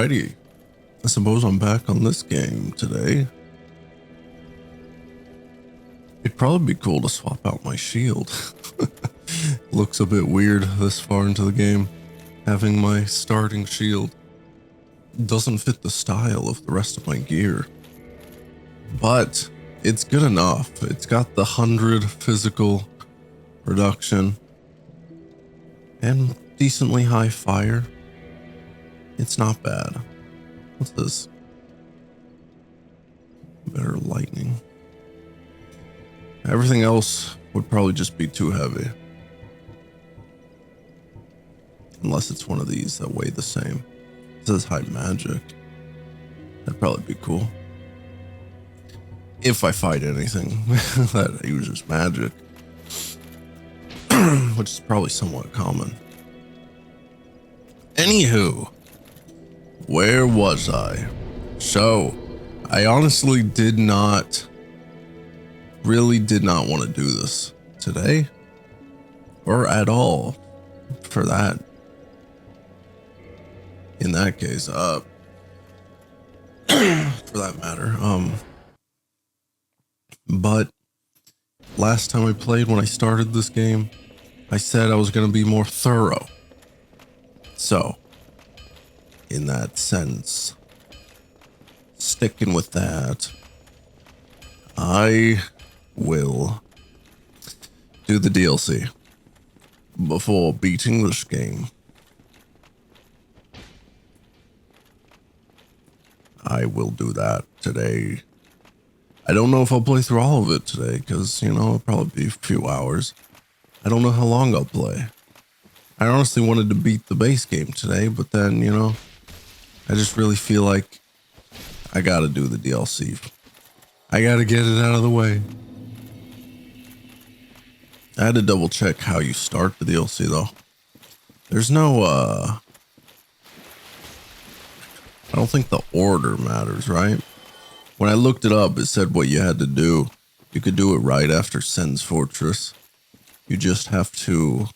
Alrighty, I suppose I'm back on this game today. It'd probably be cool to swap out my shield. Looks a bit weird this far into the game, having my starting shield. Doesn't fit the style of the rest of my gear. But it's good enough. It's got the 100 physical reduction and decently high fire. It's not bad. What's this? Better lightning. Everything else would probably just be too heavy. Unless it's one of these that weigh the same. It says high magic. That'd probably be cool. If I fight anything that uses magic. Which is probably somewhat common. Anywho. Where was I? So, I honestly really did not want to do this today. Or at all. For that. In that case, for that matter. But last time I played, when I started this game, I said I was going to be more thorough. So, in that sense, sticking with that, I will do the DLC before beating this game. I will do that today. I don't know if I'll play through all of it today, because, it'll probably be a few hours. I don't know how long I'll play. I honestly wanted to beat the base game today, but then, I just really feel like I gotta do the DLC. I gotta get it out of the way. I had to double check how you start the DLC, though. There's no, I don't think the order matters, right? When I looked it up, it said what you had to do. You could do it right after Sen's Fortress. You just have to,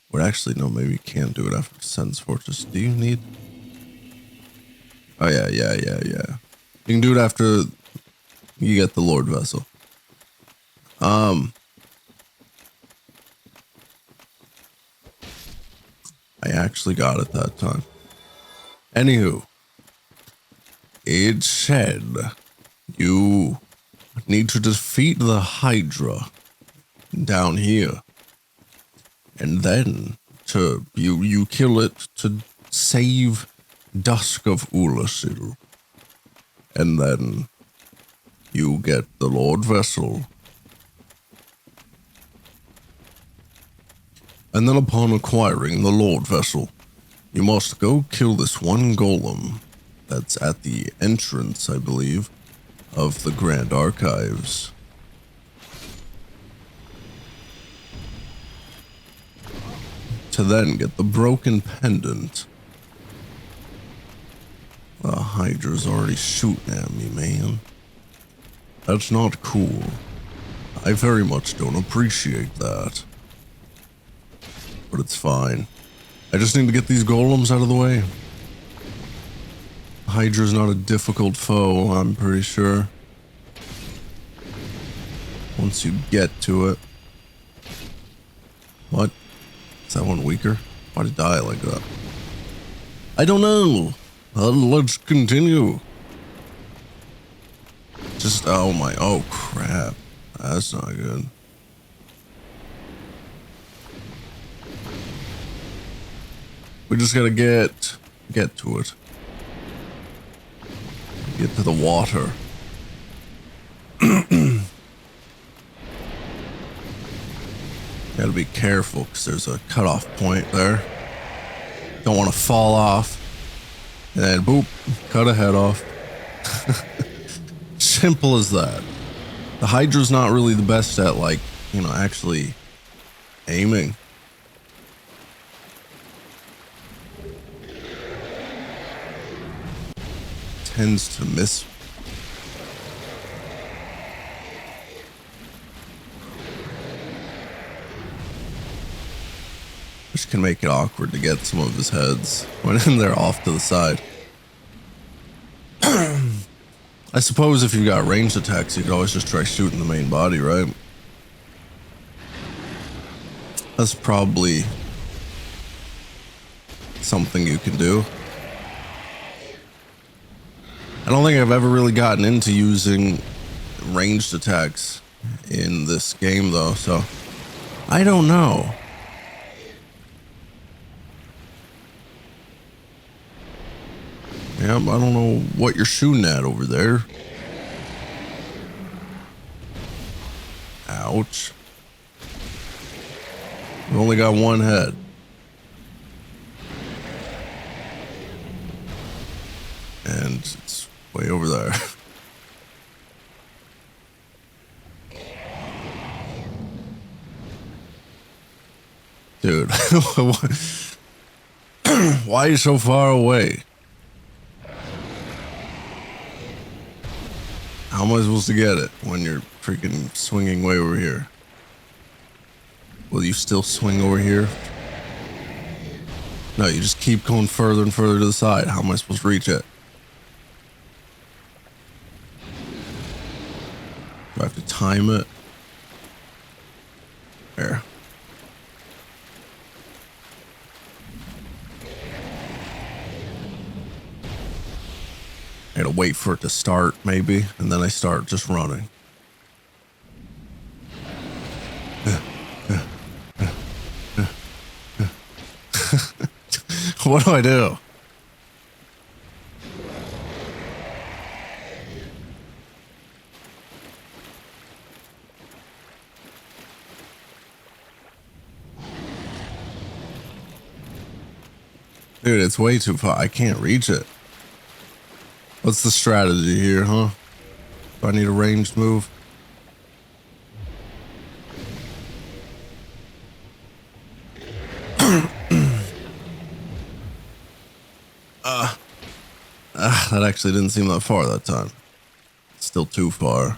well, actually, no, maybe you can't do it after Sen's Fortress. Do you need? Oh, yeah. You can do it after you get the Lord Vessel. I actually got it that time. Anywho, it said you need to defeat the Hydra down here. And then you kill it to save Dusk of Ulasil. And then you get the Lord Vessel. And then upon acquiring the Lord Vessel, you must go kill this one golem that's at the entrance, I believe, of the Grand Archives. To then get the broken pendant. The Hydra's already shooting at me, man. That's not cool. I very much don't appreciate that. But it's fine. I just need to get these golems out of the way. Hydra's not a difficult foe, I'm pretty sure. Once you get to it. What? Is that one weaker? Why'd it die like that? I don't know. Let's continue. Oh crap. That's not good. We just gotta get to it. Get to the water. Gotta be careful, because there's a cutoff point there. Don't want to fall off. And then, boop, cut a head off. Simple as that. The Hydra's not really the best at, actually aiming. Tends to miss. which can make it awkward to get some of his heads when they're off to the side. I suppose if you got ranged attacks, you could always just try shooting the main body, right? That's probably something you can do. I don't think I've ever really gotten into using ranged attacks in this game, though, so I don't know. Yeah, I don't know what you're shooting at over there. Ouch. We only got one head. And it's way over there. Dude, why are you so far away? How am I supposed to get it when you're freaking swinging way over here? Will you still swing over here? No, you just keep going further and further to the side. How am I supposed to reach it? Do I have to time it? There. I gotta wait for it to start, maybe, and then I start just running. What do I do? Dude, it's way too far. I can't reach it. What's the strategy here, huh? Do I need a ranged move? That actually didn't seem that far that time. Still too far.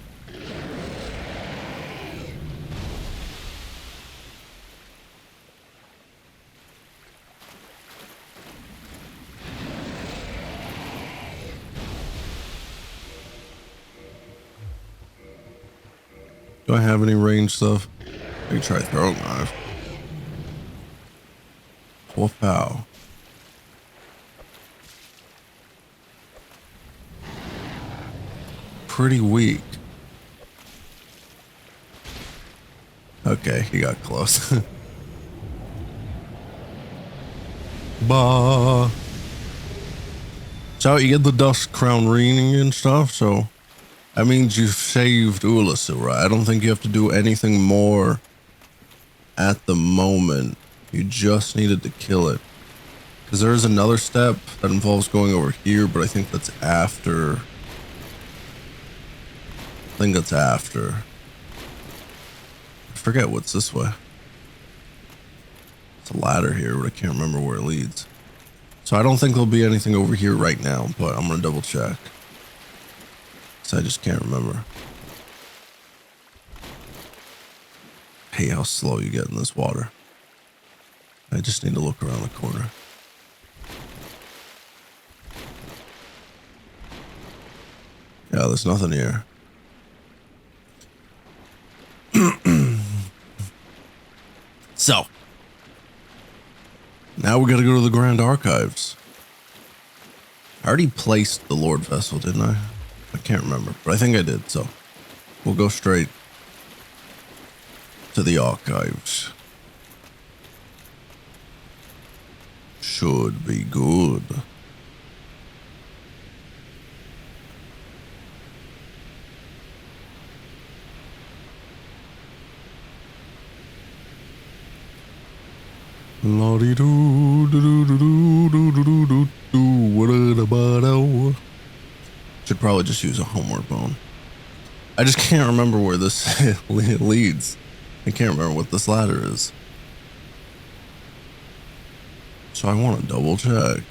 Do I have any range stuff? Let me try throwing knife. Pow. Pretty weak. Okay, he got close. Bah. So you get the dust crown ring and stuff, so that means you've saved Ulasu, right? I don't think you have to do anything more at the moment. You just needed to kill it. Because there is another step that involves going over here, but I think that's after. I think that's after. I forget what's this way. It's a ladder here, but I can't remember where it leads. So I don't think there'll be anything over here right now, but I'm gonna double check. Because I just can't remember. Hey, how slow you get in this water. I just need to look around the corner. Yeah, there's nothing here. So, now we gotta go to the Grand Archives. I already placed the Lord Vessel, didn't I? I can't remember, but I think I did, so we'll go straight to the archives. Should be good. Lordy doo doo doo doo doo doo doo doo. What? Should probably just use a homeward bone. I just can't remember where this leads. I can't remember what this ladder is. So I want to double check.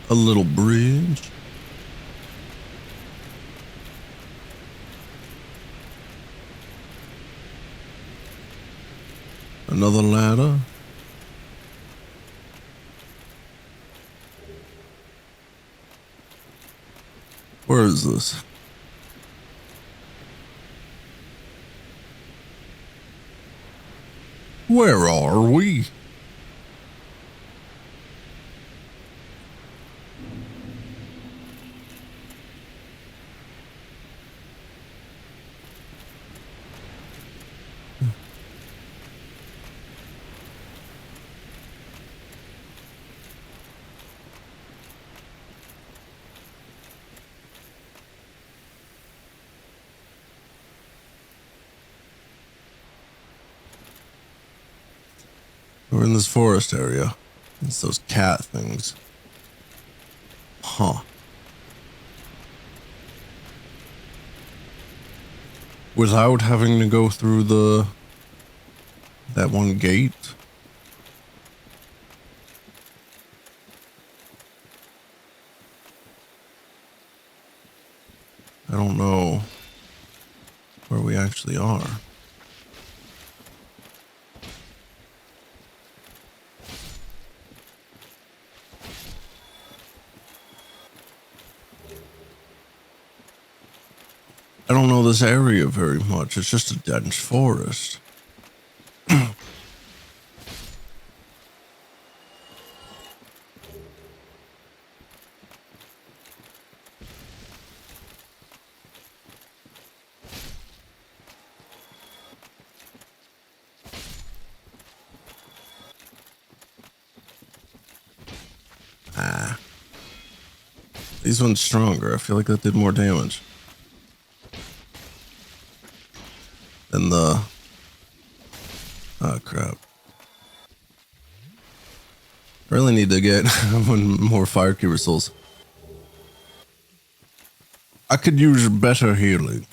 A little bridge. Another ladder. Where is this? Where are we? We're in this forest area. It's those cat things. Huh. Without having to go through that one gate. I don't know where we actually are. I don't know this area very much. It's just a dense forest. These ones stronger. I feel like that did more damage than the... Oh, crap. I really need to get more firekeeper souls. I could use better healing.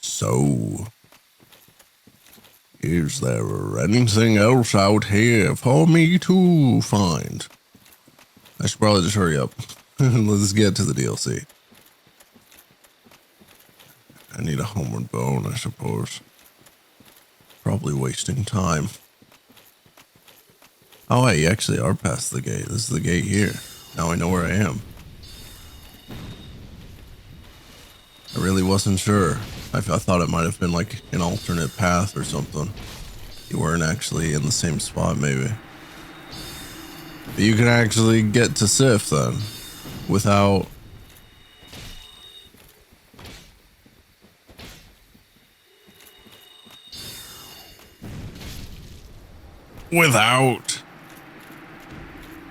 So, is there anything else out here for me to find? I should probably just hurry up. Let's get to the DLC. I need a homeward bone, I suppose. Probably wasting time. Oh, wait, you actually are past the gate. This is the gate here. Now I know where I am. I really wasn't sure. I thought it might have been like an alternate path or something. You weren't actually in the same spot, maybe. But you can actually get to Sif then, without... Without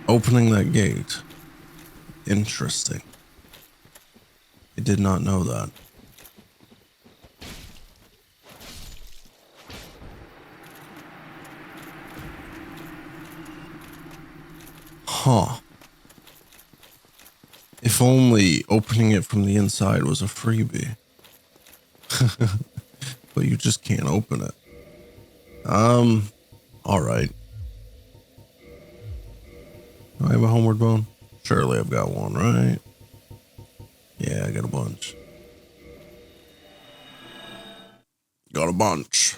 opening that gate. Interesting. I did not know that. Huh. If only opening it from the inside was a freebie. But you just can't open it. Alright. Do I have a homeward bone? Surely I've got one, right? Yeah, I got a bunch. Got a bunch.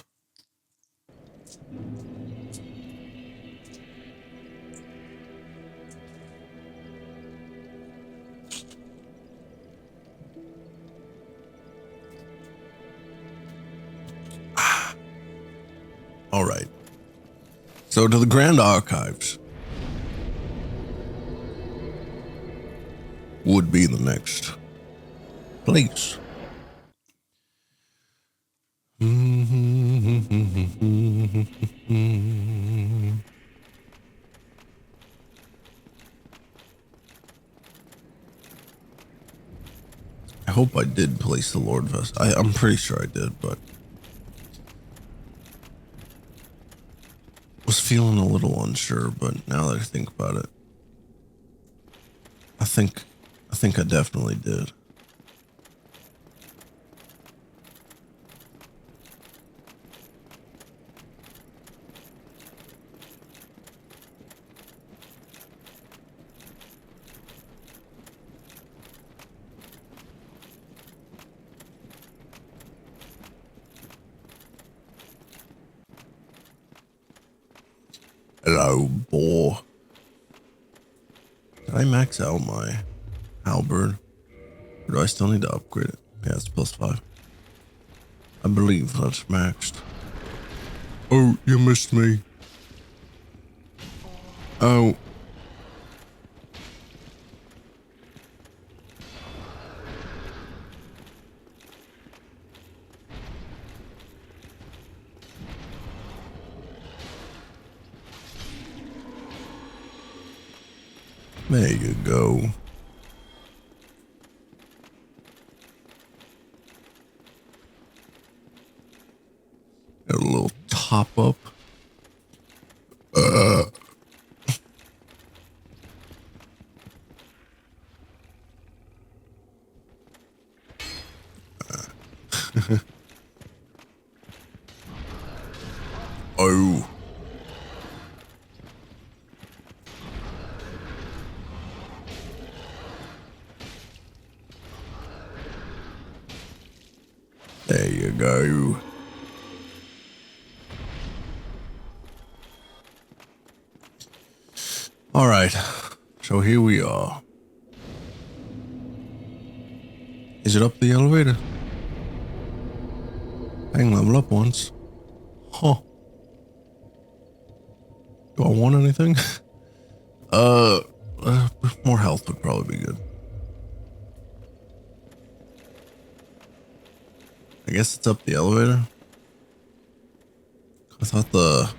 All right. So to the Grand Archives would be the next place. I hope I did place the Lord Vest. I'm pretty sure I did, but was feeling a little unsure. But now that I think about it, I think I definitely did. Oh boy. Did I max out my halberd? Or do I still need to upgrade it? Yeah, it's +5. I believe that's maxed. Oh, you missed me. Oh. There you go. Got a little top up. Oh. There you go. All right. So here we are. Is it up the elevator? I can level up once. Huh. Do I want anything? More health would probably be good. I guess it's up the elevator. I thought the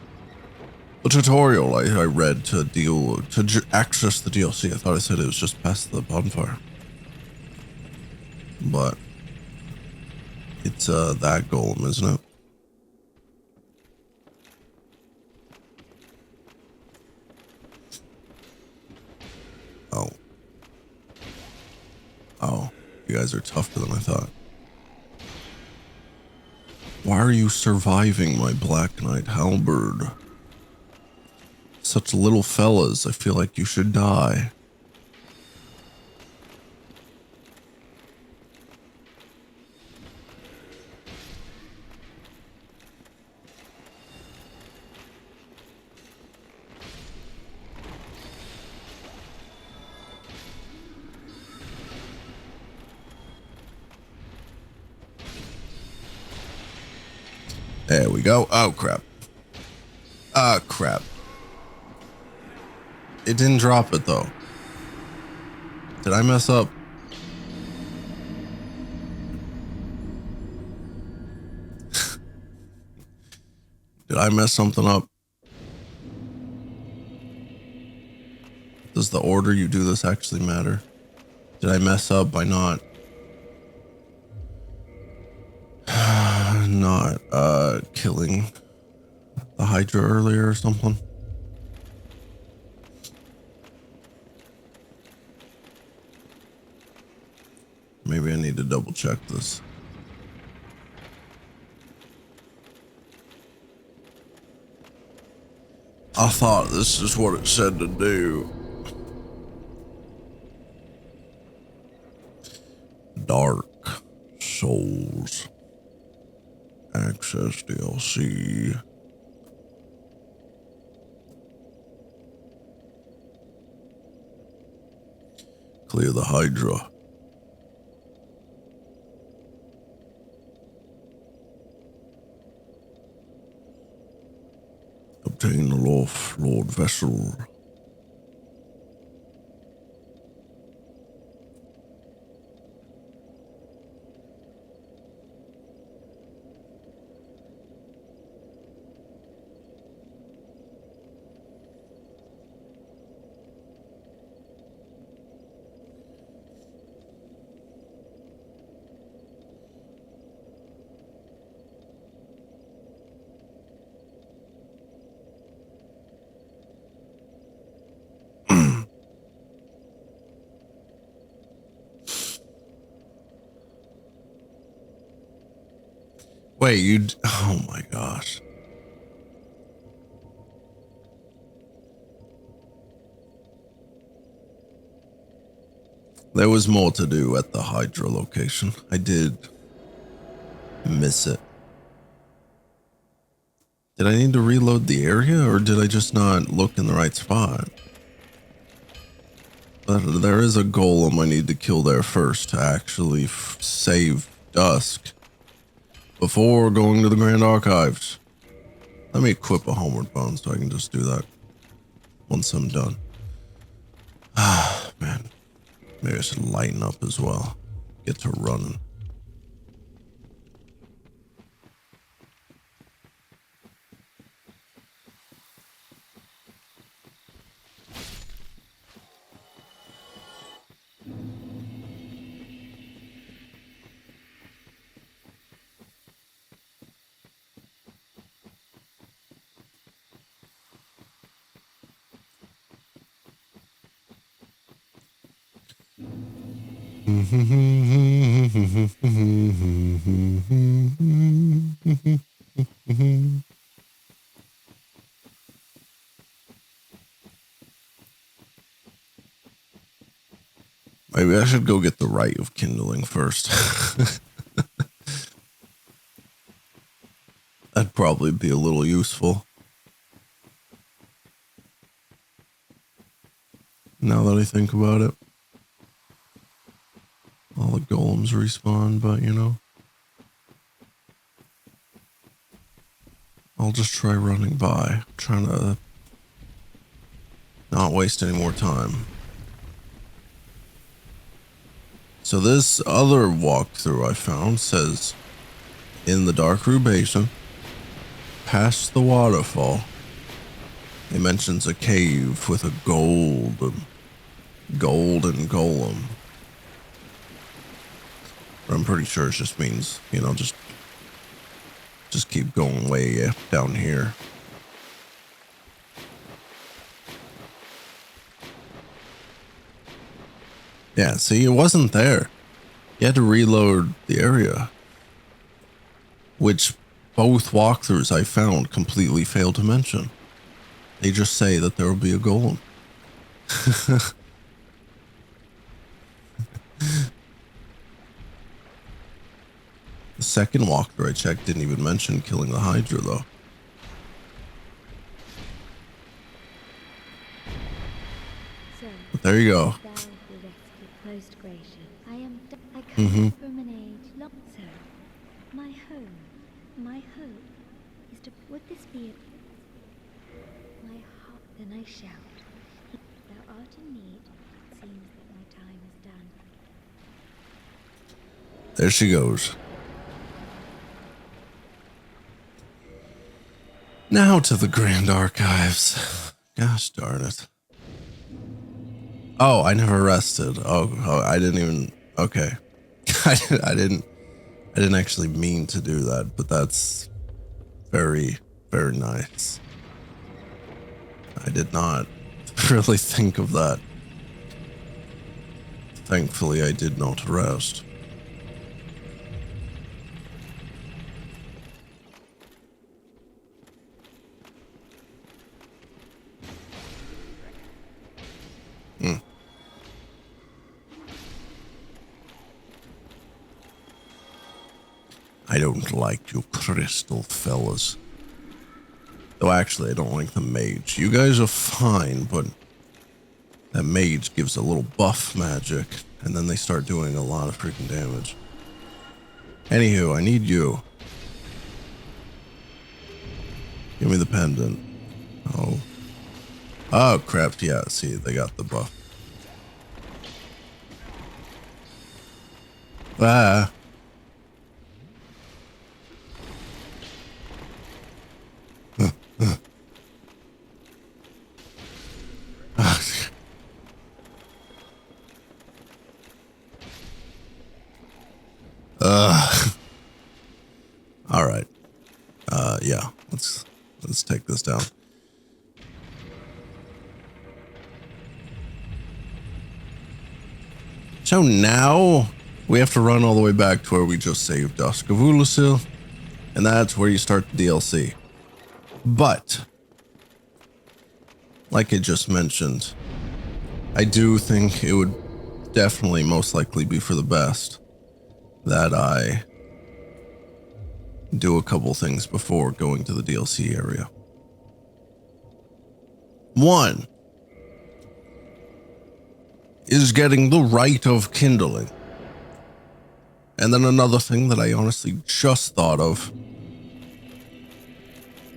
tutorial I read to access the DLC, I thought it said it was just past the bonfire. But it's that golem, isn't it? Oh. Oh, you guys are tougher than I thought. Why are you surviving my Black Knight halberd? Such little fellas, I feel like you should die. There we go. Oh, crap. Ah, crap. It didn't drop it, though. Did I mess up? Did I mess something up? Does the order you do this actually matter? Did I mess up by not killing the Hydra earlier or something? Maybe I need to double check this. I thought this is what it said to do. Dark Souls. Access DLC. Clear the Hydra. Obtain the Lord Vessel. Wait, oh my gosh. There was more to do at the Hydra location. I did miss it. Did I need to reload the area, or did I just not look in the right spot? But there is a golem I need to kill there first to actually save Dusk before going to the Grand Archives. Let me equip a Homeward Bone so I can just do that once I'm done. Ah, man. Maybe I should lighten up as well. Get to running. Maybe I should go get the Rite of Kindling first. That'd probably be a little useful. Now that I think about it. All the golems respawn, but you know. I'll just try running by. I'm trying to not waste any more time. So this other walkthrough I found says, in the Darkroot Basin, past the waterfall, it mentions a cave with a golden golem. But I'm pretty sure it just means, you know, just keep going way down here. Yeah, see, it wasn't there. You had to reload the area, which both walkthroughs I found completely failed to mention. They just say that there will be a golem. The second walkthrough I checked didn't even mention killing the Hydra, though. But there you go. Mm-hmm. From an age long so. My hope is to would this be it? My heart, then I shout. Thou art in need. It seems that my time is done. There she goes. Now to the Grand Archives. Gosh darn it. Oh, I never rested. Oh, I didn't even. Okay. I didn't actually mean to do that, but that's very, very nice. I did not really think of that. Thankfully, I did not rest. I don't like you crystal fellas. Though actually, I don't like the mage. You guys are fine, but that mage gives a little buff magic, and then they start doing a lot of freaking damage. Anywho, I need you. Give me the pendant. Oh. Oh, crap. Yeah, see, they got the buff. Ah. All right. Yeah. Let's take this down. So now we have to run all the way back to where we just saved Dusk of Ulusil, and that's where you start the DLC. But like I just mentioned, I do think it would definitely most likely be for the best that I do a couple things before going to the DLC area. One is getting the rite of kindling. And then another thing that I honestly just thought of.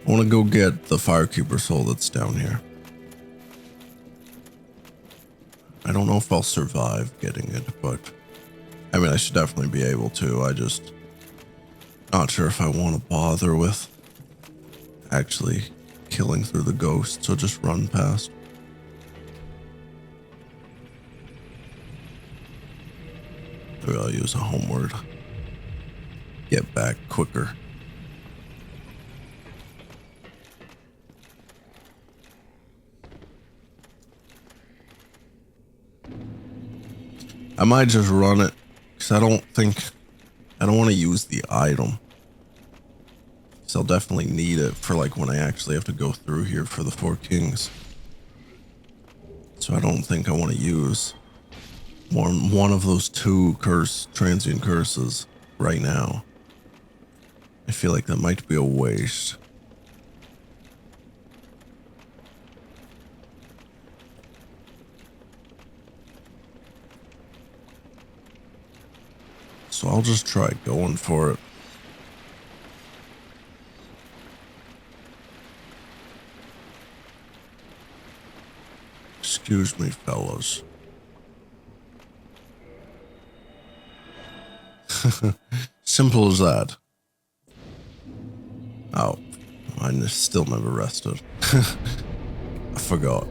I want to go get the Firekeeper soul that's down here. I don't know if I'll survive getting it, but I mean, I should definitely be able to. I just not sure if I want to bother with actually killing through the ghosts, so just run past. Maybe I'll use a home word. Get back quicker. I might just run it, because I don't want to use the item. So I'll definitely need it for like when I actually have to go through here for the Four Kings. So I don't think I want to use one of those two transient curses right now. I feel like that might be a waste. So I'll just try going for it. Excuse me, fellas. Simple as that. Oh, I still never rested. I forgot.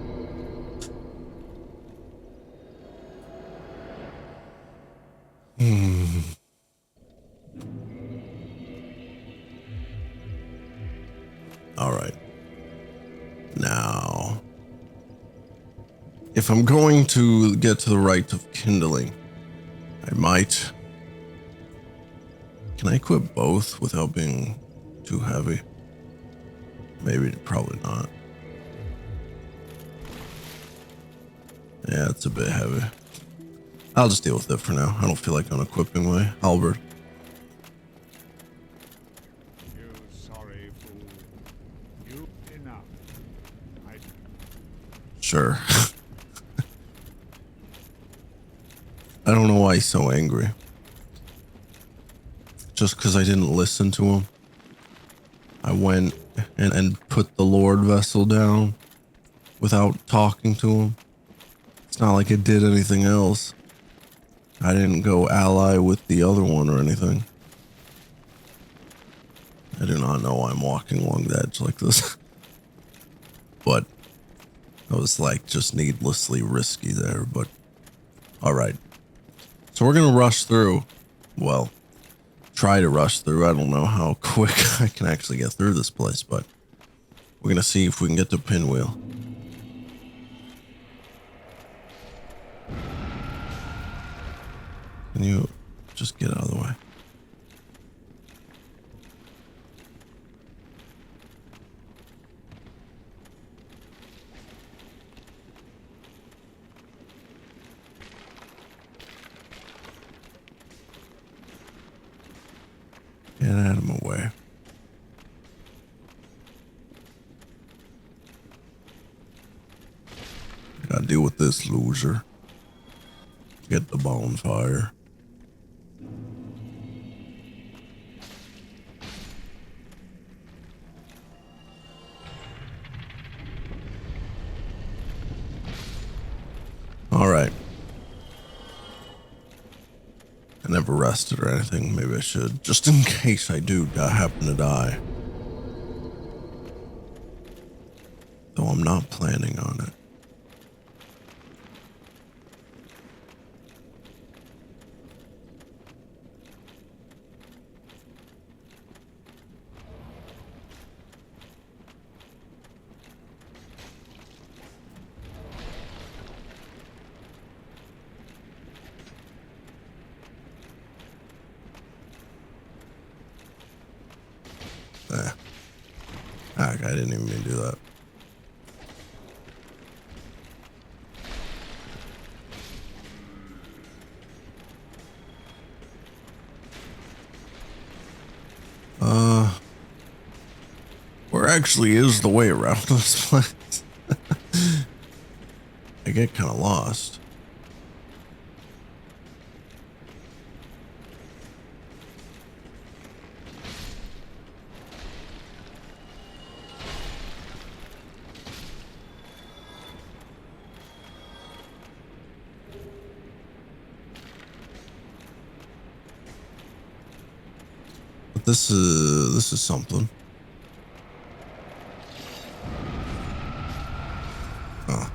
All right. Now, if I'm going to get to the rite of kindling, I might. Can I equip both without being too heavy? Maybe, probably not. Yeah, it's a bit heavy. I'll just deal with it for now. I don't feel like unequipping my halberd. You sorry fool. You enough. Sure. I don't know why he's so angry. Just because I didn't listen to him. I went and put the Lord Vessel down without talking to him. It's not like it did anything else. I didn't go ally with the other one or anything. I do not know why I'm walking along the edge like this. But I was like just needlessly risky there, but alright. So we're gonna rush through. Well, try to rush through. I don't know how quick I can actually get through this place, but we're gonna see if we can get to Pinwheel. Can you just get out of the way? Get out of my way. Gotta deal with this loser. Get the bonfire. All right. I never rested or anything. Maybe I should, just in case I do happen to die. Though I'm not planning on it. I didn't even mean to do that. actually is the way around this place? I get kind of lost. But this is something. Oh.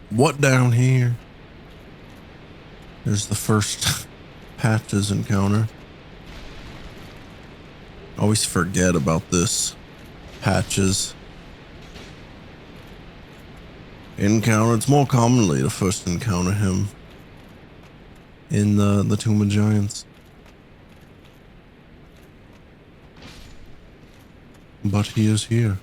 What down here? There's the first patches encounter. I always forget about this patches encounter. It's more commonly to first encounter him in the Tomb of Giants. But he is here.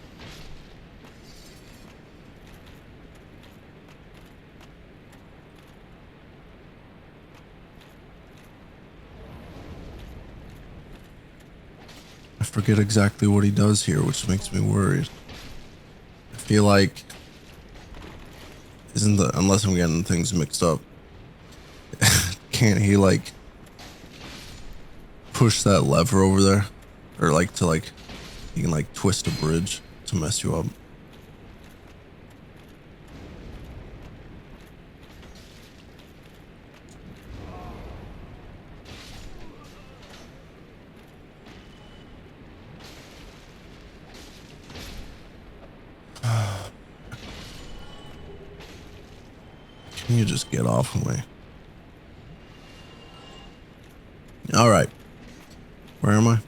I forget exactly what he does here, which makes me worried. I feel like, unless I'm getting things mixed up, can't he like push that lever over there? Or like he can like twist a bridge to mess you up. Can you just get off of me? All right. Where am I?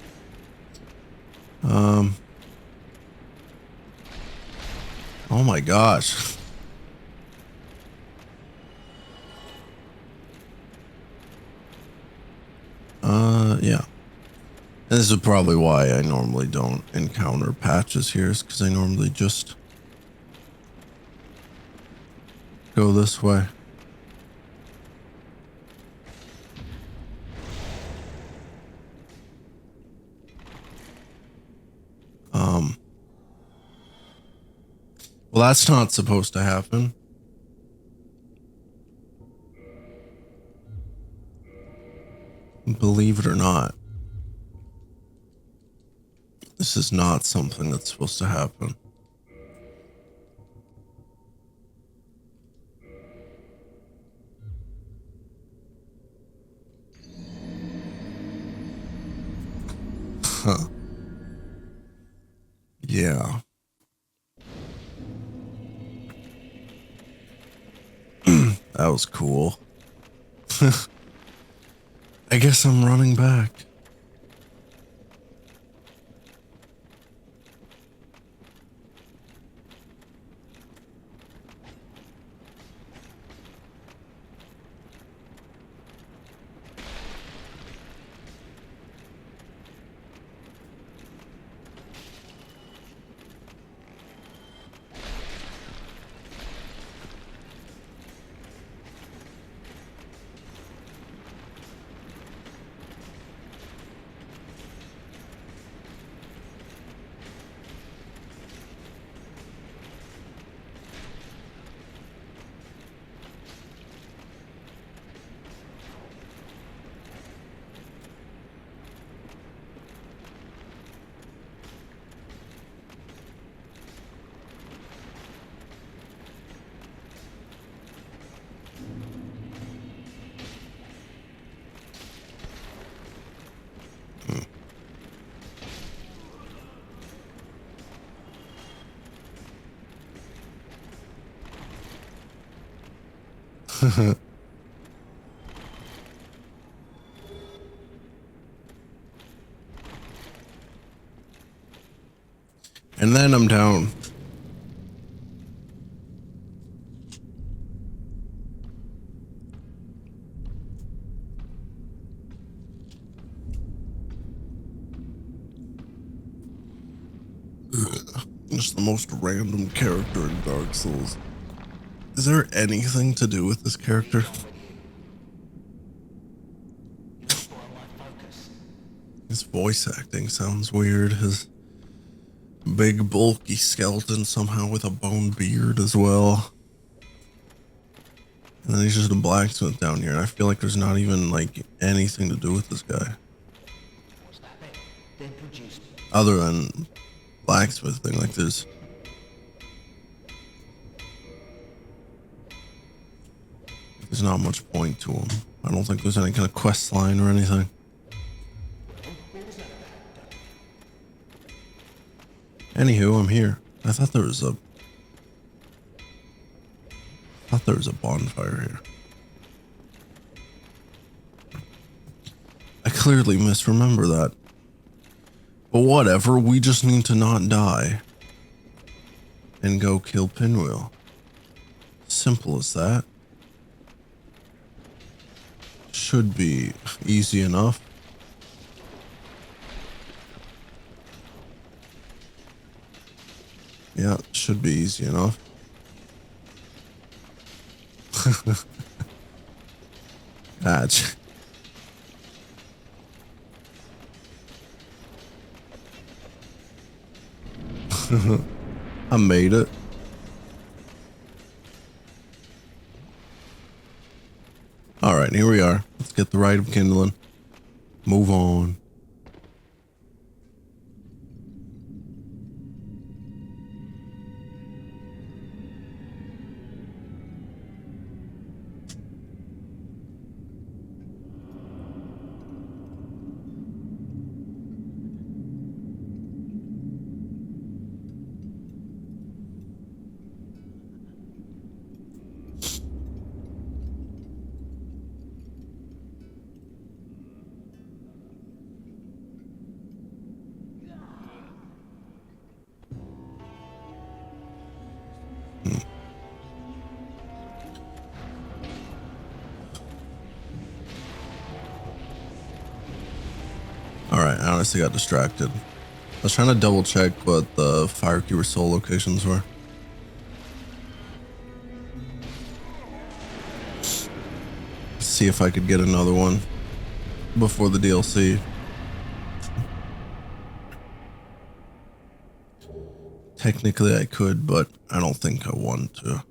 Oh my gosh. Yeah. This is probably why I normally don't encounter patches here, is because I normally just go this way. Well, that's not supposed to happen. Believe it or not, this is not something that's supposed to happen. Huh. Yeah. That was cool. I guess I'm running back. And then I'm down. just the most random character in Dark Souls. Is there anything to do with this character? His voice acting sounds weird. His big bulky skeleton somehow with a bone beard as well. And then he's just a blacksmith down here. And I feel like there's not even like anything to do with this guy. Other than blacksmithing, like there's not much point to him. I don't think there's any kind of quest line or anything. Anywho, I'm here. I thought there was a bonfire here. I clearly misremember that. But whatever, we just need to not die. And go kill Pinwheel. Simple as that. Should be easy enough. Yeah, should be easy enough. Hatch. I made it. Alright, here we are. Let's get the rite of kindling. Move on. Alright, I honestly got distracted. I was trying to double check what the Firekeeper Soul locations were. See if I could get another one before the DLC. Technically I could, but I don't think I want to.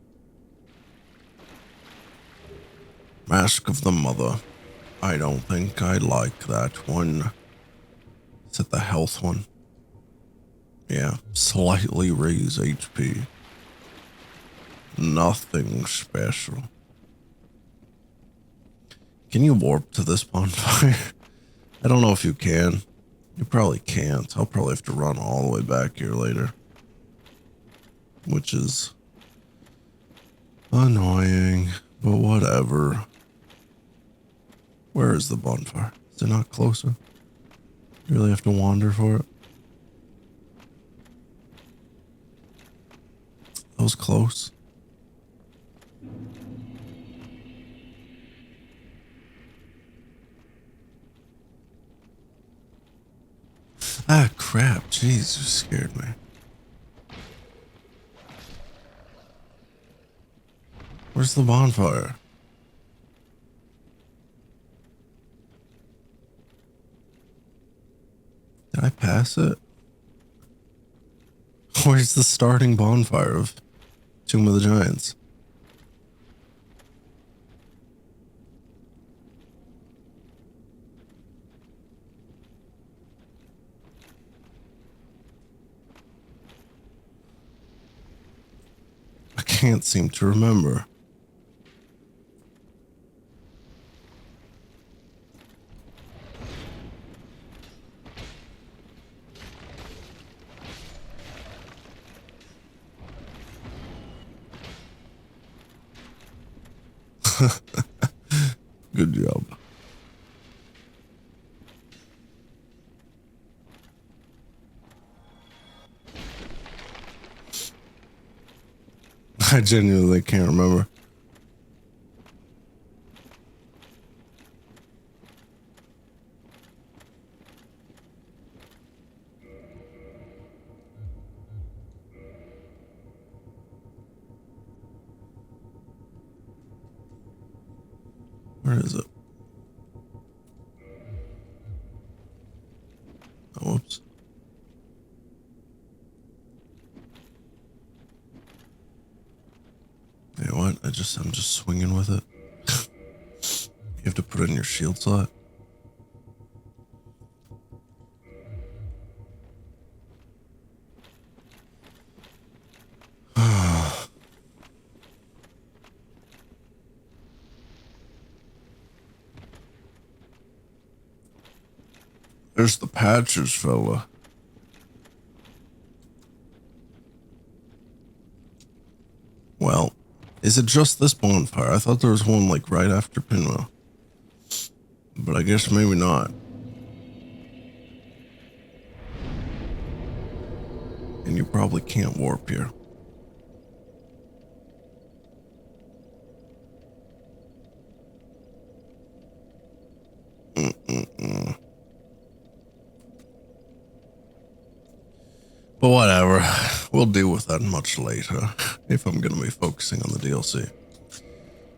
Mask of the Mother. I don't think I like that one. Is it the health one? Yeah, slightly raise HP. Nothing special. Can you warp to this bonfire? I don't know if you can. You probably can't. I'll probably have to run all the way back here later. Which is annoying, but whatever. Where is the bonfire? Is it not closer? You really have to wander for it? That was close. Ah, crap. Jeez, you scared me. Where's the bonfire? Did I pass it? Where's the starting bonfire of Tomb of the Giants? I can't seem to remember. Good job. I genuinely can't remember. Where is it? Oh, whoops. You know what? I'm just swinging with it. You have to put it in your shield slot. There's the patches, fella. Well, is it just this bonfire? I thought there was one like right after Pinwheel. But I guess maybe not. And you probably can't warp here. But whatever, we'll deal with that much later, if I'm gonna be focusing on the DLC.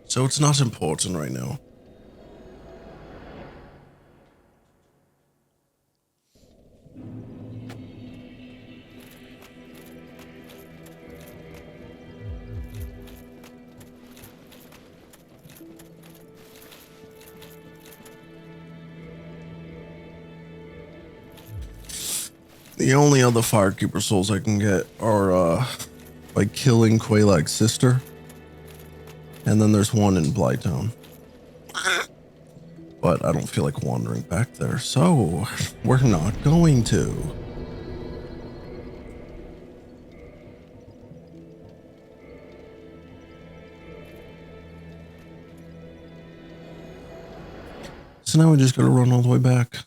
So it's not important right now. The only other Firekeeper souls I can get are by killing Quaylag's sister. And then there's one in Blytown. But I don't feel like wandering back there, so we're not going to. So now we just gotta run all the way back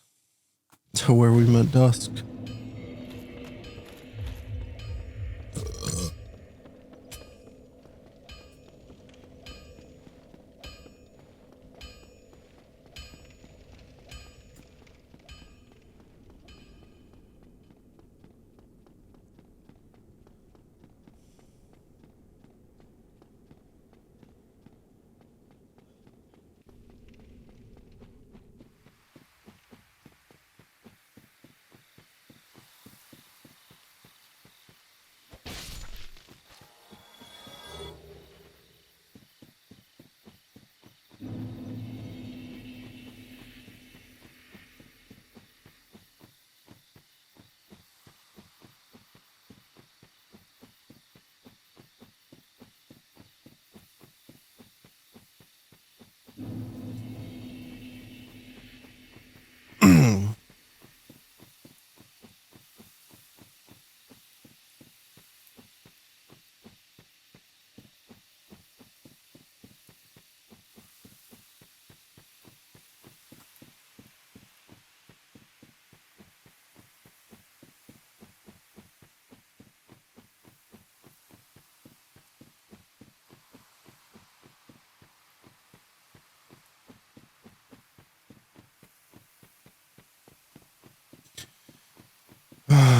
to where we met Dusk.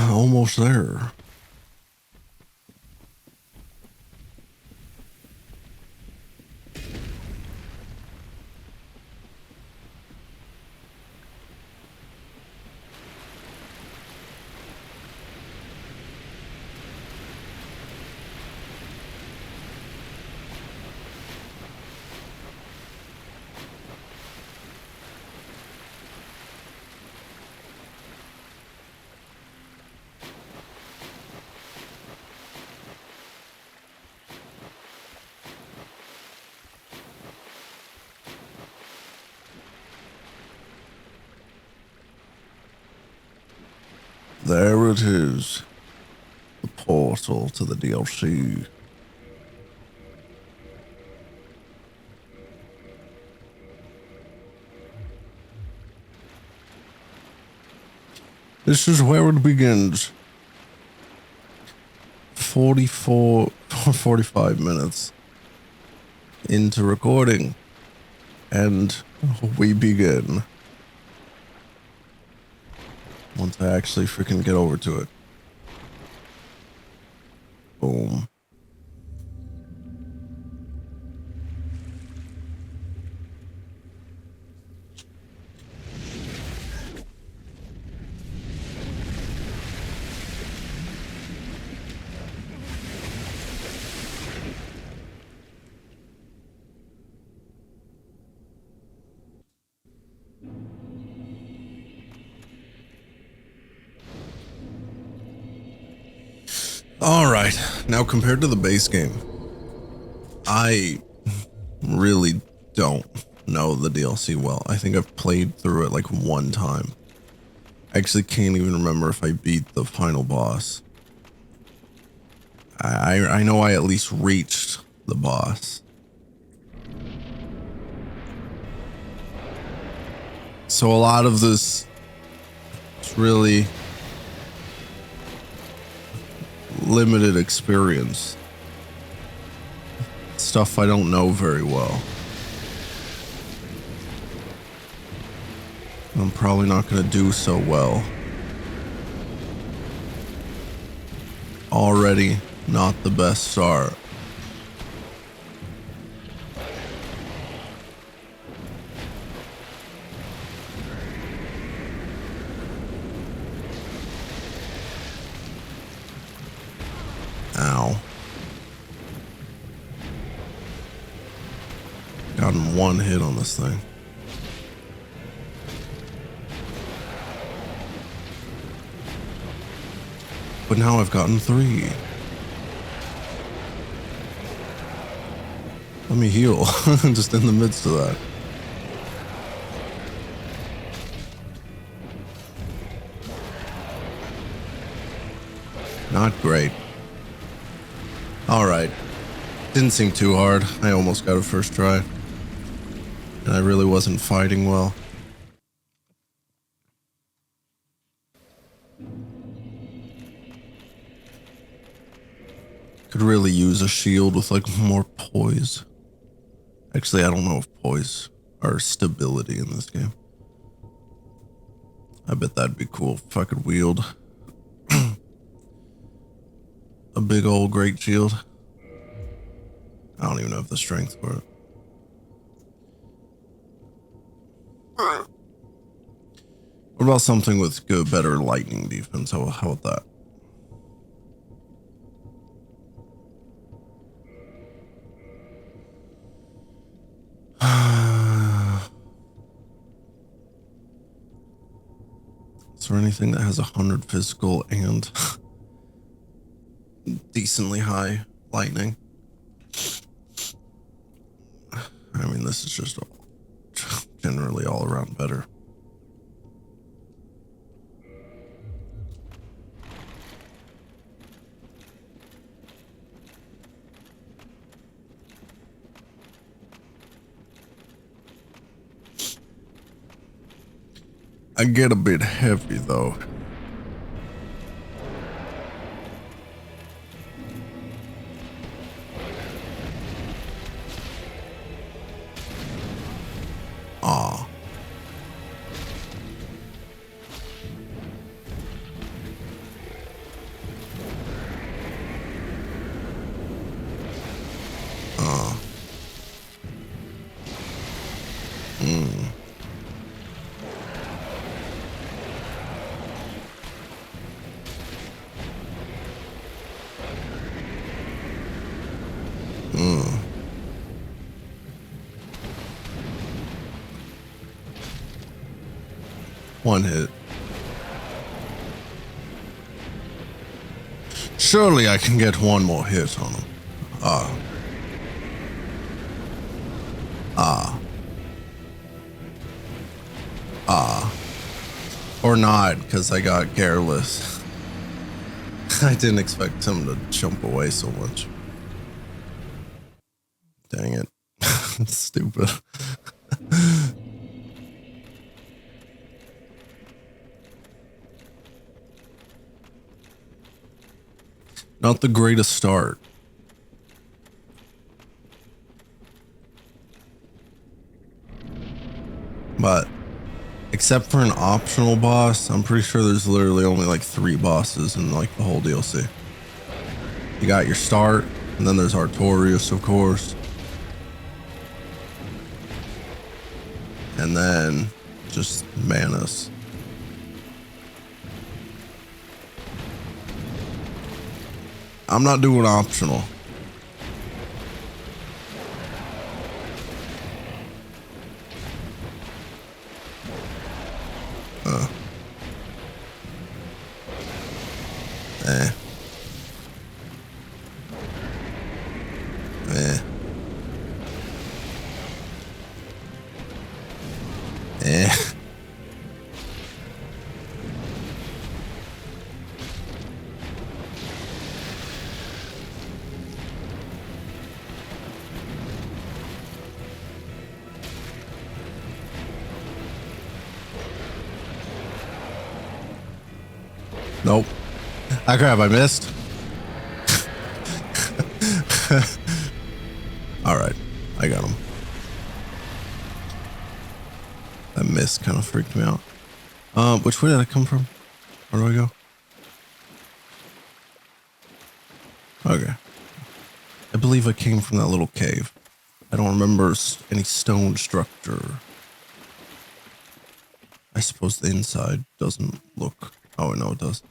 Almost there. There it is. The portal to the DLC. This is where it begins. 45 minutes into recording. And we begin. Once I actually freaking get over to it. Boom. Alright, now compared to the base game, I really don't know the DLC well. I think I've played through it like one time. I actually can't even remember if I beat the final boss. I know I at least reached the boss. So a lot of this is really limited experience. Stuff I don't know very well. I'm probably not going to do so well. Already not the best start. Ow. Gotten one hit on this thing. But now I've gotten 3. Let me heal. Just in the midst of that. Not great. Alright. Didn't seem too hard. I almost got it first try. And I really wasn't fighting well. Could really use a shield with like more poise. Actually, I don't know if poise or stability in this game. I bet that'd be cool if I could wield a big old great shield. I don't even have the strength for it. What about something with good, better lightning defense? How about that? Is there anything that has 100 physical and decently high lightning? I mean, this is just generally all around better. I get a bit heavy though. Ah. One hit. Surely I can get one more hit on him. Or not, because I got careless. I didn't expect him to jump away so much. Dang it. Stupid. Not the greatest start. But except for an optional boss, I'm pretty sure there's literally only like 3 bosses in like the whole DLC. You got your start, and then there's Artorias, of course. And then just Manus. I'm not doing optional. Nope. Ah, crap, I missed. All right, I got him. That miss kind of freaked me out. Which way did I come from? Where do I go? Okay. I believe I came from that little cave. I don't remember any stone structure. I suppose the inside doesn't look... Oh, no, it does.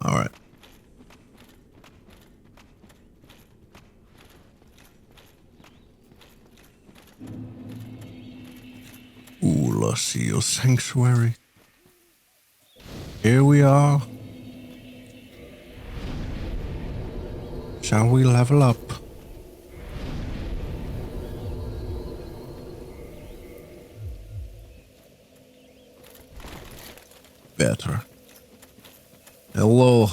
All right. Ooh, let's see your sanctuary. Here we are. Shall we level up? Better. Hello,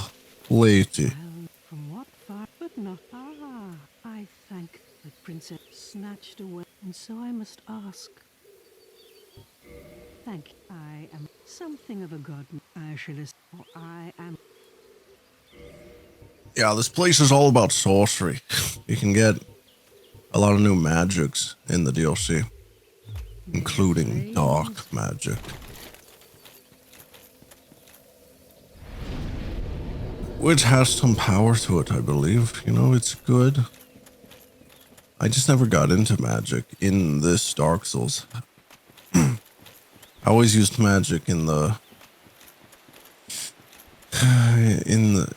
lady. Well, from what far, but not. Ah, I thank the princess snatched away, and so I must ask. Thank you. I am something of a god. I shall for I am. Yeah, this place is all about sorcery. You can get a lot of new magics in the DLC, including dark magic. Which has some power to it, I believe. You know, it's good. I just never got into magic in this Dark Souls. I always used magic in the,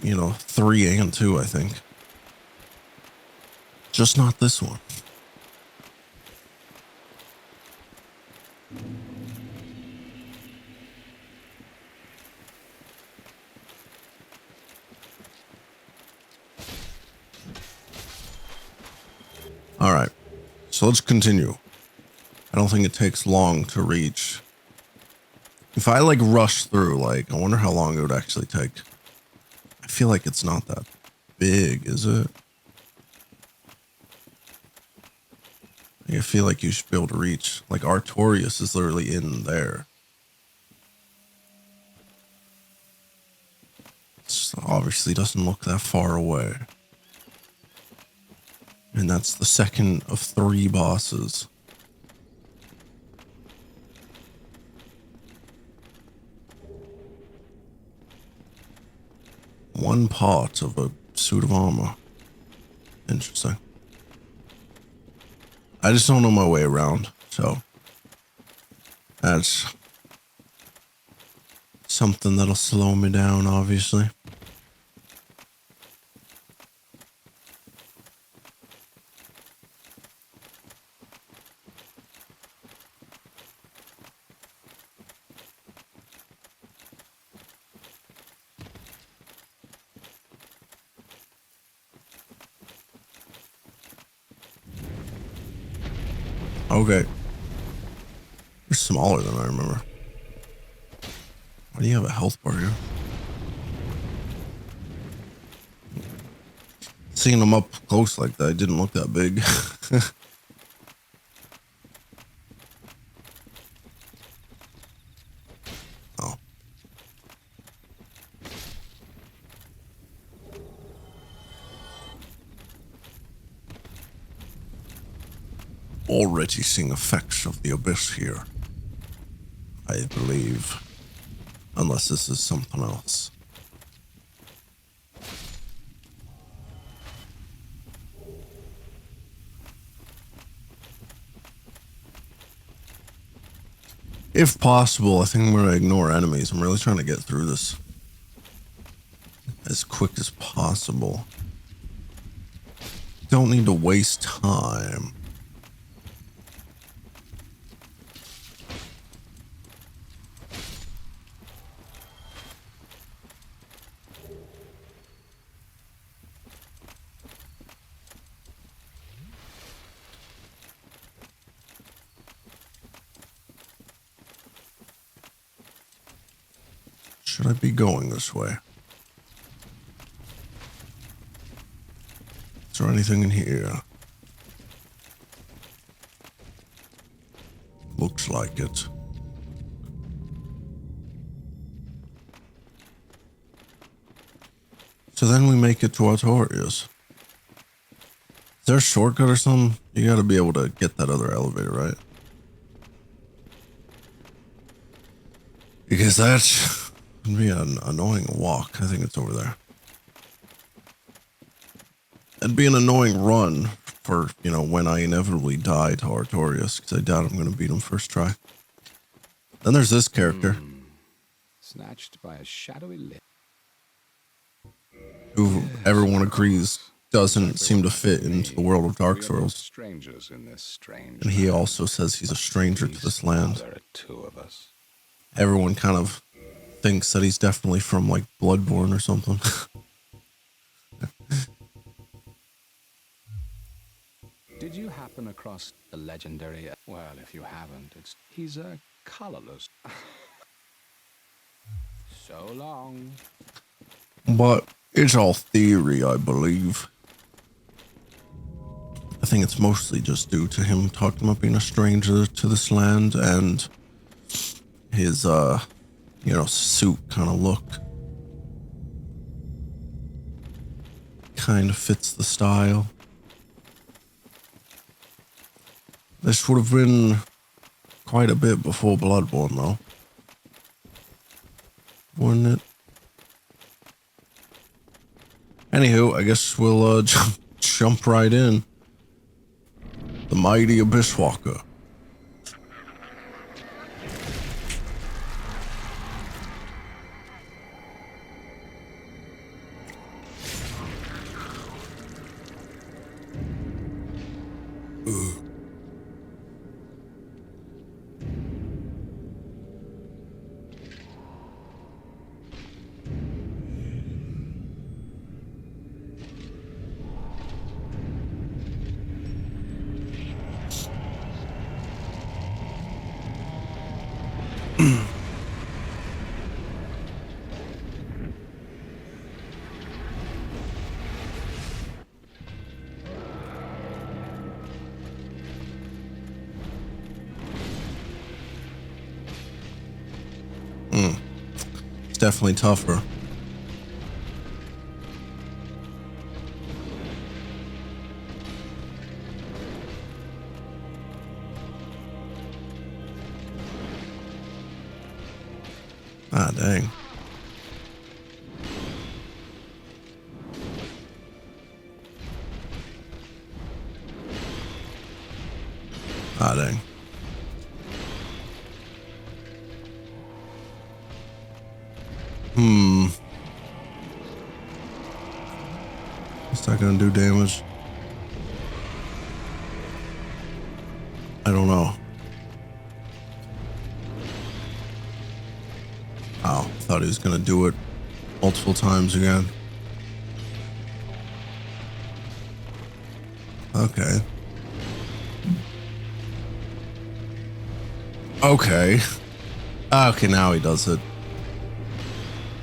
you know, 3 and 2, I think. Just not this one. All right, so let's continue. I don't think it takes long to reach. If I like rush through, like, I wonder how long it would actually take. I feel like it's not that big, is it? I feel like you should be able to reach. Like, Artorias is literally in there. It obviously doesn't look that far away. And that's the second of 3 bosses. One part of a suit of armor. Interesting. I just don't know my way around, so that's something that'll slow me down, obviously. Okay. You're smaller than I remember. Why do you have a health bar here? Seeing them up close like that, it didn't look that big. Oh. Already seeing effects of the abyss here, I believe. Unless this is something else. If possible, I think I'm going to ignore enemies. I'm really trying to get through this as quick as possible. Don't need to waste time. Should I be going this way? Is there anything in here? Looks like it. So then we make it to Artorias. Is there a shortcut or something? You gotta be able to get that other elevator, right? Because that would be an annoying walk. I think it's over there. It'd be an annoying run for, you know, when I inevitably die to Artorias, because I doubt I'm going to beat him first try. Then there's this character. Snatched by a shadowy lip. Who everyone agrees doesn't seem to fit into the world of Dark Souls. Strangers in this strange And he also says he's a stranger to this land. There are two of us. Everyone kind of thinks that he's definitely from like Bloodborne or something. Did you happen across the legendary... Well, if you haven't, he's a colorless. So long. But it's all theory, I believe. I think it's mostly just due to him talking about being a stranger to this land and his, you know, suit kind of look. Kind of fits the style. This would have been quite a bit before Bloodborne, though. Wouldn't it? Anywho, I guess we'll jump right in. The mighty Abyss Walker. It's definitely tougher. Ah, dang. Ah, dang. Is that gonna do damage? I don't know. Oh, thought he was gonna do it multiple times again. Okay. Okay. Okay, now he does it.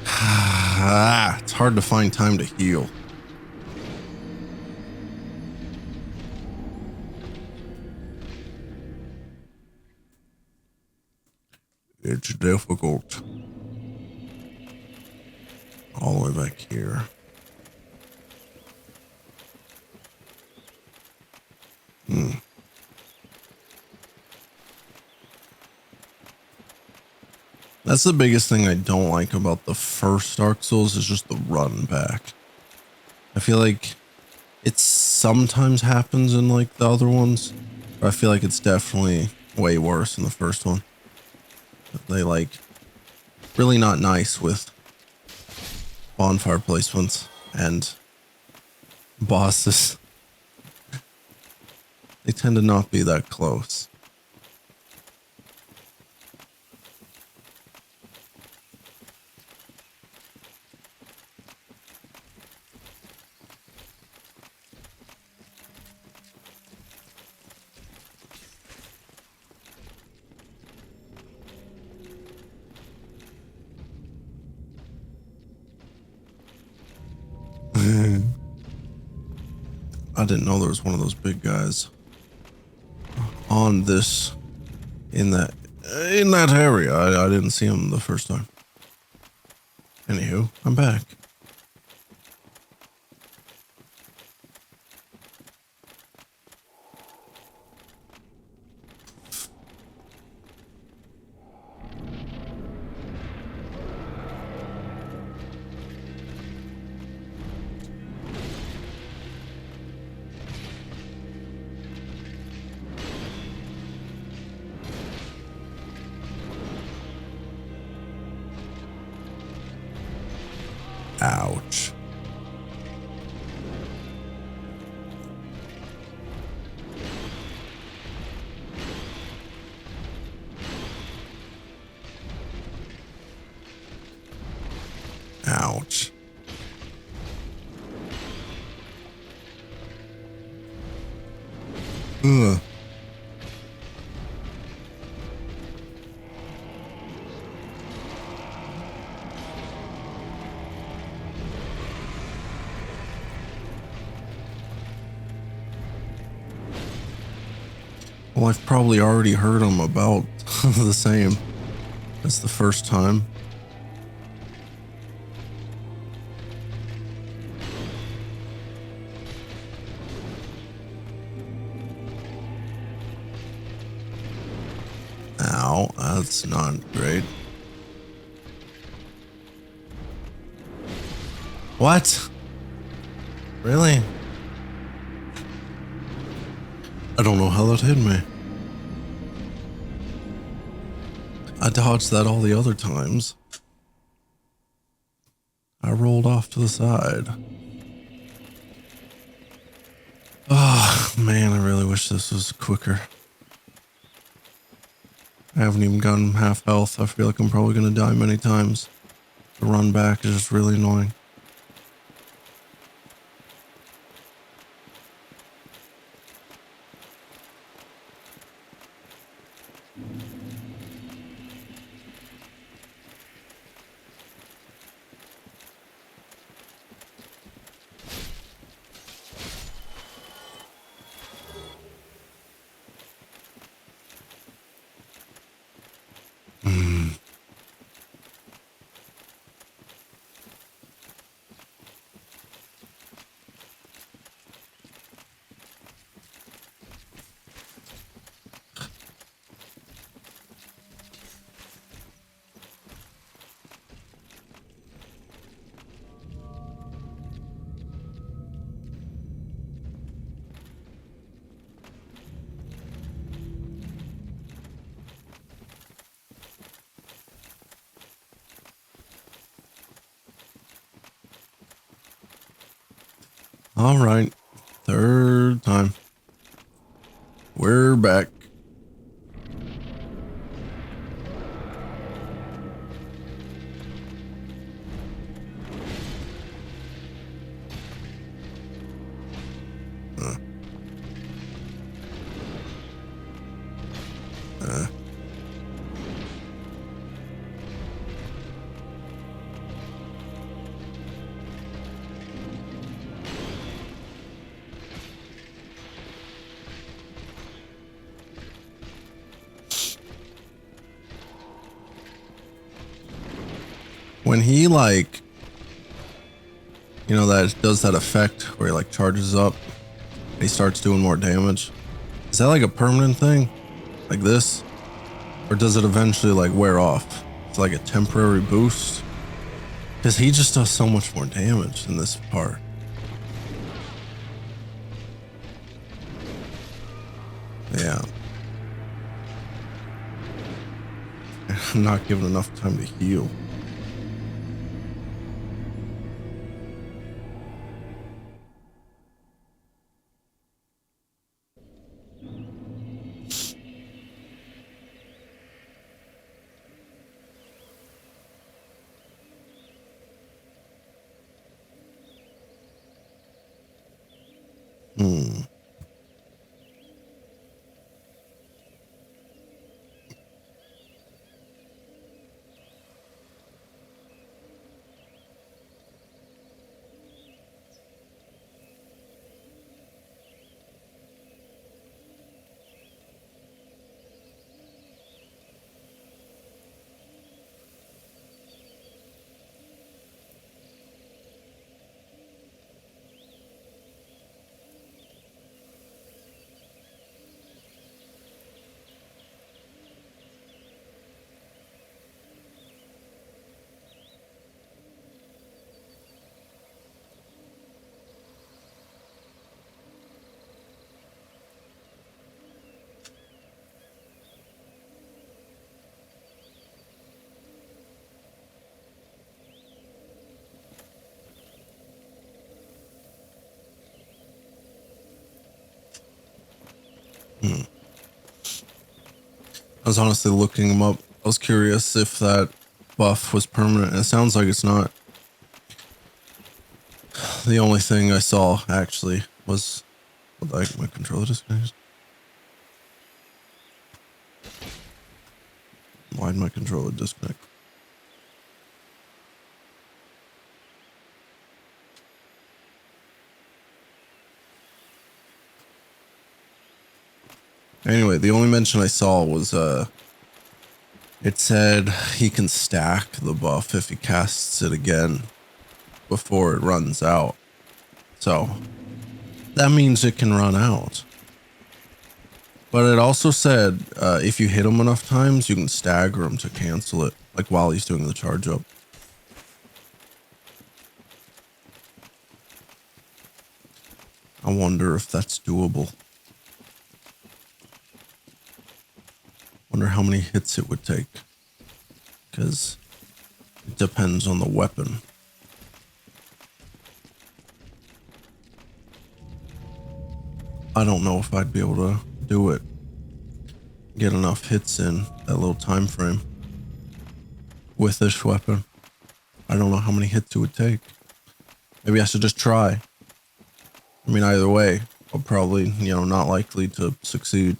It's hard to find time to heal. It's difficult. All the way back here. That's the biggest thing I don't like about the first Dark Souls is just the run back. I feel like it sometimes happens in like the other ones, but I feel like it's definitely way worse in the first one. They like really not nice with bonfire placements and bosses. They tend to not be that close. I didn't know there was one of those big guys on this in that area. I didn't see him the first time. Anywho, I'm back. Ouch. Ugh. Well, I've probably already heard them about the same as the first time. Ow, that's not great. What? Really? I don't know how that hit me. I dodged that all the other times. I rolled off to the side. Oh, man, I really wish this was quicker. I haven't even gotten half health. I feel like I'm probably going to die many times. The run back is just really annoying. All right, third time. We're back. When he like, you know, that does that effect where he like charges up and he starts doing more damage. Is that like a permanent thing like this? Or does it eventually like wear off? It's like a temporary boost? Because he just does so much more damage in this part. Yeah. I'm not given enough time to heal. I was honestly looking him up. I was curious if that buff was permanent. It sounds like it's not. the only thing I saw actually was like my controller disconnected. Why'd my controller disconnect? Anyway, the only mention I saw was it said he can stack the buff if he casts it again before it runs out. So that means it can run out. But it also said if you hit him enough times, you can stagger him to cancel it, like while he's doing the charge up. I wonder if that's doable. Wonder how many hits it would take, because it depends on the weapon. I don't know if I'd be able to do it. Get enough hits in that little time frame with this weapon. I don't know how many hits it would take. Maybe I should just try. I mean, either way, I'm probably, not likely to succeed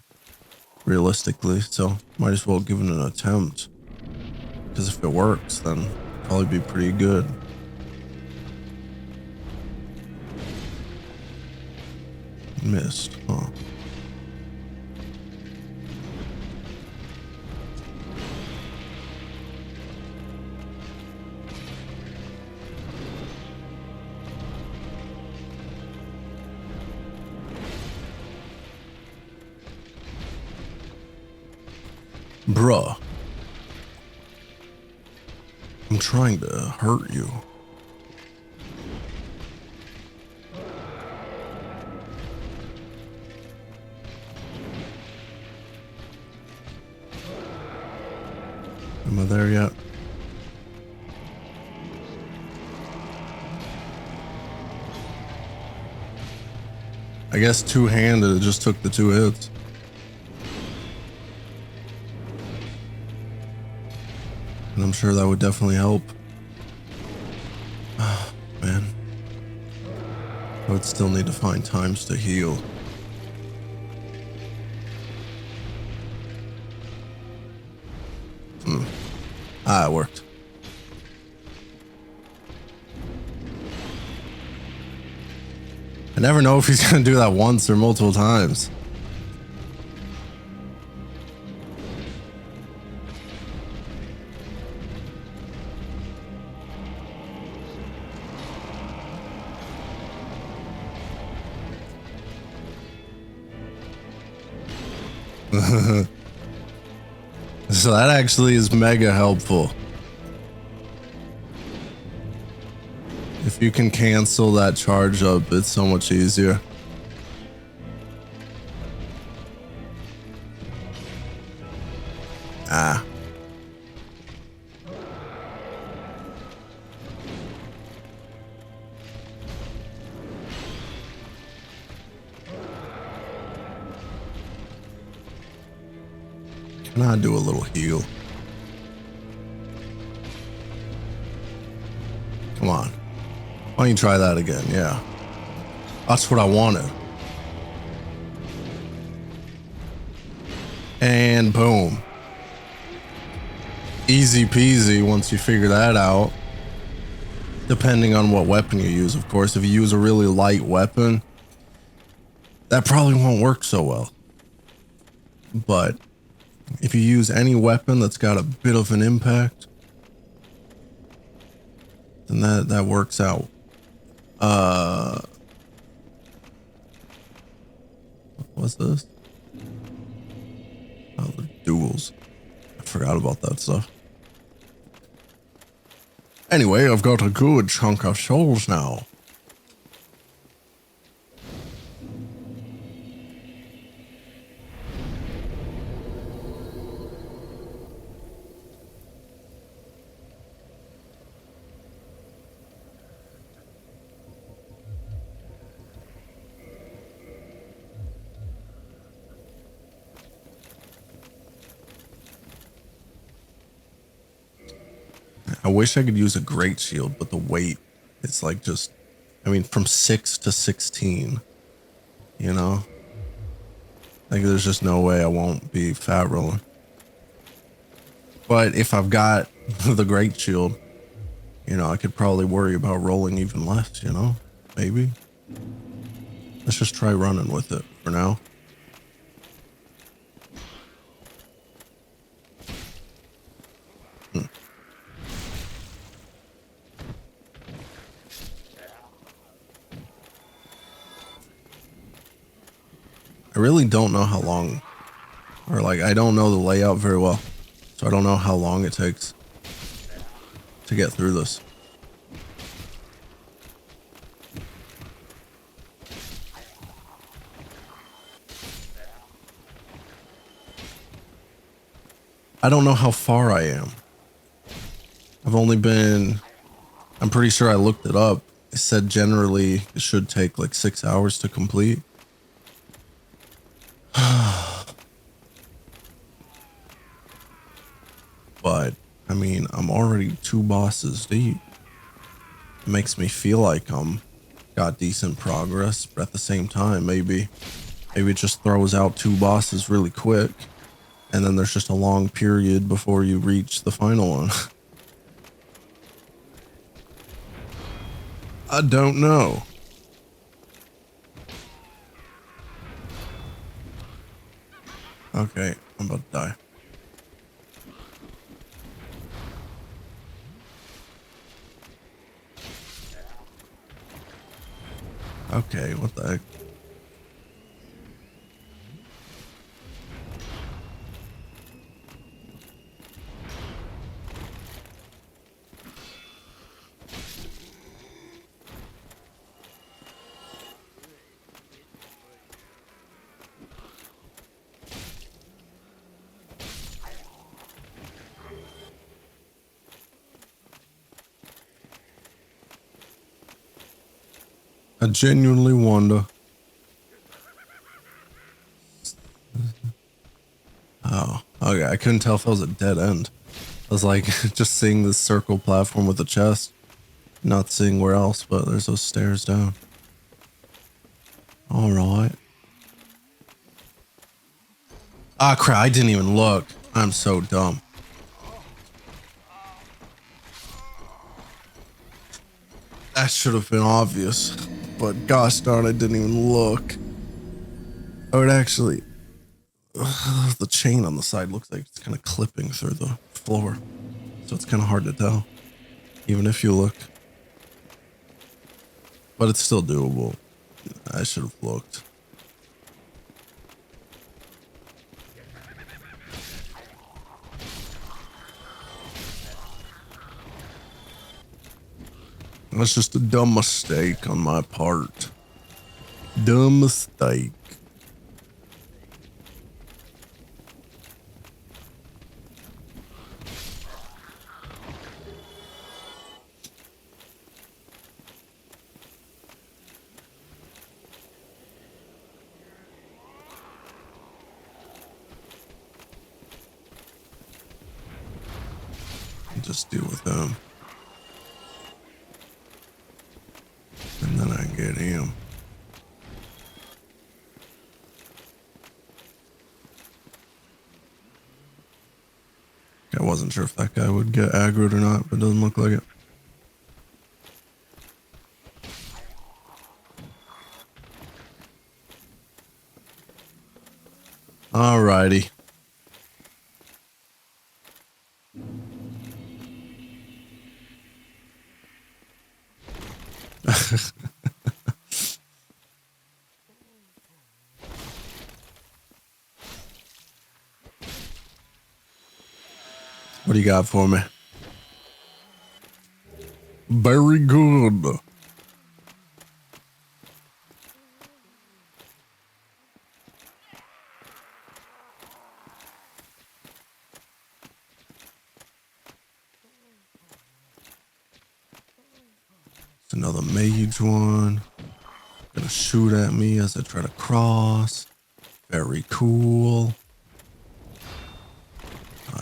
realistically, so might as well give it an attempt. Because if it works, then it'll probably be pretty good. Missed, huh? Bruh. I'm trying to hurt you. Am I there yet? I guess two-handed, it just took the 2 hits. And I'm sure that would definitely help. Oh, man. I would still need to find times to heal. Ah, it worked. I never know if he's gonna do that once or multiple times. So that actually is mega helpful. If you can cancel that charge up, it's so much easier. Ah. Can I do a little heal? Come on. Why don't you try that again? Yeah. That's what I wanted. And boom. Easy peasy once you figure that out. Depending on what weapon you use, of course. If you use a really light weapon, that probably won't work so well. But if you use any weapon that's got a bit of an impact, then that works out. What's this? Oh, the duels. I forgot about that stuff. Anyway, I've got a good chunk of souls now. I wish I could use a great shield, but the weight, it's like just I mean, from 6 to 16, you know? Like, there's just no way I won't be fat rolling. But if I've got the Great Shield, you know, I could probably worry about rolling even less, you know? Maybe. Let's just try running with it for now. I really don't know how long, or like, I don't know the layout very well. So I don't know how long it takes to get through this. I don't know how far I am. I've only been, I'm pretty sure I looked it up. It said generally it should take like 6 hours to complete. But I mean, I'm already 2 bosses deep. It makes me feel like got decent progress, but at the same time, maybe it just throws out 2 bosses really quick, and then there's just a long period before you reach the final one. I don't know. Okay, I'm about to die. Okay, what the heck? I genuinely wonder. Oh, okay. I couldn't tell if that was a dead end. I was like just seeing this circle platform with a chest, not seeing where else, but there's those stairs down. All right. Ah, crap. I didn't even look. I'm so dumb. That should have been obvious, but gosh darn, I didn't even look. I would actually, the chain on the side looks like it's kind of clipping through the floor, so it's kind of hard to tell, even if you look. But it's still doable. I should have looked. That's just a dumb mistake on my part. Dumb mistake. Just deal with them. And then I get him. I wasn't sure if that guy would get aggroed or not, but it doesn't look like it. Alrighty. What do you got for me? Very good. It's another mage one. Gonna shoot at me as I try to cross. Very cool.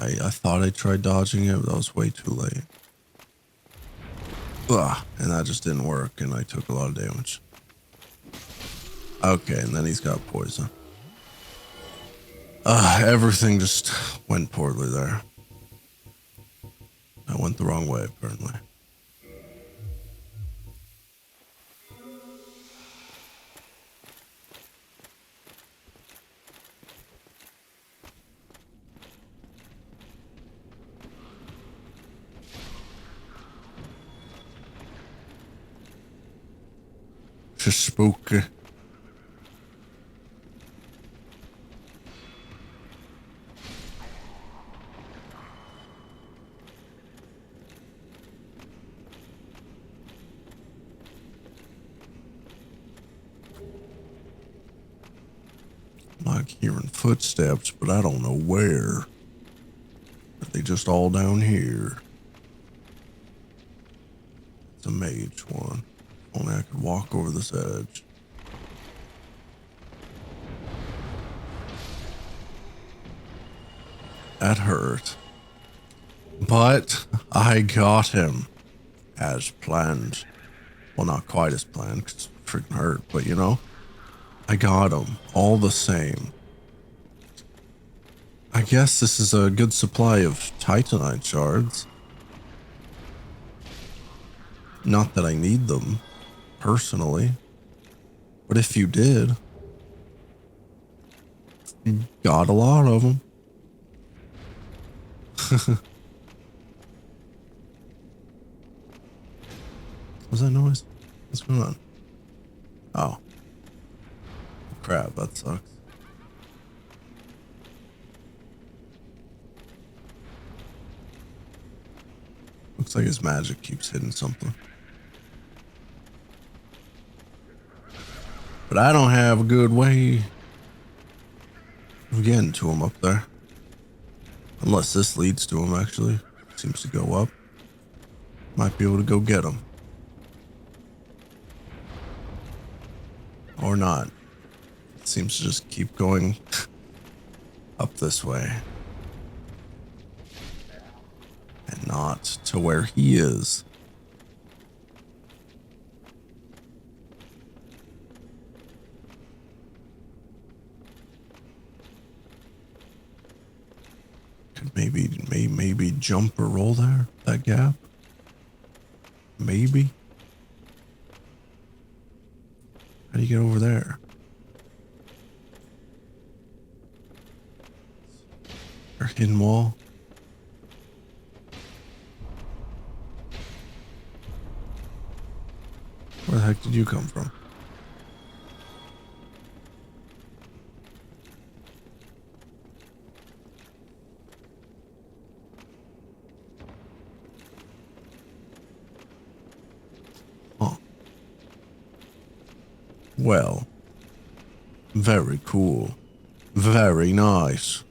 I thought I tried dodging it, but that was way too late. Ugh, and that just didn't work, and I took a lot of damage. Okay, and then he's got poison. Everything just went poorly there. I went the wrong way, apparently. Just spooky. Like hearing footsteps, but I don't know where. Are they just all down here? It's a mage one. Only I could walk over this edge. That hurt. But I got him as planned. Well, not quite as planned, because it freaking hurt, but you know, I got him all the same. I guess this is a good supply of Titanite shards. Not that I need them, personally. But if you did, you got a lot of them. What's that noise? What's going on? Oh. Crap, that sucks. Looks like his magic keeps hitting something. But I don't have a good way of getting to him up there. Unless this leads to him, actually. Seems to go up. Might be able to go get him. Or not. It seems to just keep going up this way. And not to where he is. Could maybe jump or roll there, that gap. Maybe. How do you get over there? Or hidden wall. Where the heck did you come from? Huh. Well, very cool. Very nice.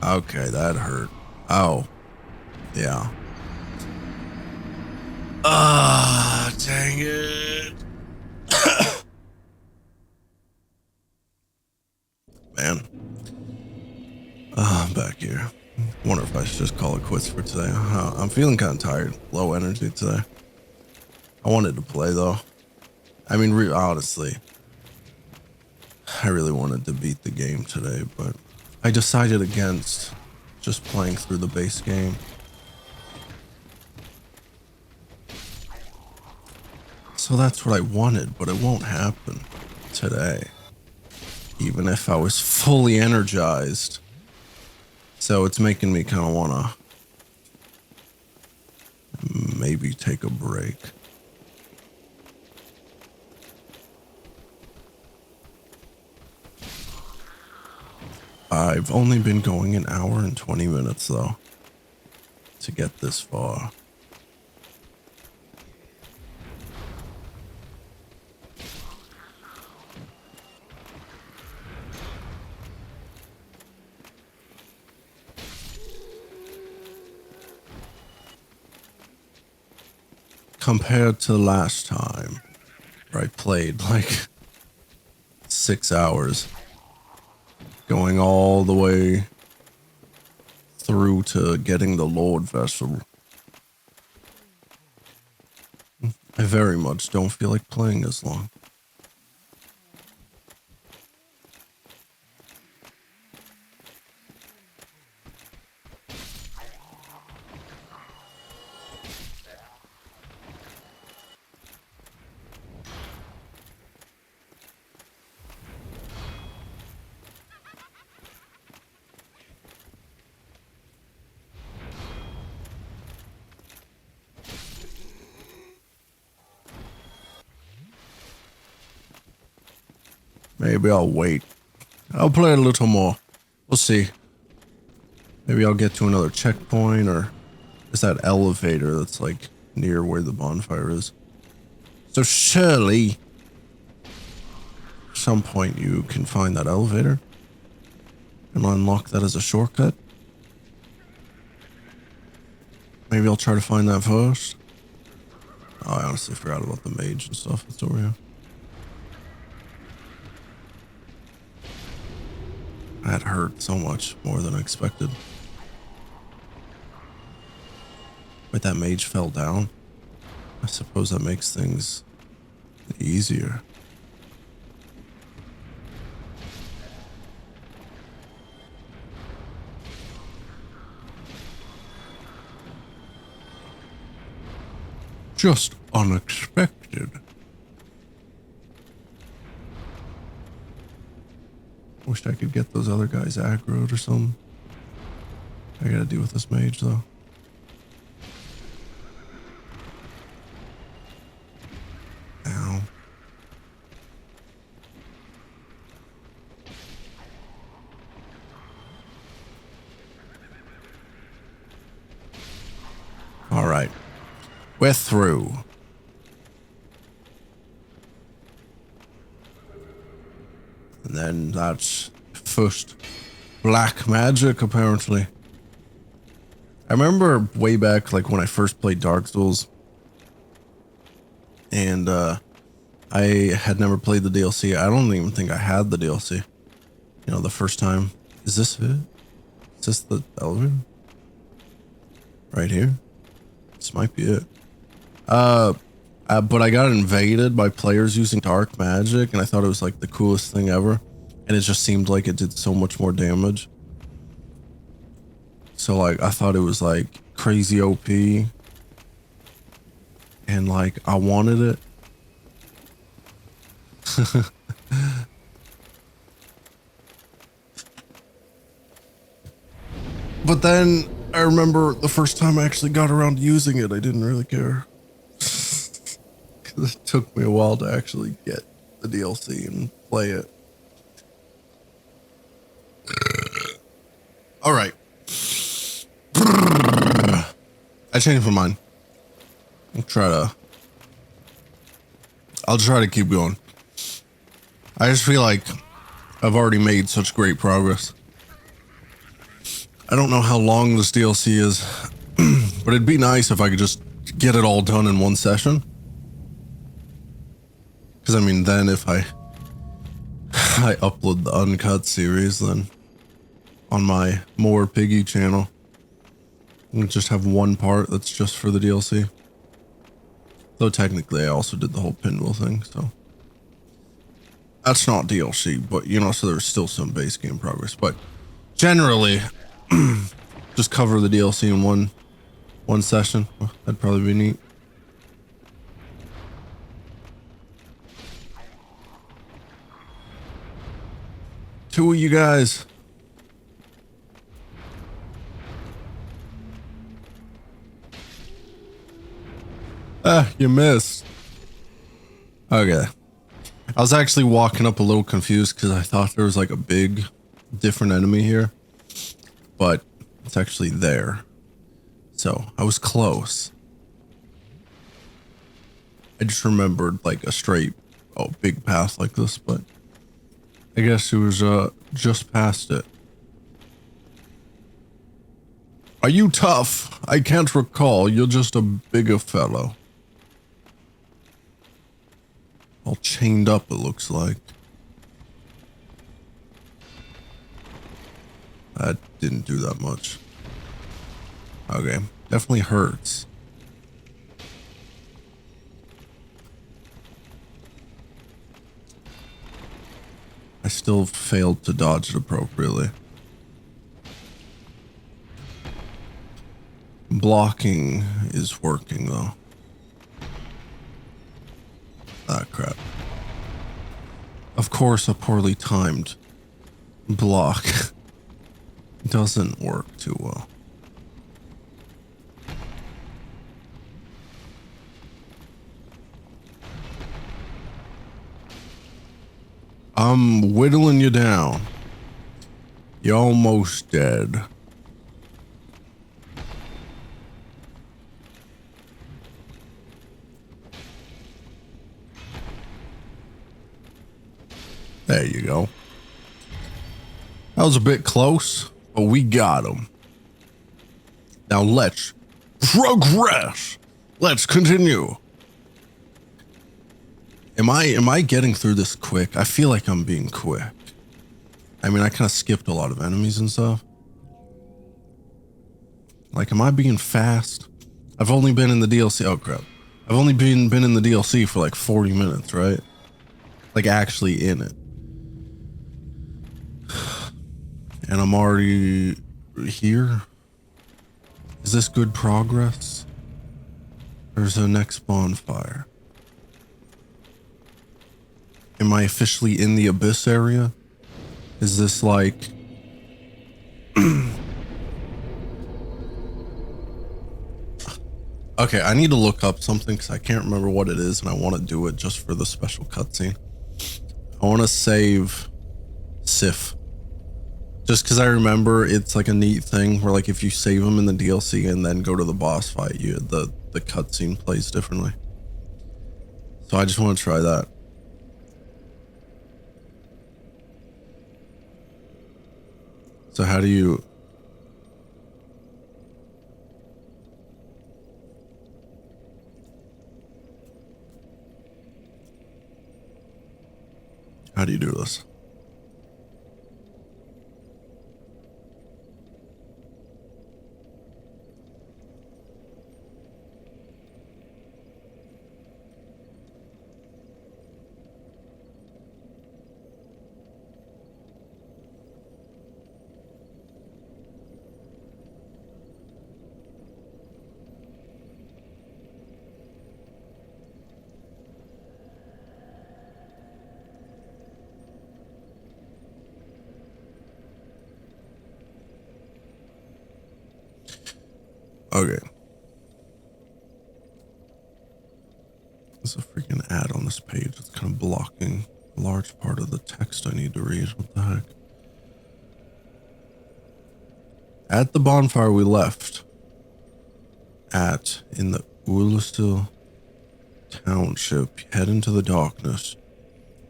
Okay, that hurt. Oh. Yeah. Ah, dang it. Man. I'm back here. Wonder if I should just call it quits for today. I'm feeling kind of tired. Low energy today. I wanted to play, though. I mean, honestly, I really wanted to beat the game today, but I decided against just playing through the base game. So that's what I wanted, but it won't happen today. Even if I was fully energized. So it's making me kind of want to maybe take a break. I've only been going an hour and 20 minutes, though, to get this far. Compared to last time, where I played like 6 hours. Going all the way through to getting the Lord Vessel. I very much don't feel like playing as long. Maybe I'll wait. I'll play a little more. We'll see. Maybe I'll get to another checkpoint, or is that elevator that's like near where the bonfire is. So surely, at some point you can find that elevator and unlock that as a shortcut. Maybe I'll try to find that first. Oh, I honestly forgot about the mage and stuff that's over here. That hurt so much more than I expected. Wait, that mage fell down? I suppose that makes things easier. Just unexpected. Wish I could get those other guys aggroed or something. I gotta deal with this mage though. Ow. All right. We're through. And then that's first black magic, apparently. I remember way back, like when I first played Dark Souls, and I had never played the DLC. I don't even think I had the DLC. You know, the first time. Is this it? Is this the elevator? Right here? This might be it. But I got invaded by players using dark magic, and I thought it was like the coolest thing ever. And it just seemed like it did so much more damage. So like, I thought it was like crazy OP. And like, I wanted it. But then I remember the first time I actually got around to using it, I didn't really care. It took me a while to actually get the DLC and play it. All right. I changed my mind. I'll try to keep going. I just feel like I've already made such great progress. I don't know how long this DLC is, but it'd be nice if I could just get it all done in one session. Because, I mean, then if I upload the UnCut series, then on my more PIGG-E channel, I'll just have one part that's just for the DLC. Though technically I also did the whole pinwheel thing, so. That's not DLC, but, you know, so there's still some base game progress. But generally, just cover the DLC in one session. Well, that'd probably be neat. Two of you guys. You missed. Okay. I was actually walking up a little confused because I thought there was like a big different enemy here, but it's actually there. So I was close. I just remembered like a straight, big path like this, but I guess it was just past it. Are you tough? I can't recall. You're just a bigger fellow. All chained up, it looks like. That didn't do that much. Okay, definitely hurts. I still failed to dodge it appropriately. Blocking is working though. Ah, crap. Of course, a poorly timed block doesn't work too well. I'm whittling you down. You're almost dead. There you go. That was a bit close, but we got him. Now let's progress. Let's continue. Am I getting through this quick? I feel like I'm being quick. I mean, I kind of skipped a lot of enemies and stuff. Like, am I being fast? I've only been in the DLC. Oh crap. I've only been in the DLC for like 40 minutes, right? Like actually in it. And I'm already here. Is this good progress? There's a next bonfire. Am I officially in the abyss area? Is this like... Okay, I need to look up something because I can't remember what it is and I want to do it just for the special cutscene. I want to save Sif. Just because I remember it's like a neat thing where like if you save them in the DLC and then go to the boss fight, the cutscene plays differently. So I just want to try that. So how do you... How do you do this? Okay. There's a freaking ad on this page that's kind of blocking a large part of the text I need to read. What the heck? At the bonfire we left at in the Ulistil Township, head into the darkness.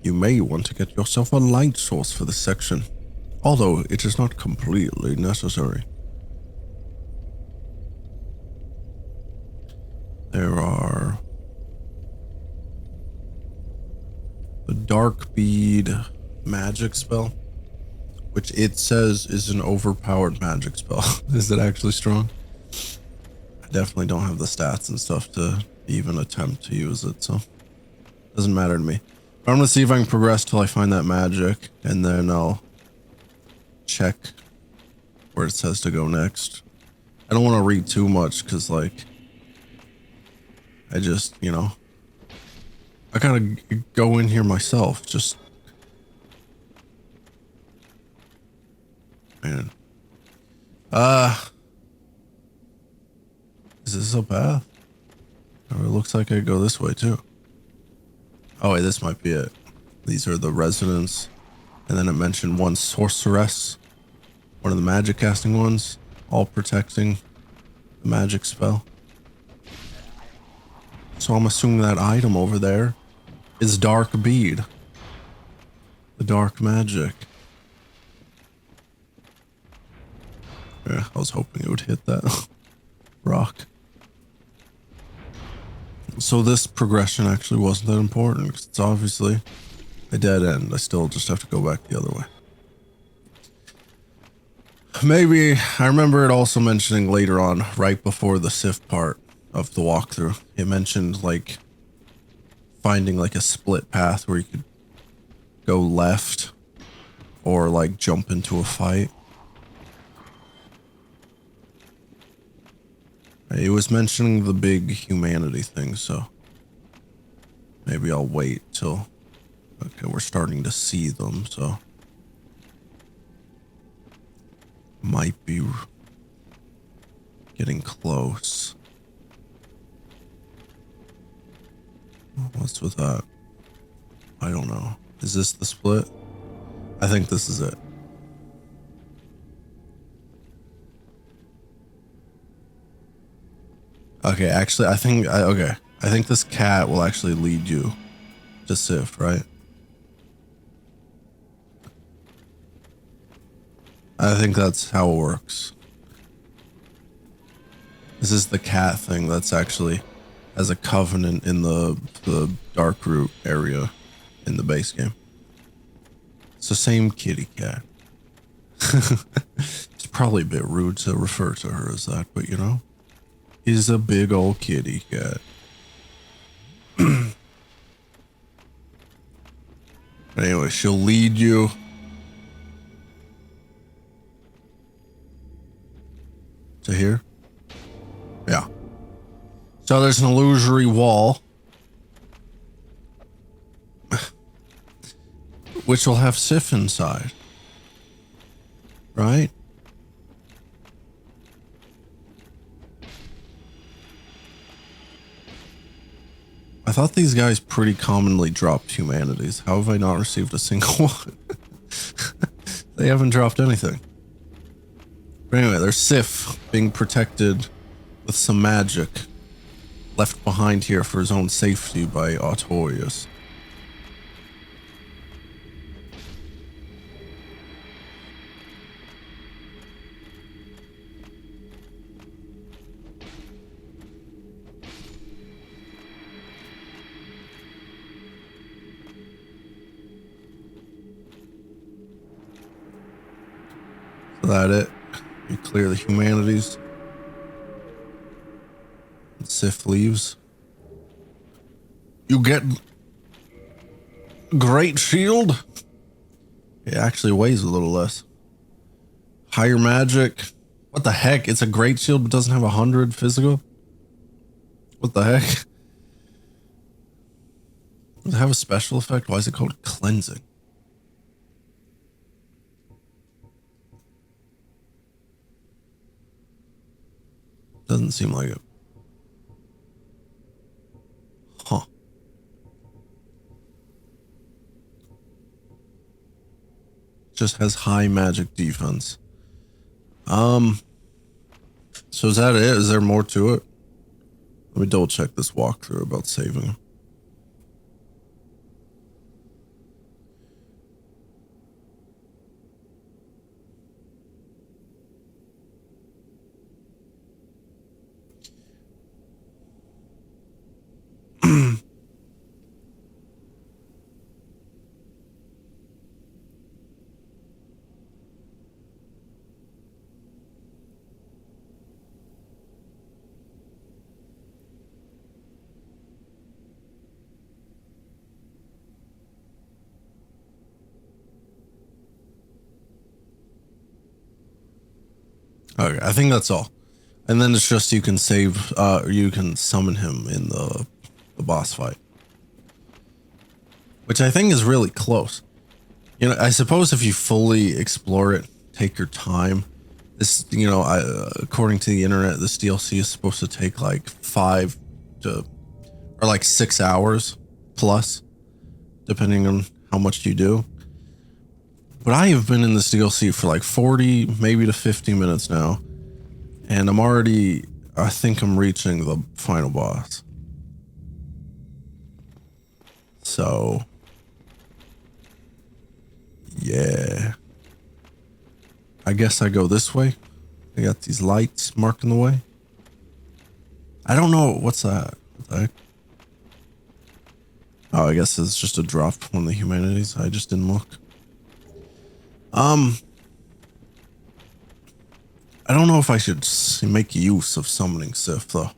You may want to get yourself a light source for this section, although it is not completely necessary. There are the dark bead magic spell, which it says is an overpowered magic spell. Is it actually strong? I definitely don't have the stats and stuff to even attempt to use it, so it doesn't matter to me. But I'm gonna see if I can progress till I find that magic, and then I'll check where it says to go next. I don't want to read too much because like I just, you know, I gotta go in here myself. Just, man. Is this a path? Oh, it looks like I go this way too. Oh wait, this might be it. These are the residents. And then it mentioned one sorceress, one of the magic casting ones, all protecting the magic spell. So I'm assuming that item over there is dark bead. The dark magic. Yeah, I was hoping it would hit that rock. So this progression actually wasn't that important because it's obviously a dead end. I still just have to go back the other way. maybe I remember it also mentioning later on, right before the Sif part of the walkthrough, it mentioned like finding like a split path where you could go left or like jump into a fight. It was mentioning the big humanity thing, so maybe I'll wait till, okay, we're starting to see them, so might be getting close. What's with that? I don't know. Is this the split? I think this is it. Okay, actually, I think this cat will actually lead you to Sif, right? I think that's how it works. This is the cat thing that's actually as a covenant in the dark root area in the base game. It's the same kitty cat. It's probably a bit rude to refer to her as that, but you know, he's a big old kitty cat. Anyway, she'll lead you. To here? Yeah. So there's an illusory wall. Which will have Sif inside. Right? I thought these guys pretty commonly dropped humanities. How have I not received a single one? They haven't dropped anything. But anyway, there's Sif being protected with some magic left behind here for his own safety by Artorias. Is that it? You clear the humanities. And Sif leaves. You get great shield. It actually weighs a little less. Higher magic. What the heck? It's a great shield but doesn't have 100 physical? What the heck? Does it have a special effect? Why is it called cleansing? Doesn't seem like it. Huh. Just has high magic defense. So is that it? Is there more to it? Let me double check this walkthrough about saving him. Okay, I think that's all. And then it's just you can save, you can summon him in the boss fight. Which I think is really close. You know, I suppose if you fully explore it, take your time. This, you know, according to the internet, this DLC is supposed to take like 5 to, or like 6 hours plus, depending on how much you do. But I have been in this DLC for like 40, maybe to 50 minutes now. And I'm already, I think I'm reaching the final boss. So, yeah. I guess I go this way. I got these lights marking the way. I don't know, what's that? What the heck? Oh, I guess it's just a drop from the humanities. I just didn't look. I don't know if I should make use of summoning Sif though.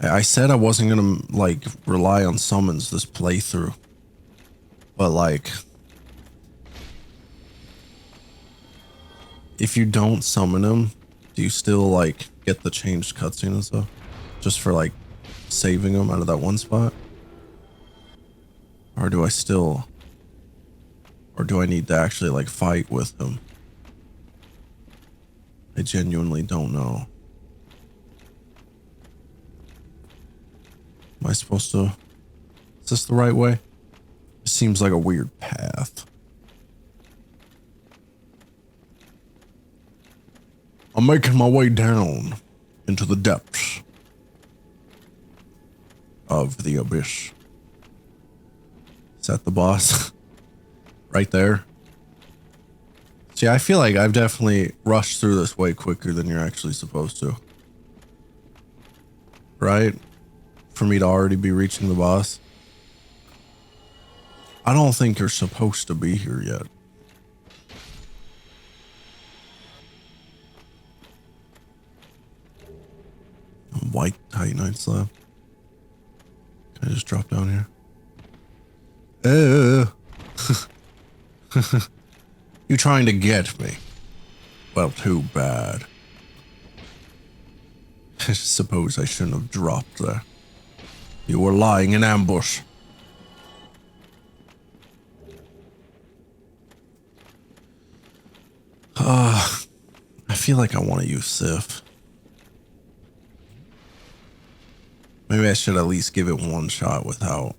I said I wasn't gonna like rely on summons this playthrough, but like if you don't summon him, do you still like get the changed cutscene and stuff just for like saving him out of that one spot? Or do I still, or do I need to actually like fight with him? I genuinely don't know. Am I supposed to, is this the right way? It seems like a weird path. I'm making my way down into the depths of the abyss. Is that the boss? Right there? See, I feel like I've definitely rushed through this way quicker than you're actually supposed to. Right? For me to already be reaching the boss. I don't think you're supposed to be here yet. White titanite slab. Can I just drop down here? You trying to get me? Well, too bad. I suppose I shouldn't have dropped there. You were lying in ambush. I feel like I want to use Sif. Maybe I should at least give it one shot without.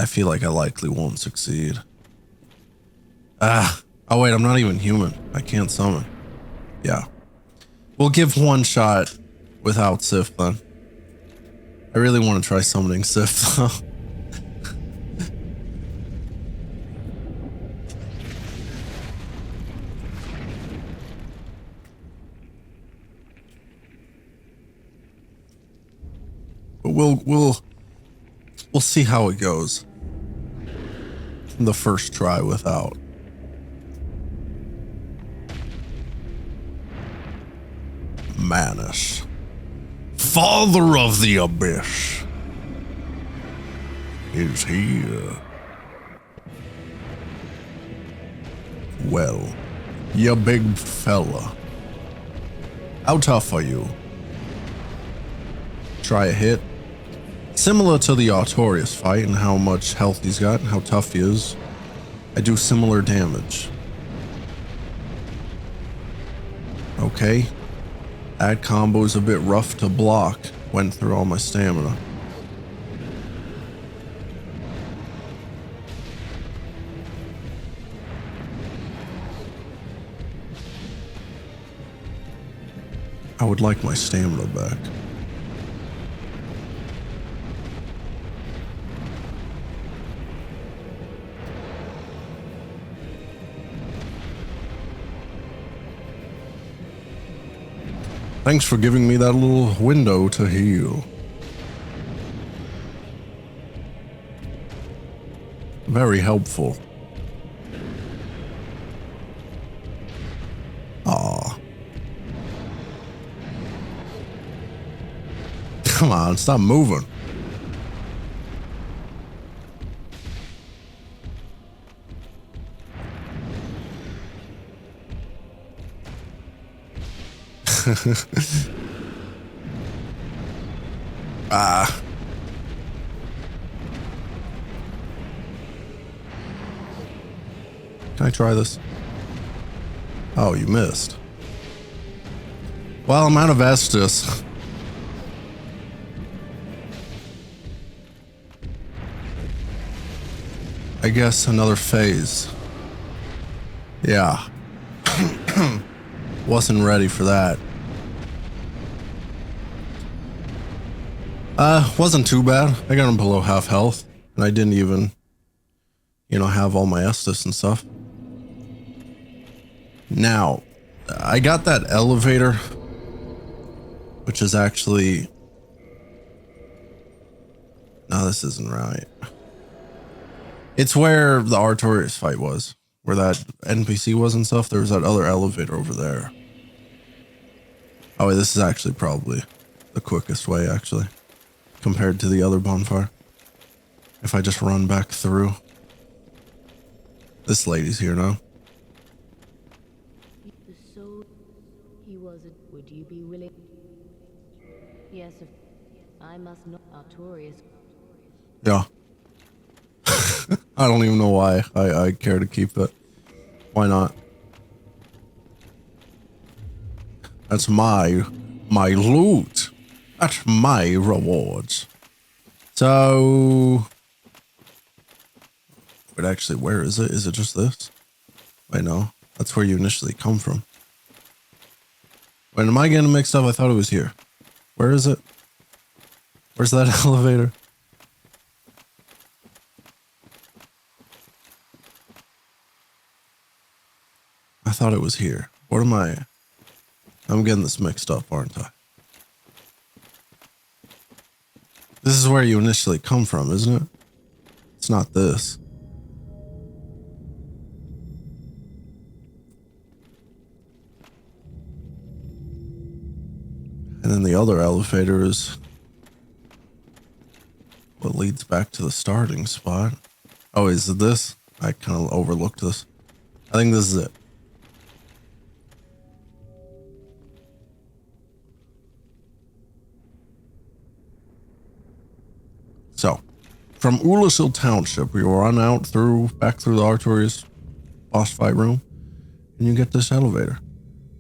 I feel like I likely won't succeed. Oh wait, I'm not even human. I can't summon. Yeah. We'll give one shot without Sif then. I really want to try summoning Sif though. But we'll see how it goes. The first try without. Manus, father of the abyss, is here. Well, you big fella. How tough are you? Try a hit. Similar to the Artorias fight and how much health he's got and how tough he is, I do similar damage. Okay. That combo is a bit rough to block. Went through all my stamina. I would like my stamina back. Thanks for giving me that little window to heal. Very helpful. Aw. Come on, stop moving. Can I try this? Oh, you missed. Well, I'm out of Estus. I guess another phase. Yeah. Wasn't ready for that. Wasn't too bad. I got him below half health, and I didn't even, have all my Estus and stuff. Now, I got that elevator, which is actually... No, this isn't right. It's where the Artorias fight was, where that NPC was and stuff, there was that other elevator over there. Oh, wait, this is actually probably the quickest way, actually, compared to the other bonfire. If I just run back through. This lady's here now. The soul he was it. Would you be willing? Yes, if I must not. Artorias. Yeah. I don't even know why I care to keep it. Why not? That's my loot. That's my rewards. So, but actually, where is it? Is it just this? Wait, no. That's where you initially come from. Wait, am I getting mixed up? I thought it was here. Where is it? Where's that elevator? I thought it was here. What am I? I'm getting this mixed up, aren't I? This is where you initially come from, isn't it? It's not this. And then the other elevator is what leads back to the starting spot. Oh, is it this? I kind of overlooked this. I think this is it. So, from Ulasil Township, we run out back through the Artorias boss fight room, and you get this elevator.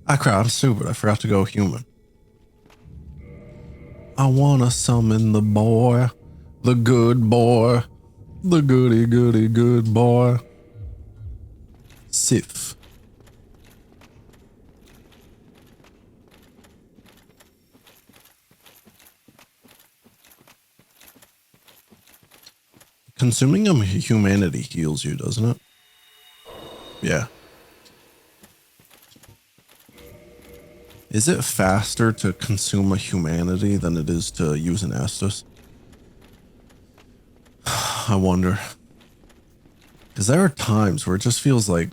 Ah, crap, I'm stupid. I forgot to go human. I wanna summon the boy, the good boy, the goody goody good boy. Sif. Consuming humanity heals you, doesn't it? Yeah. Is it faster to consume a humanity than it is to use an Estus? I wonder. Because there are times where it just feels like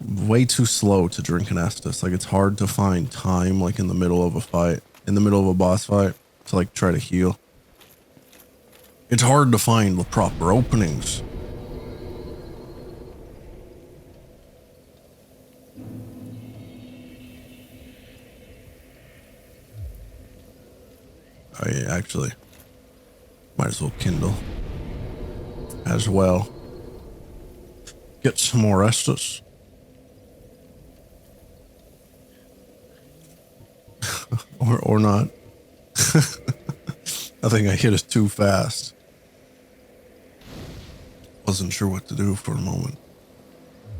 way too slow to drink an Estus. Like it's hard to find time, like in the middle of a fight, in the middle of a boss fight, to like try to heal. It's hard to find the proper openings. I actually might as well kindle as well. Get some more Estus. or not. I think I hit it too fast. Wasn't sure what to do for a moment.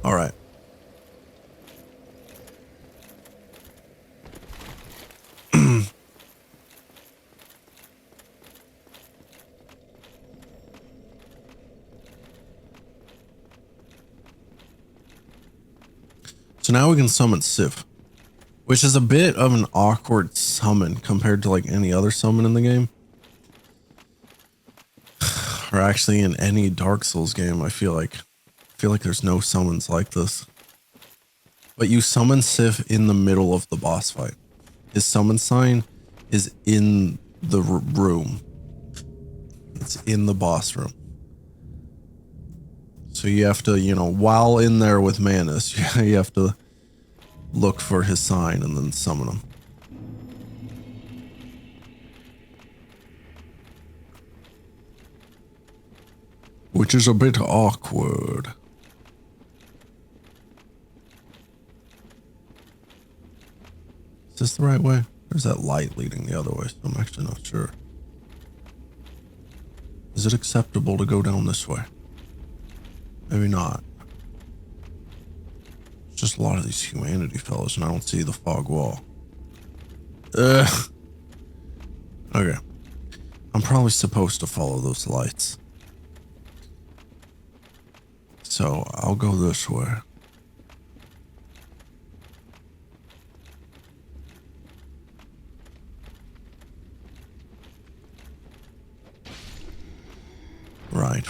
All right. So now we can summon Sif, which is a bit of an awkward summon compared to like any other summon in the game. Or actually in any Dark Souls game, I feel like there's no summons like this. But you summon Sif in the middle of the boss fight. His summon sign is in the room. It's in the boss room. So you have to, while in there with Manus, you have to look for his sign and then summon him. Which is a bit awkward. Is this the right way? There's that light leading the other way, so I'm actually not sure. Is it acceptable to go down this way? Maybe not. It's just a lot of these humanity fellas, and I don't see the fog wall. Ugh. Okay. I'm probably supposed to follow those lights. So I'll go this way.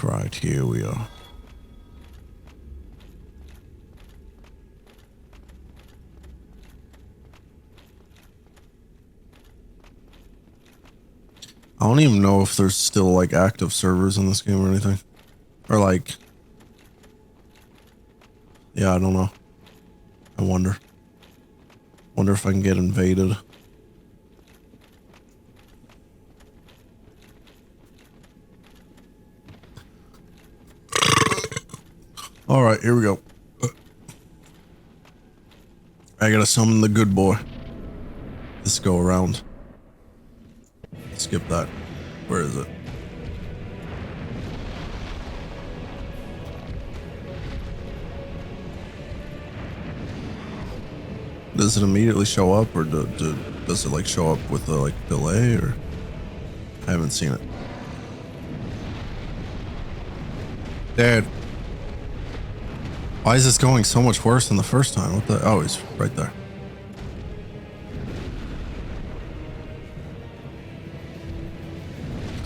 Right, here we are. I don't even know if there's still like active servers in this game or anything. Or like, yeah, I don't know. I wonder. Wonder if I can get invaded. All right, here we go. I gotta summon the good boy. Let's go around. Skip that. Where is it? Does it immediately show up, or does it like show up with a like delay, or I haven't seen it. Dad, why is this going so much worse than the first time? What the? Oh, he's right there.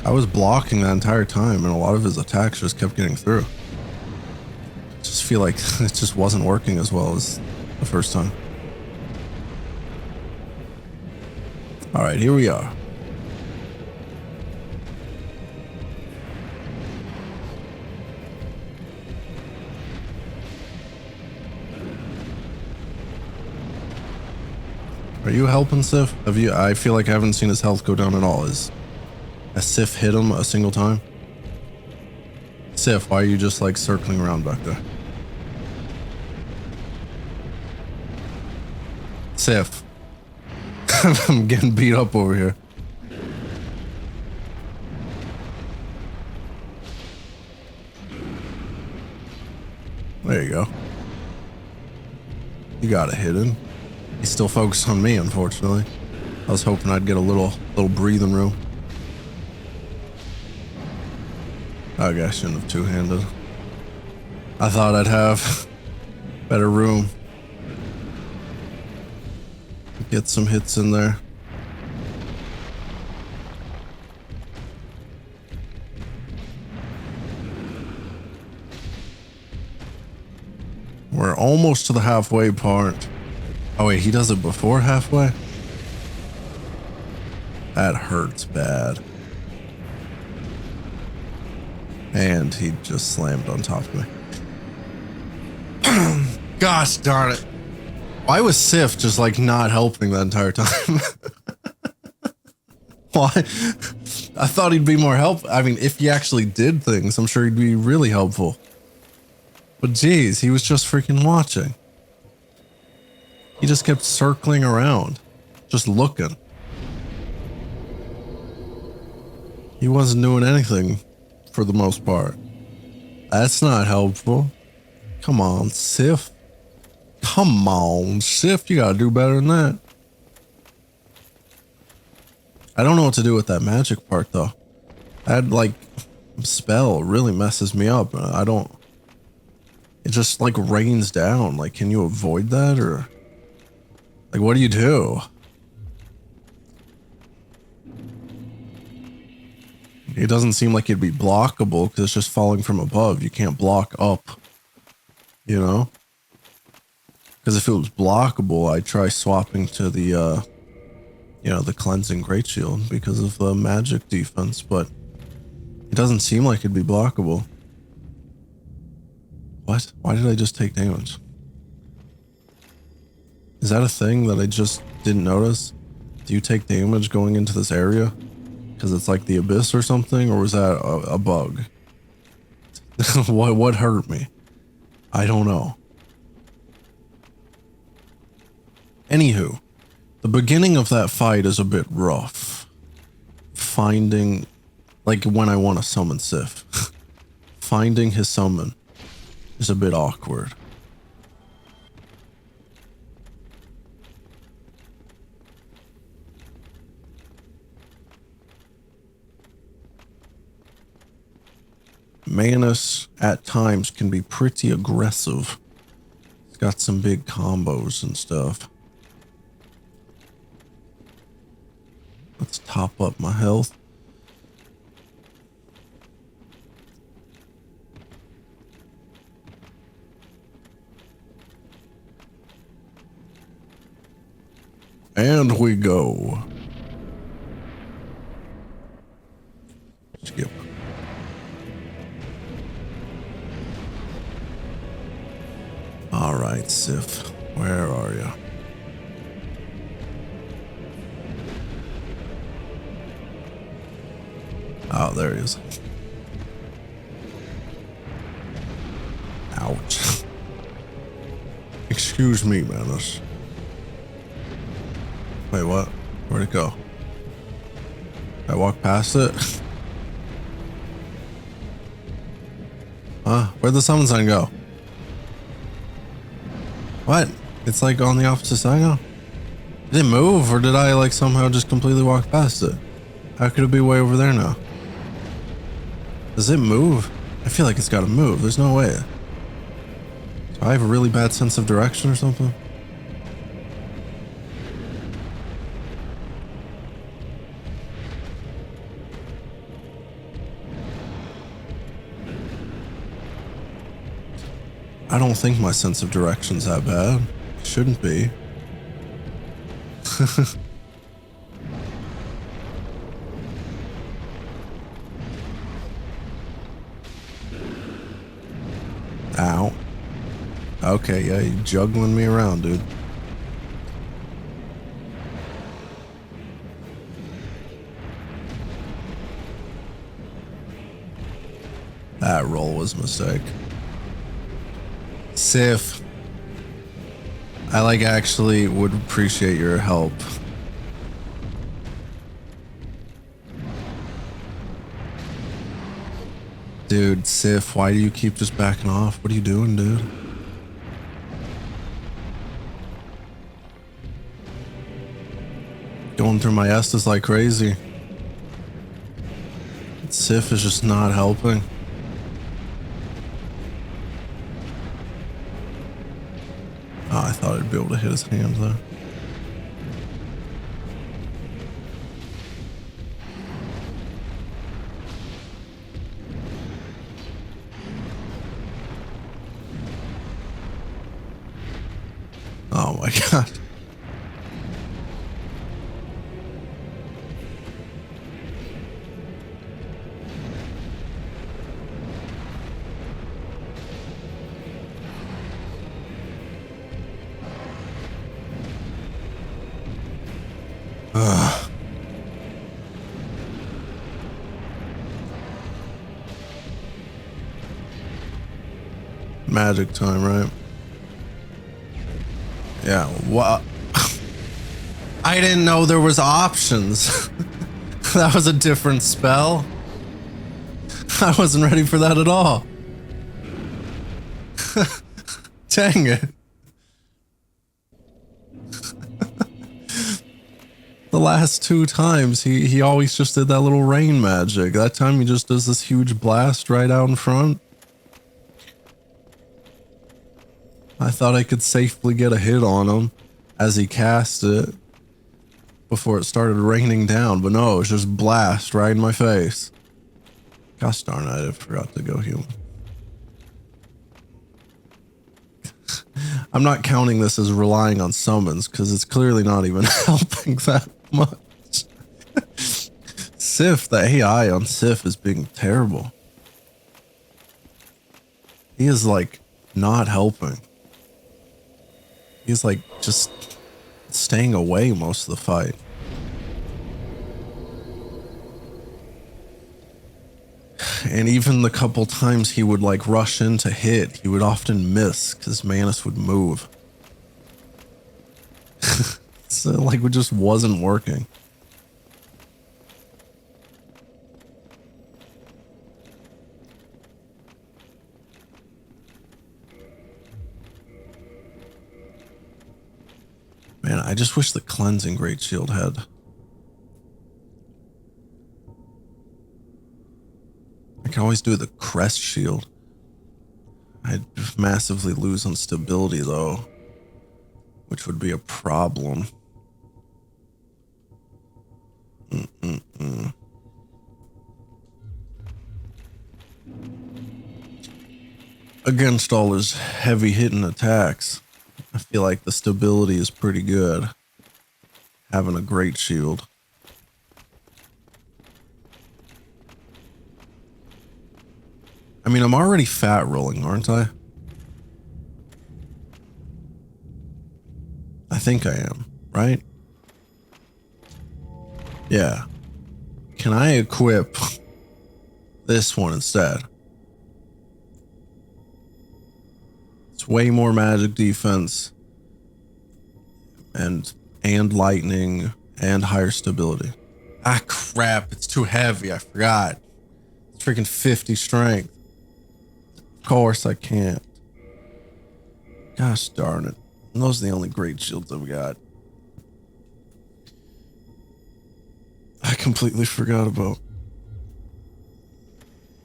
I was blocking that entire time, and a lot of his attacks just kept getting through. I just feel like it just wasn't working as well as the first time. All right, here we are. Are you helping Sif? Have you? I feel like I haven't seen his health go down at all. Has Sif hit him a single time? Sif, why are you just like circling around back there? Sif. I'm getting beat up over here. There you go. You got it hidden. He's still focused on me, unfortunately. I was hoping I'd get a little breathing room. Okay, I shouldn't have two-handed. I thought I'd have better room. Get some hits in there. We're almost to the halfway part. Oh wait, he does it before halfway? That hurts bad. And he just slammed on top of me. Gosh darn it. Why was Sif just like not helping the entire time? Why? I thought he'd be more helpful. I mean, if he actually did things, I'm sure he'd be really helpful. But geez, he was just freaking watching. He just kept circling around, just looking. He wasn't doing anything for the most part. That's not helpful. Come on, Sif. Come on, Sif. You gotta do better than that. I don't know what to do with that magic part though. That like spell really messes me up. I don't. It just like rains down. Like, can you avoid that, or like what do you do? It doesn't seem like it'd be blockable because it's just falling from above. You can't block up, you know? Because if it was blockable, I'd try swapping to the, you know, the cleansing great shield because of the magic defense, but it doesn't seem like it'd be blockable. What? Why did I just take damage? Is that a thing that I just didn't notice? Do you take damage going into this area? Because it's like the abyss or something, or was that a bug? What hurt me? I don't know. Anywho, the beginning of that fight is a bit rough. Finding, like when I want to summon Sif, finding his summon is a bit awkward. Manus at times can be pretty aggressive. It's got some big combos and stuff. Let's top up my health. And we go. Alright, Sif. Where are you? Oh, there he is. Ouch. Excuse me, Manus. Wait, what? Where'd it go? I walked past it? Huh? Where'd the summon sign go? What? It's like on the opposite side now? Did it move, or did I like somehow just completely walk past it? How could it be way over there now? Does it move? I feel like it's gotta move. There's no way. Do I have a really bad sense of direction or something? I don't think my sense of direction's that bad. It shouldn't be. Ow. Okay, yeah, you're juggling me around, dude. That roll was a mistake. Sif, I like actually would appreciate your help. Dude, Sif, why do you keep just backing off? What are you doing, dude? Going through my Estus like crazy. Sif is just not helping. Oh, I thought I'd be able to hit his hand there. Oh my god. Ugh. Magic time, right? Yeah, what? I didn't know there was options. That was a different spell. I wasn't ready for that at all. Dang it. The last two times, he always just did that little rain magic. That time he just does this huge blast right out in front. I thought I could safely get a hit on him as he cast it before it started raining down, but no, it was just blast right in my face. Gosh darn it, I forgot to go human. I'm not counting this as relying on summons because it's clearly not even helping that much. Sif, the AI on Sif is being terrible. He is like not helping. He's like just staying away most of the fight. And even the couple times he would like rush in to hit, he would often miss because Manus would move. So like it just wasn't working. Man, I just wish the cleansing great shield had. I can always do the crest shield. I'd massively lose on stability though, which would be a problem. Against all his heavy hitting attacks, I feel like the stability is pretty good. Having a great shield. I mean, I'm already fat rolling, aren't I? I think I am, right? Yeah. Can I equip this one instead? It's way more magic defense and lightning and higher stability. Ah, crap. It's too heavy. I forgot. It's freaking 50 strength. Of course I can't. Gosh darn it. And those are the only great shields I've got. I completely forgot about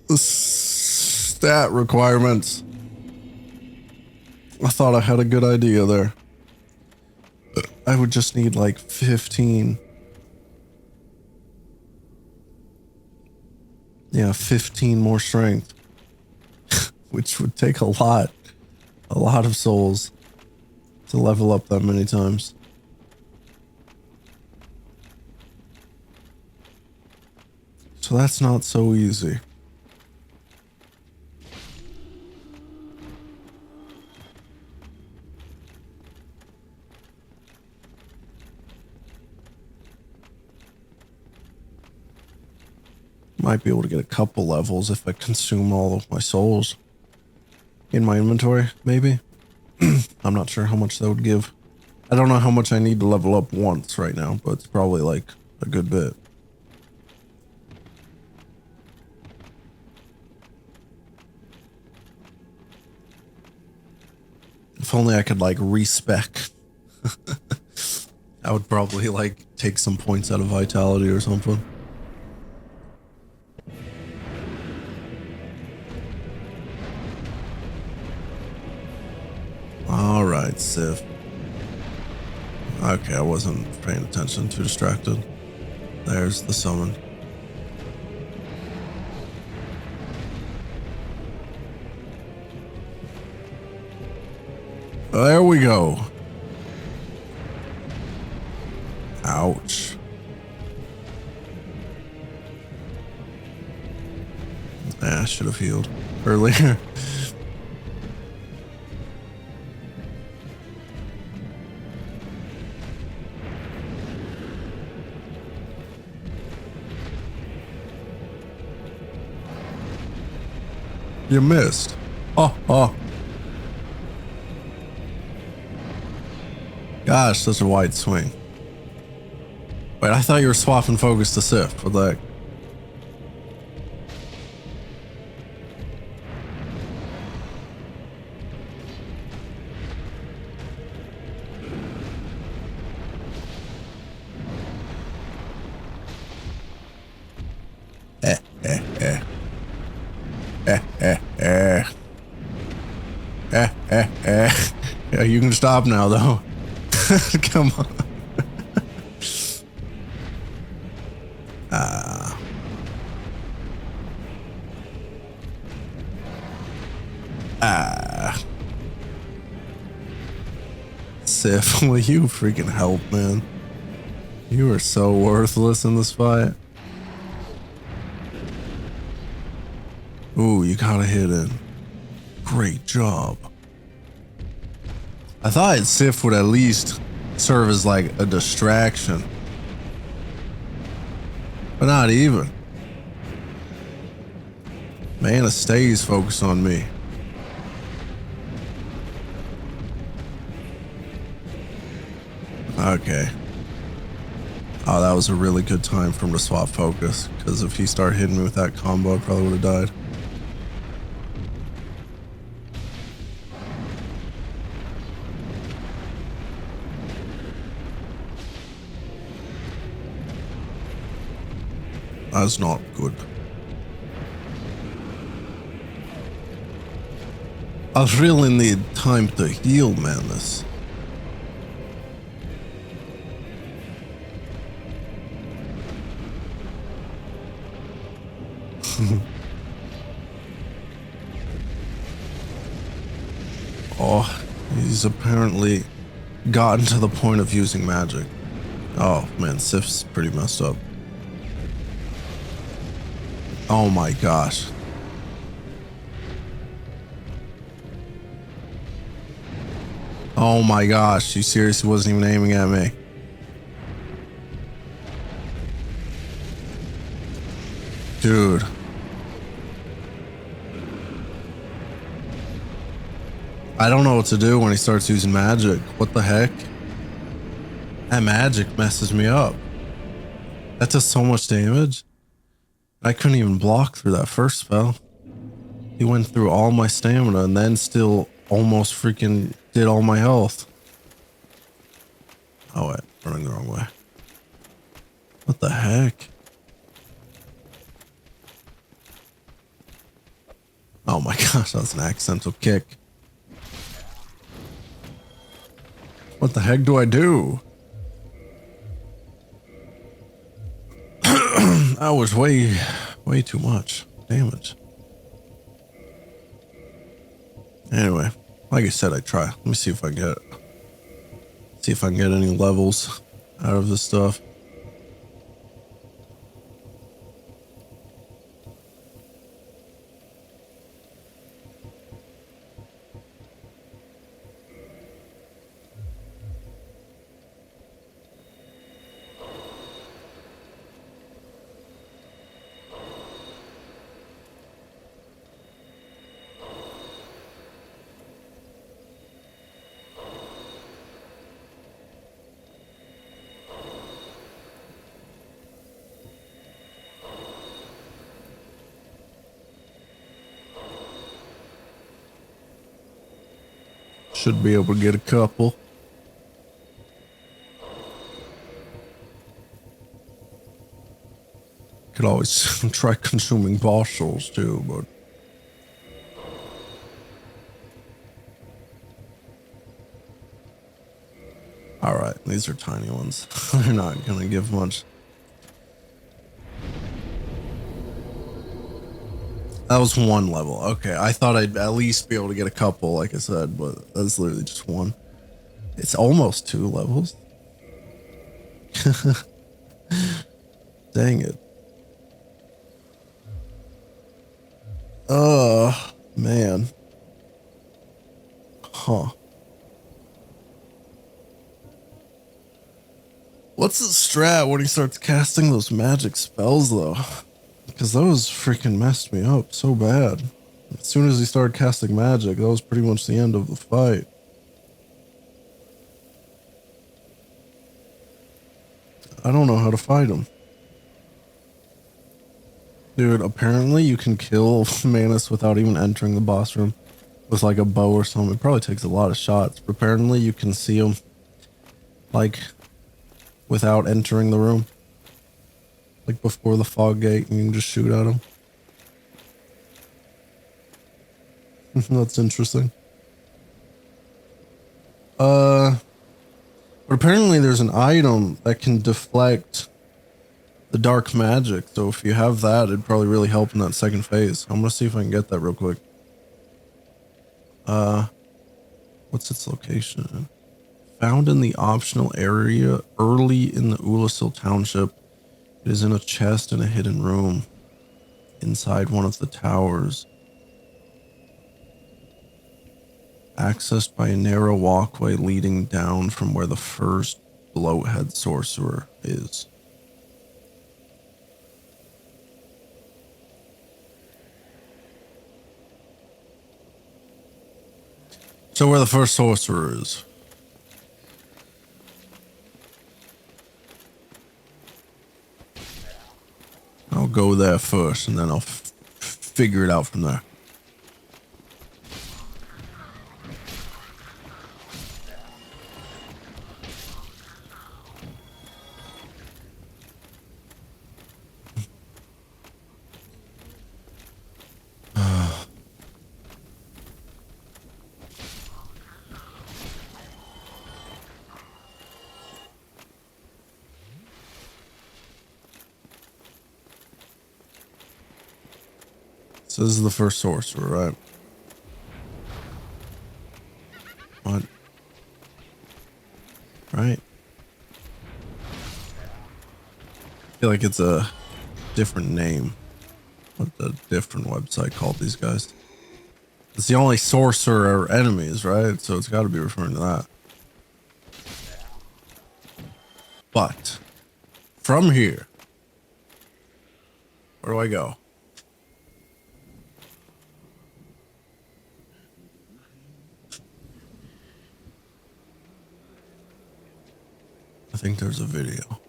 the stat requirements. I thought I had a good idea there. I would just need like 15. Yeah, 15 more strength. Which would take a lot of souls to level up that many times. So that's not so easy. Might be able to get a couple levels if I consume all of my souls in my inventory, maybe. I'm not sure how much that would give. I don't know how much I need to level up once right now, but it's probably like a good bit. If only I could like respec. I would probably like take some points out of vitality or something. All right, Sif. Okay, I wasn't paying attention, too distracted. There's the summon. There we go. Ouch. I should have healed earlier. You missed. Oh. Gosh, such a wide swing. Wait, I thought you were swapping focus to Sif. What the heck? Yeah, you can stop now, though. Come on. Sif, will you freaking help, man? You are so worthless in this fight. Ooh, you got a hit in. Great job. I thought Sif would at least serve as like a distraction. But not even. Man, it stays focused on me. Okay. Oh, that was a really good time for him to swap focus, because if he started hitting me with that combo, I probably would have died. That's not good. I really need time to heal, man. This. Oh, he's apparently gotten to the point of using magic. Oh man, Sif's pretty messed up. Oh my gosh. Oh my gosh, she seriously wasn't even aiming at me. Dude. I don't know what to do when he starts using magic. What the heck? That magic messes me up. That does so much damage. I couldn't even block through that first spell. He went through all my stamina and then still almost freaking did all my health. Oh wait, running the wrong way. What the heck? Oh my gosh, that was an accidental kick. What the heck do I do? That was way too much damage. Anyway, like I said, I try. Let me see if I can get any levels out of this stuff. Should be able to get a couple. Could always try consuming boss souls too, but all right, these are tiny ones. They're not gonna give much. That was one level. Okay, I thought I'd at least be able to get a couple, like I said, but that's literally just one. It's almost 2 levels. Dang it. Oh, man. Huh. What's the strat when he starts casting those magic spells, though? Because those freaking messed me up so bad. As soon as he started casting magic, that was pretty much the end of the fight. I don't know how to fight him. Dude, apparently you can kill Manus without even entering the boss room with like a bow or something. It probably takes a lot of shots, but apparently you can see him like without entering the room. Like before the fog gate, and you can just shoot at him. That's interesting. But apparently there's an item that can deflect the dark magic. So if you have that, it'd probably really help in that second phase. I'm gonna see if I can get that real quick. What's its location? Found in the optional area early in the Ulasil Township. It is in a chest in a hidden room inside one of the towers. Accessed by a narrow walkway leading down from where the first bloathead sorcerer is. So where the first sorcerer is. I'll go there first, and then I'll figure it out from there. So this is the first sorcerer, right? What? Right. I feel like it's a different name. What the different website called these guys? It's the only sorcerer enemies, right? So it's got to be referring to that. But from here, where do I go? I think there's a video.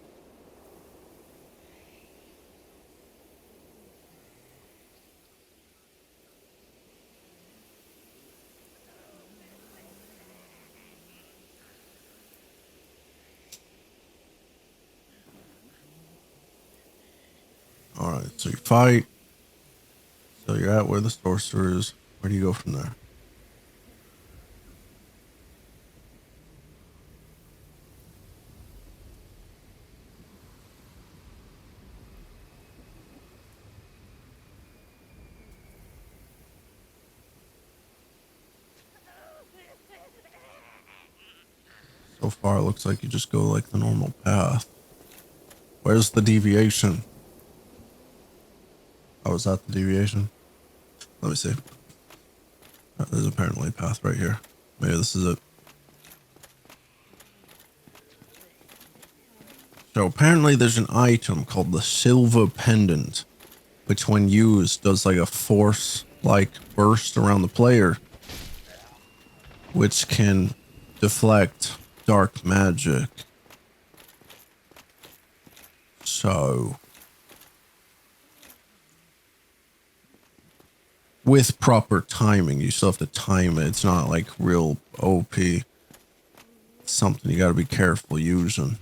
All right, so you fight. So you're at where the sorcerer is. Where do you go from there? So far, it looks like you just go like the normal path. Where's the deviation? Oh, is that the deviation? Let me see. There's apparently a path right here. Maybe this is it. So apparently there's an item called the Silver Pendant, which when used does like a force-like burst around the player, which can deflect dark magic. So with proper timing, you still have to time it. It's not like real OP. It's something you got to be careful using.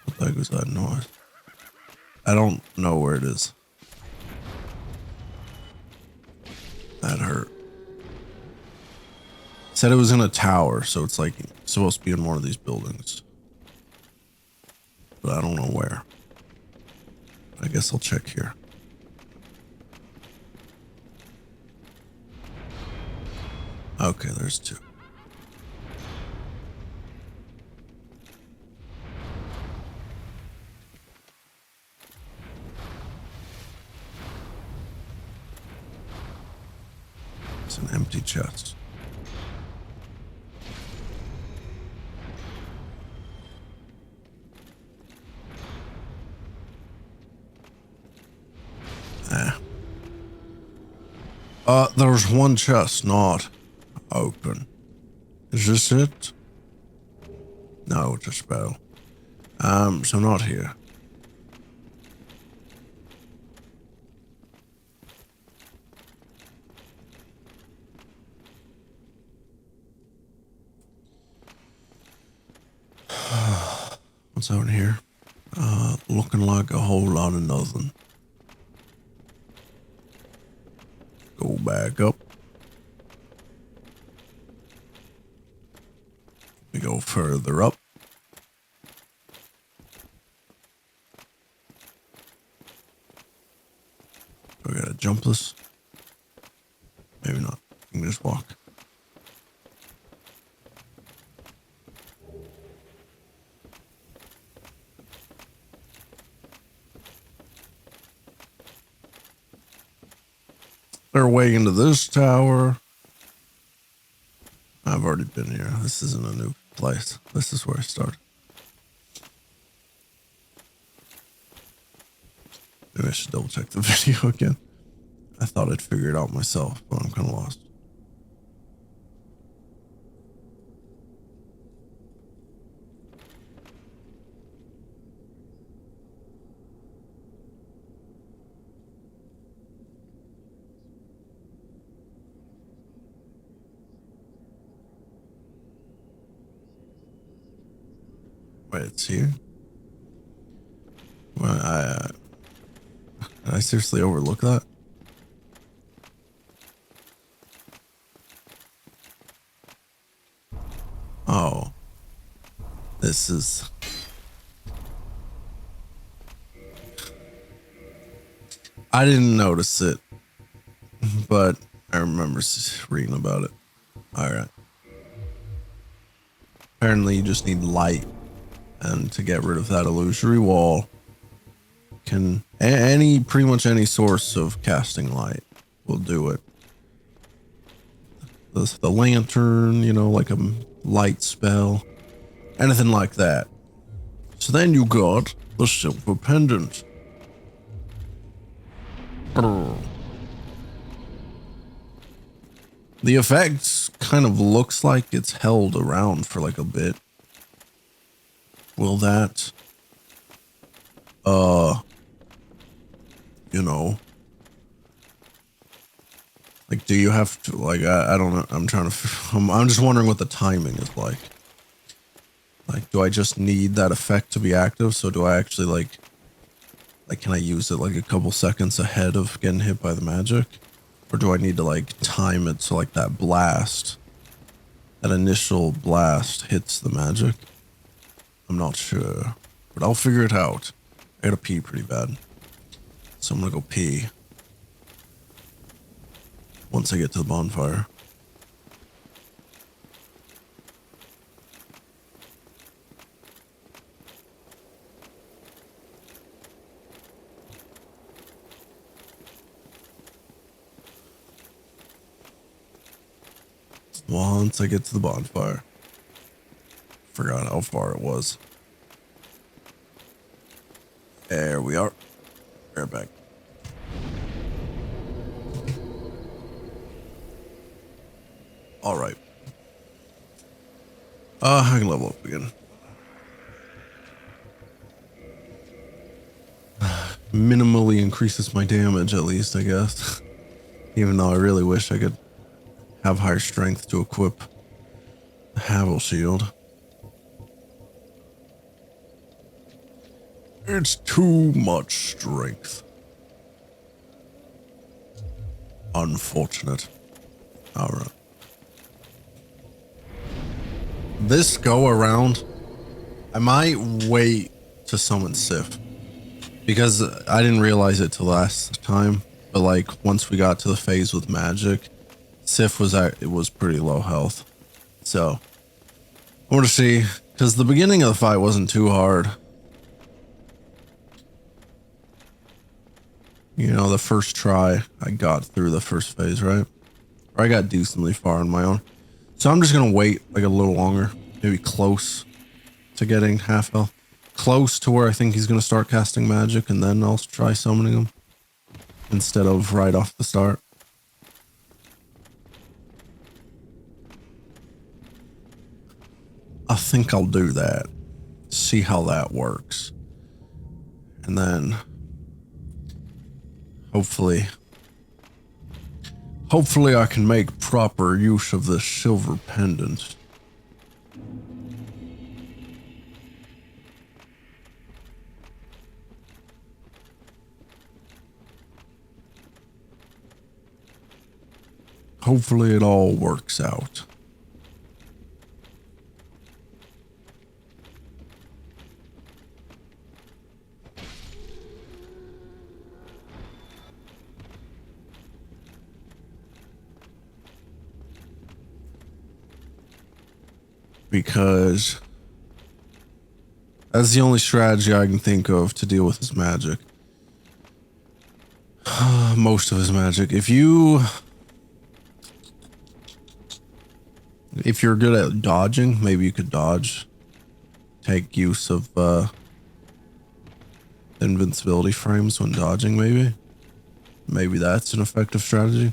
What the heck was that noise? I don't know where it is. That hurt. Said it was in a tower, so it's like supposed to be in one of these buildings. But I don't know where. I guess I'll check here. Okay, there's two. It's an empty chest. There's one chest not open. Is this it? No, it's a spell. So not here. What's out here? Looking like a whole lot of nothing. Go back up. We go further up. We gotta jump this. Maybe not. We can just walk. Their way into this tower. I've already been here. This isn't a new place. This is where I started. Maybe I should double check the video again. I thought I'd figure it out myself, but I'm kind of lost. Wait, it's here? Well, did I seriously overlook that? Oh. This is... I didn't notice it, but I remember reading about it. Alright. Apparently you just need light. And to get rid of that illusory wall, can pretty much any source of casting light will do it. the lantern, you know, like a light spell, anything like that. So then you got the silver pendant. The effect kind of looks like it's held around for like a bit. Will that, you know, like, do you have to, like, I don't know. I'm trying to, I'm just wondering what the timing is like. Like, do I just need that effect to be active? So do I actually like, can I use it like a couple seconds ahead of getting hit by the magic? Or do I need to like time it so like that blast, that initial blast hits the magic? I'm not sure, but I'll figure it out. I gotta pee pretty bad. So I'm gonna go pee once I get to the bonfire. Once I get to the bonfire. Forgot how far it was. There we are. Right back. All right. I can level up again. Minimally increases my damage, at least, I guess. Even though I really wish I could have higher strength to equip the Havel Shield. It's too much strength. Unfortunate. Alright. This go around, I might wait to summon Sif. Because I didn't realize it till last time. But like, once we got to the phase with magic, Sif was pretty low health. So, I want to see, because the beginning of the fight wasn't too hard. You know, the first try, I got through the first phase, right? Or I got decently far on my own. So I'm just going to wait like a little longer. Maybe close to getting half health. Close to where I think he's going to start casting magic, and then I'll try summoning him. Instead of right off the start. I think I'll do that. See how that works. And then hopefully I can make proper use of this silver pendant. Hopefully it all works out. Because that's the only strategy I can think of to deal with his magic. Most of his magic. If you're good at dodging, maybe you could dodge. Take use of invincibility frames when dodging, maybe. Maybe that's an effective strategy.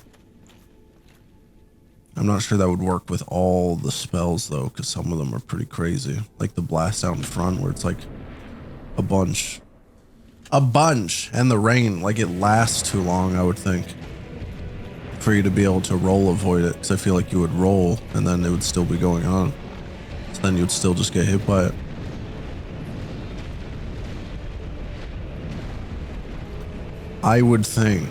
I'm not sure that would work with all the spells though, because some of them are pretty crazy. Like the blast out in front where it's like a bunch. And the rain, like it lasts too long, I would think. For you to be able to roll avoid it, because I feel like you would roll and then it would still be going on. So then you would still just get hit by it. I would think.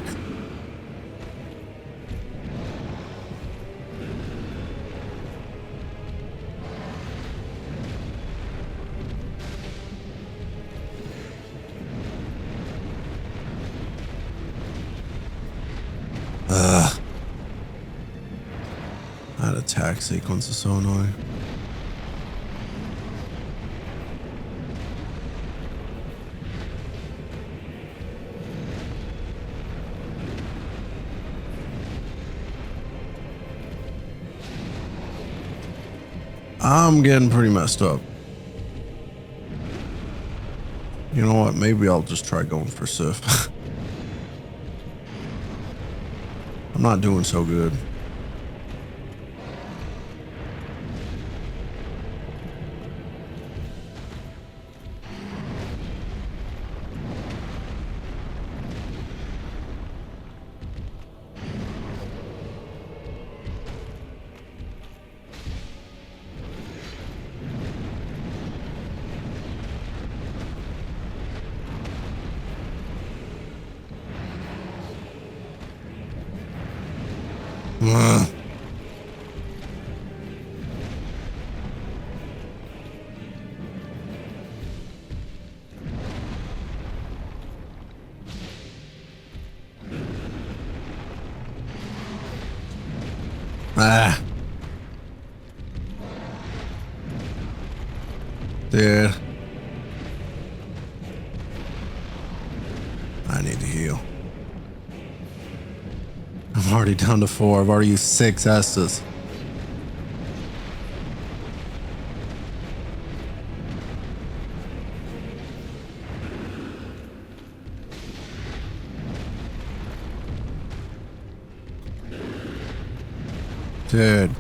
That attack sequence is so annoying. I'm getting pretty messed up. You know what? Maybe I'll just try going for Sif. I'm not doing so good. Ah. Dude. I need to heal. I'm already down to 4. I've already used 6 Estus. Dude.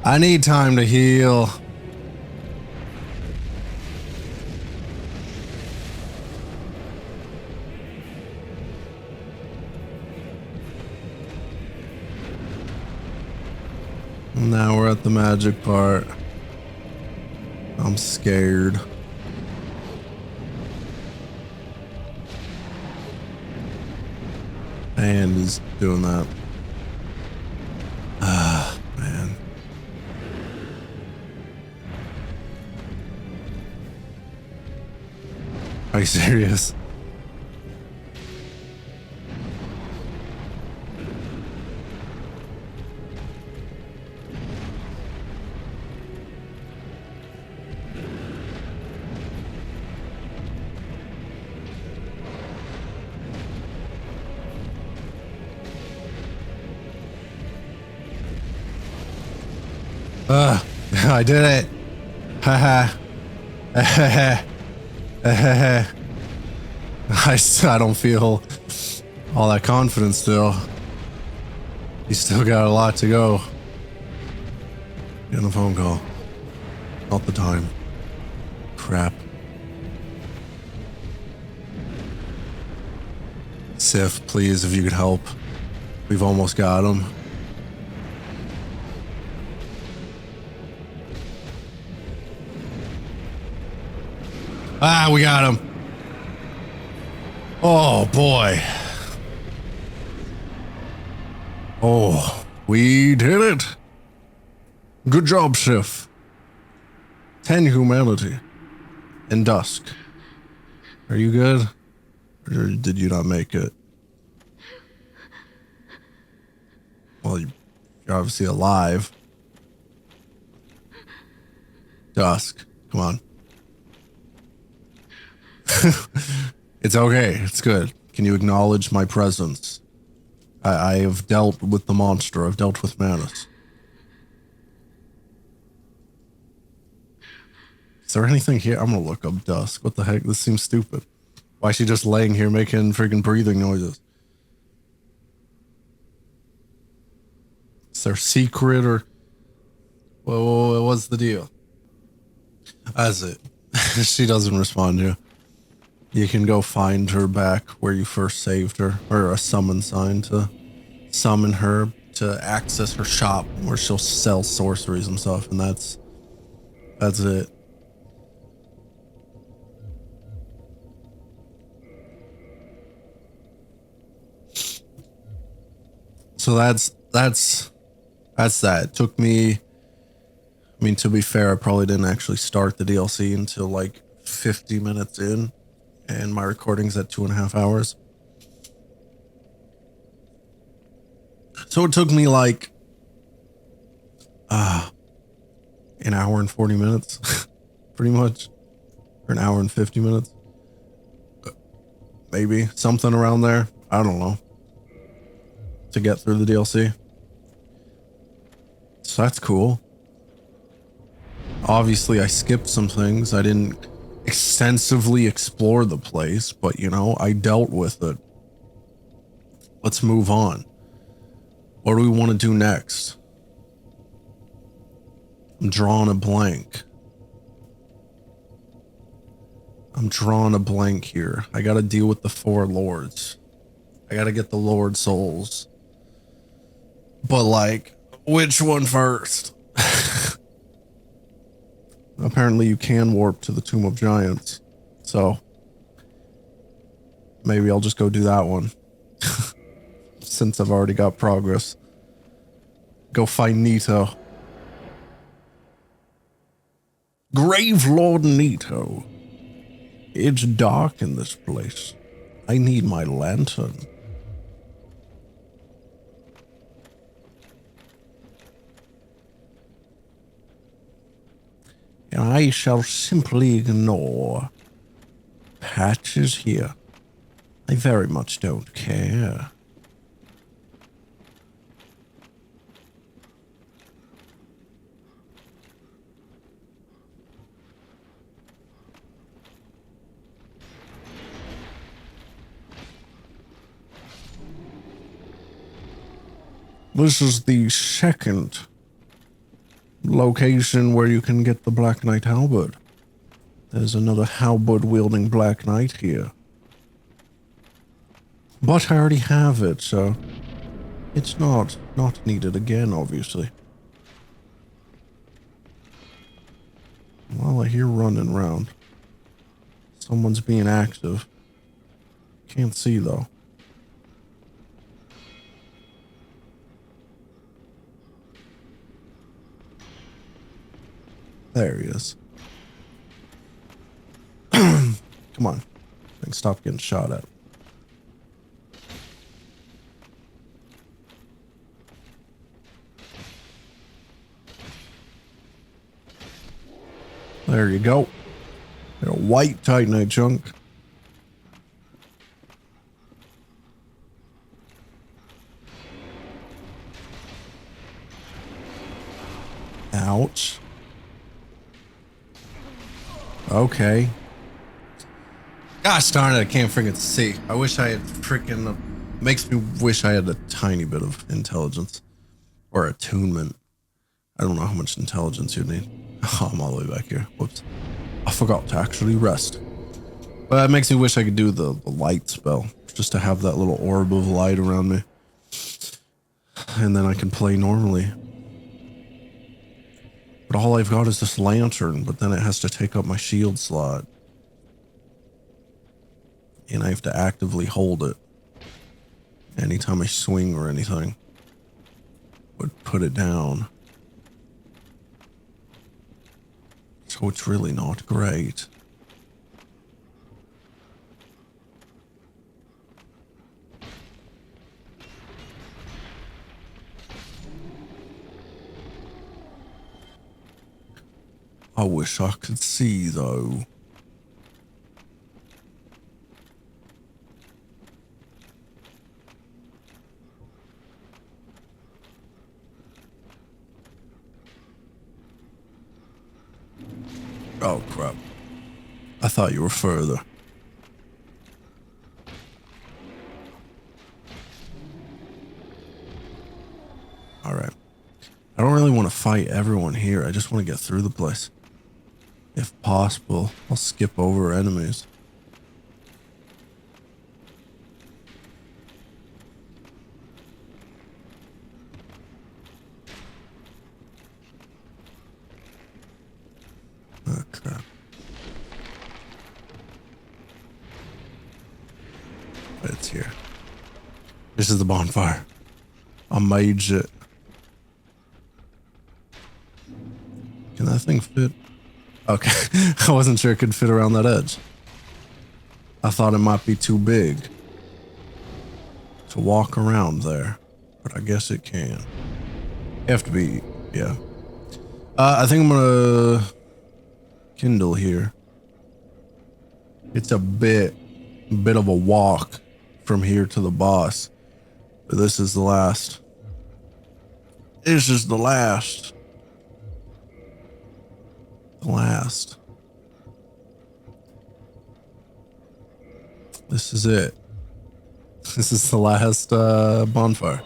I need time to heal. Now we're at the magic part. I'm scared. And is doing that. Ah, man. Are you serious? I did it. Haha. I don't feel all that confident still. You still got a lot to go. Getting a phone call. Not the time. Crap. Sif, please, if you could help. We've almost got him. Ah, we got him. Oh, boy. Oh, we did it. Good job, Sif. 10 humanity. And dusk. Are you good? Or did you not make it? Well, you're obviously alive. Dusk. Come on. It's okay. It's good. Can you acknowledge my presence? I have dealt with the monster. I've dealt with Manus. Is there anything here? I'm gonna look up Dusk. What the heck? This seems stupid. Why is she just laying here making freaking breathing noises? Is there a secret or... what's the deal? That's it. She doesn't respond to you. You can go find her back where you first saved her, or a summon sign to summon her to access her shop where she'll sell sorceries and stuff, and that's it. So that's that. It took me, I mean, to be fair, I probably didn't actually start the DLC until like 50 minutes in. And my recording's at 2.5 hours. So it took me like an hour and 40 minutes, pretty much. Or an hour and 50 minutes. Maybe something around there. I don't know. To get through the DLC. So that's cool. Obviously, I skipped some things. I didn't extensively explore the place, but you know, I dealt with it. Let's move on. What do we want to do next? I'm drawing a blank. Here. I gotta deal with the 4 lords. I gotta get the lord souls. But like, which one first? Apparently you can warp to the Tomb of Giants. So maybe I'll just go do that one. Since I've already got progress. Go find Nito. Grave Lord Nito. It's dark in this place. I need my lantern. And I shall simply ignore. Patch is here. I very much don't care. This is the second location where you can get the Black Knight halberd. There's another halberd wielding Black Knight here. But I already have it, so it's not needed again, obviously. Well, I hear running around. Someone's being active. Can't see though. There he is. Come on. Stop getting shot at. There you go. A white Titanite chunk. Ouch. Okay. Gosh darn it, I can't freaking see. I wish I had freaking... makes me wish I had a tiny bit of intelligence. Or attunement. I don't know how much intelligence you need. Oh, I'm all the way back here. Whoops. I forgot to actually rest. But it makes me wish I could do the light spell. Just to have that little orb of light around me. And then I can play normally. But all I've got is this lantern, but then it has to take up my shield slot. And I have to actively hold it. Anytime I swing or anything. Would put it down. So it's really not great. I wish I could see though. Oh crap. I thought you were further. Alright. I don't really want to fight everyone here. I just want to get through the place. If possible, I'll skip over enemies. Oh, crap. It's here. This is the bonfire. I made it. Can that thing fit? Okay, I wasn't sure it could fit around that edge. I thought it might be too big to walk around there, but I guess it can. You have to be, yeah. I think I'm gonna kindle here. It's a bit of a walk from here to the boss, but this is the last This is the last. The last. This is it. This is the last bonfire.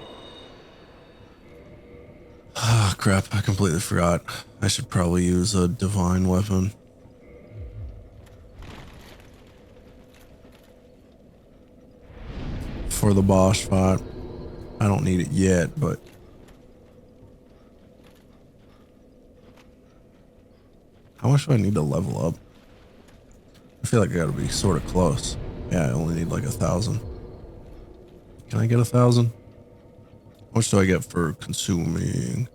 Ah, crap. I completely forgot. I should probably use a divine weapon. For the boss fight. I don't need it yet, but how much do I need to level up? I feel like I gotta be sort of close. Yeah, I only need like 1,000. Can I get 1,000? How much do I get for consuming?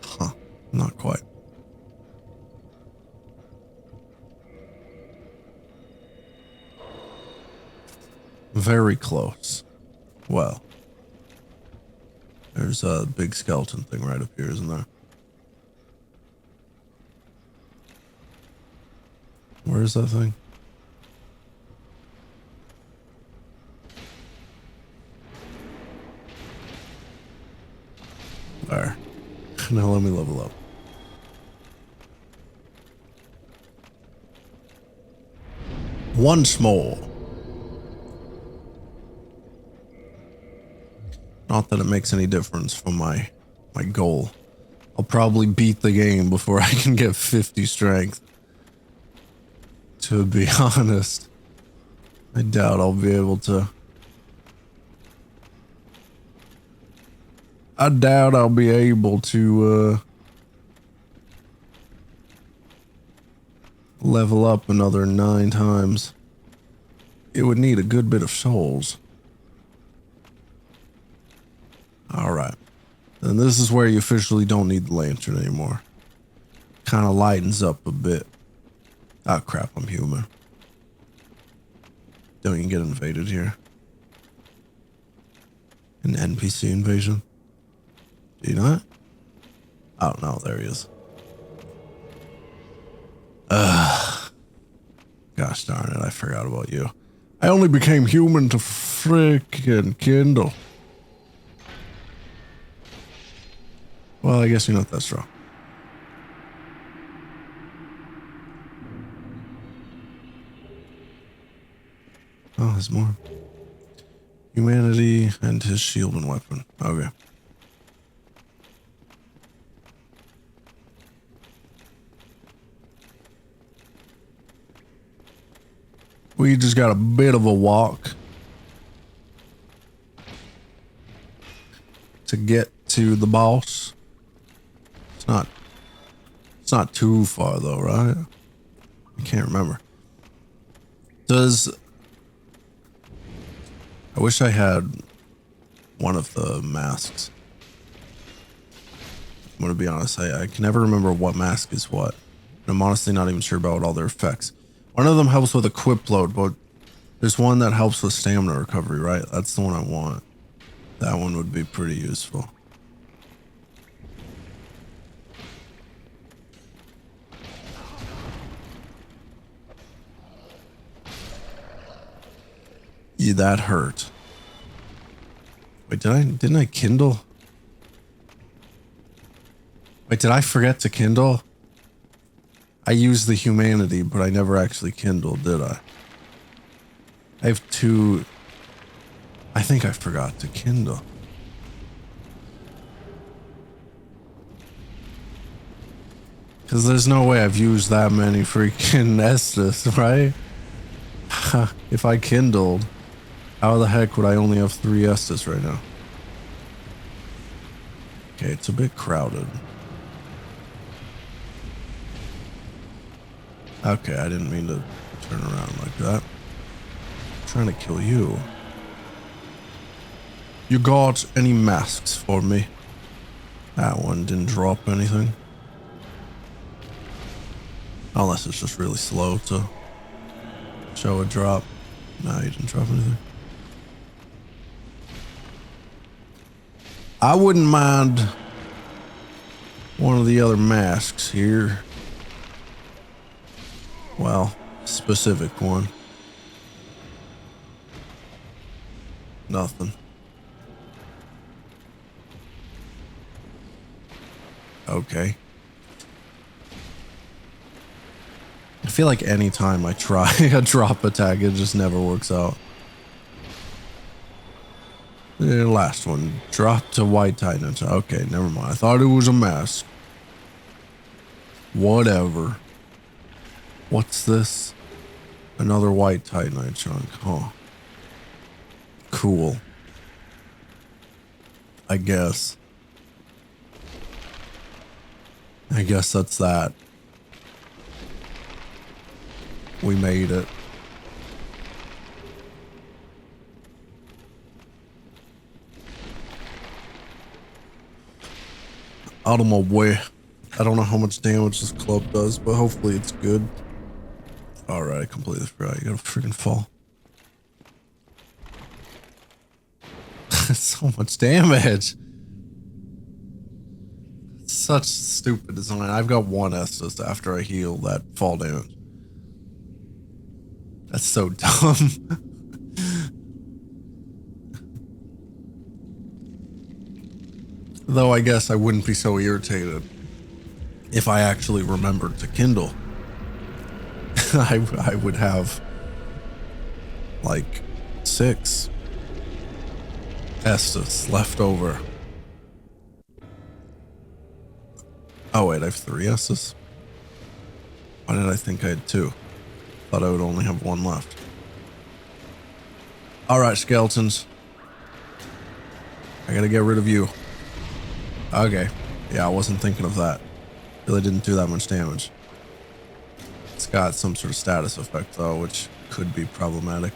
Huh, not quite. Very close. Well, there's a big skeleton thing right up here, isn't there? Where is that thing? There. Now let me level up. Once more. Not that it makes any difference for my goal. I'll probably beat the game before I can get 50 strength. To be honest, I doubt I'll be able to. I doubt I'll be able to level up another 9 times. It would need a good bit of souls. Alright. And this is where you officially don't need the lantern anymore. Kind of lightens up a bit. Oh crap, I'm human. Don't you get invaded here? An NPC invasion? Do you not? Oh no, there he is. Gosh darn it, I forgot about you. I only became human to frickin' kindle. Well, I guess you're not that strong. Oh, there's more. Humanity and his shield and weapon. Okay. We just got a bit of a walk to get to the boss. It's not too far though, right? I can't remember. I wish I had one of the masks. I'm gonna be honest, I can never remember what mask is what. And I'm honestly not even sure about all their effects. One of them helps with equip load, but there's one that helps with stamina recovery, right? That's the one I want. That one would be pretty useful. Yeah, that hurt. Wait, didn't I kindle? Wait, did I forget to kindle? I used the humanity, but I never actually kindled, did I? I have 2. I think I forgot to kindle. Because there's no way I've used that many freaking Estus, right? If I kindled, how the heck would I only have 3 Estus right now? Okay, it's a bit crowded. Okay, I didn't mean to turn around like that. I'm trying to kill you. You got any masks for me? That one didn't drop anything. Unless it's just really slow to show a drop. No, you didn't drop anything. I wouldn't mind one of the other masks here. Well, specific one. Nothing. Okay. I feel like anytime I try a drop attack, it just never works out. The last one. Drop to white titan. Okay, never mind. I thought it was a mask. Whatever. What's this? Another white titanite chunk. Huh. Cool. I guess. I guess that's that. We made it. Out of my way. I don't know how much damage this club does, but hopefully it's good. Alright, I completely forgot. You gotta freaking fall. So much damage. Such stupid design. I've got one Estus after I heal that fall damage. That's so dumb. Though I guess I wouldn't be so irritated if I actually remembered to kindle. I would have like 6 Estus left over. Oh wait, I have 3 Estus. Why did I think I had 2? Thought I would only have 1 left. Alright, skeletons. I gotta get rid of you. Okay. Yeah, I wasn't thinking of that. Really didn't do that much damage. It's got some sort of status effect though, which could be problematic.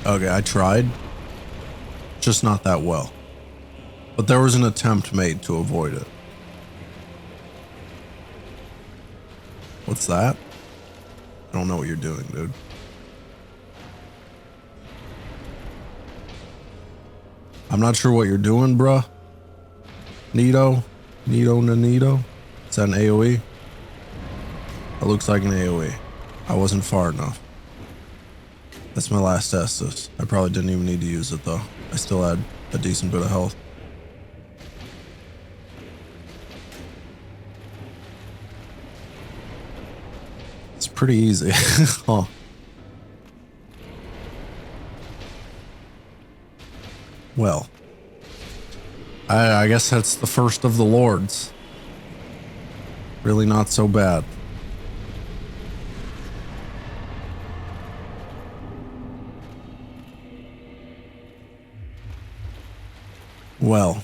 Okay, I tried. Just not that well. But there was an attempt made to avoid it. What's that? I don't know what you're doing, dude. I'm not sure what you're doing, bruh. Nito? Nito? Is that an AoE? It looks like an AoE. I wasn't far enough. That's my last Estus. I probably didn't even need to use it though. I still had a decent bit of health. It's pretty easy. Huh. Well, I guess that's the first of the lords. Really not so bad. Well,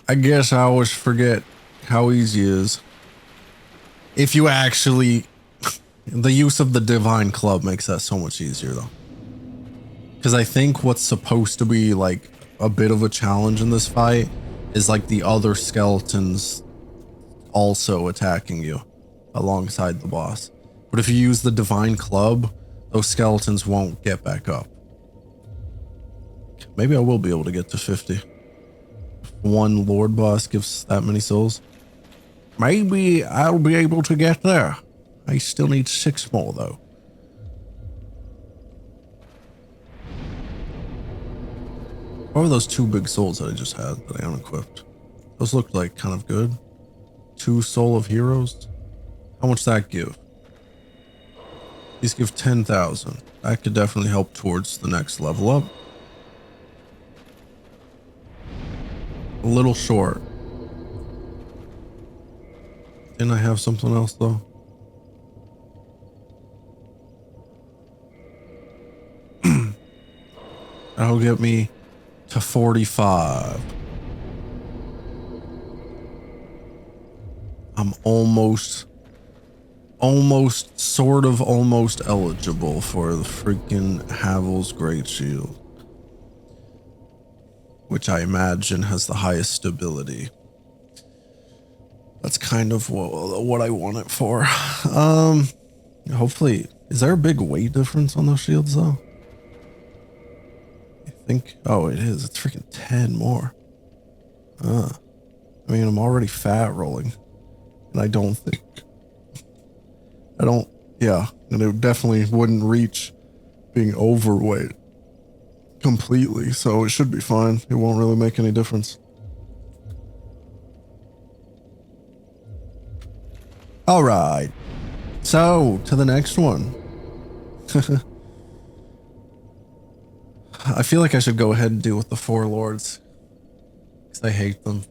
I guess I always forget how easy it is. If you actually, the use of the divine club makes that so much easier though. Because I think what's supposed to be like a bit of a challenge in this fight is like the other skeletons also attacking you alongside the boss. But if you use the divine club, those skeletons won't get back up. Maybe I will be able to get to 50. If one lord boss gives that many souls. Maybe I'll be able to get there. I still need 6 more though. What were those 2 big souls that I just had that I unequipped? Those looked like kind of good. 2 soul of heroes. How much that give? These give 10,000. That could definitely help towards the next level up. A little short. Didn't I have something else though? That'll get me to 45. I'm almost eligible for the freaking Havel's Great Shield, which I imagine has the highest stability. That's kind of what I want it for. Hopefully, is there a big weight difference on those shields though? I think, oh, it is. It's freaking 10 more. I mean, I'm already fat rolling. And I don't think, yeah, and it definitely wouldn't reach being overweight completely, so it should be fine. It won't really make any difference. All right, so to the next one. I feel like I should go ahead and deal with the Four Lords, because I hate them.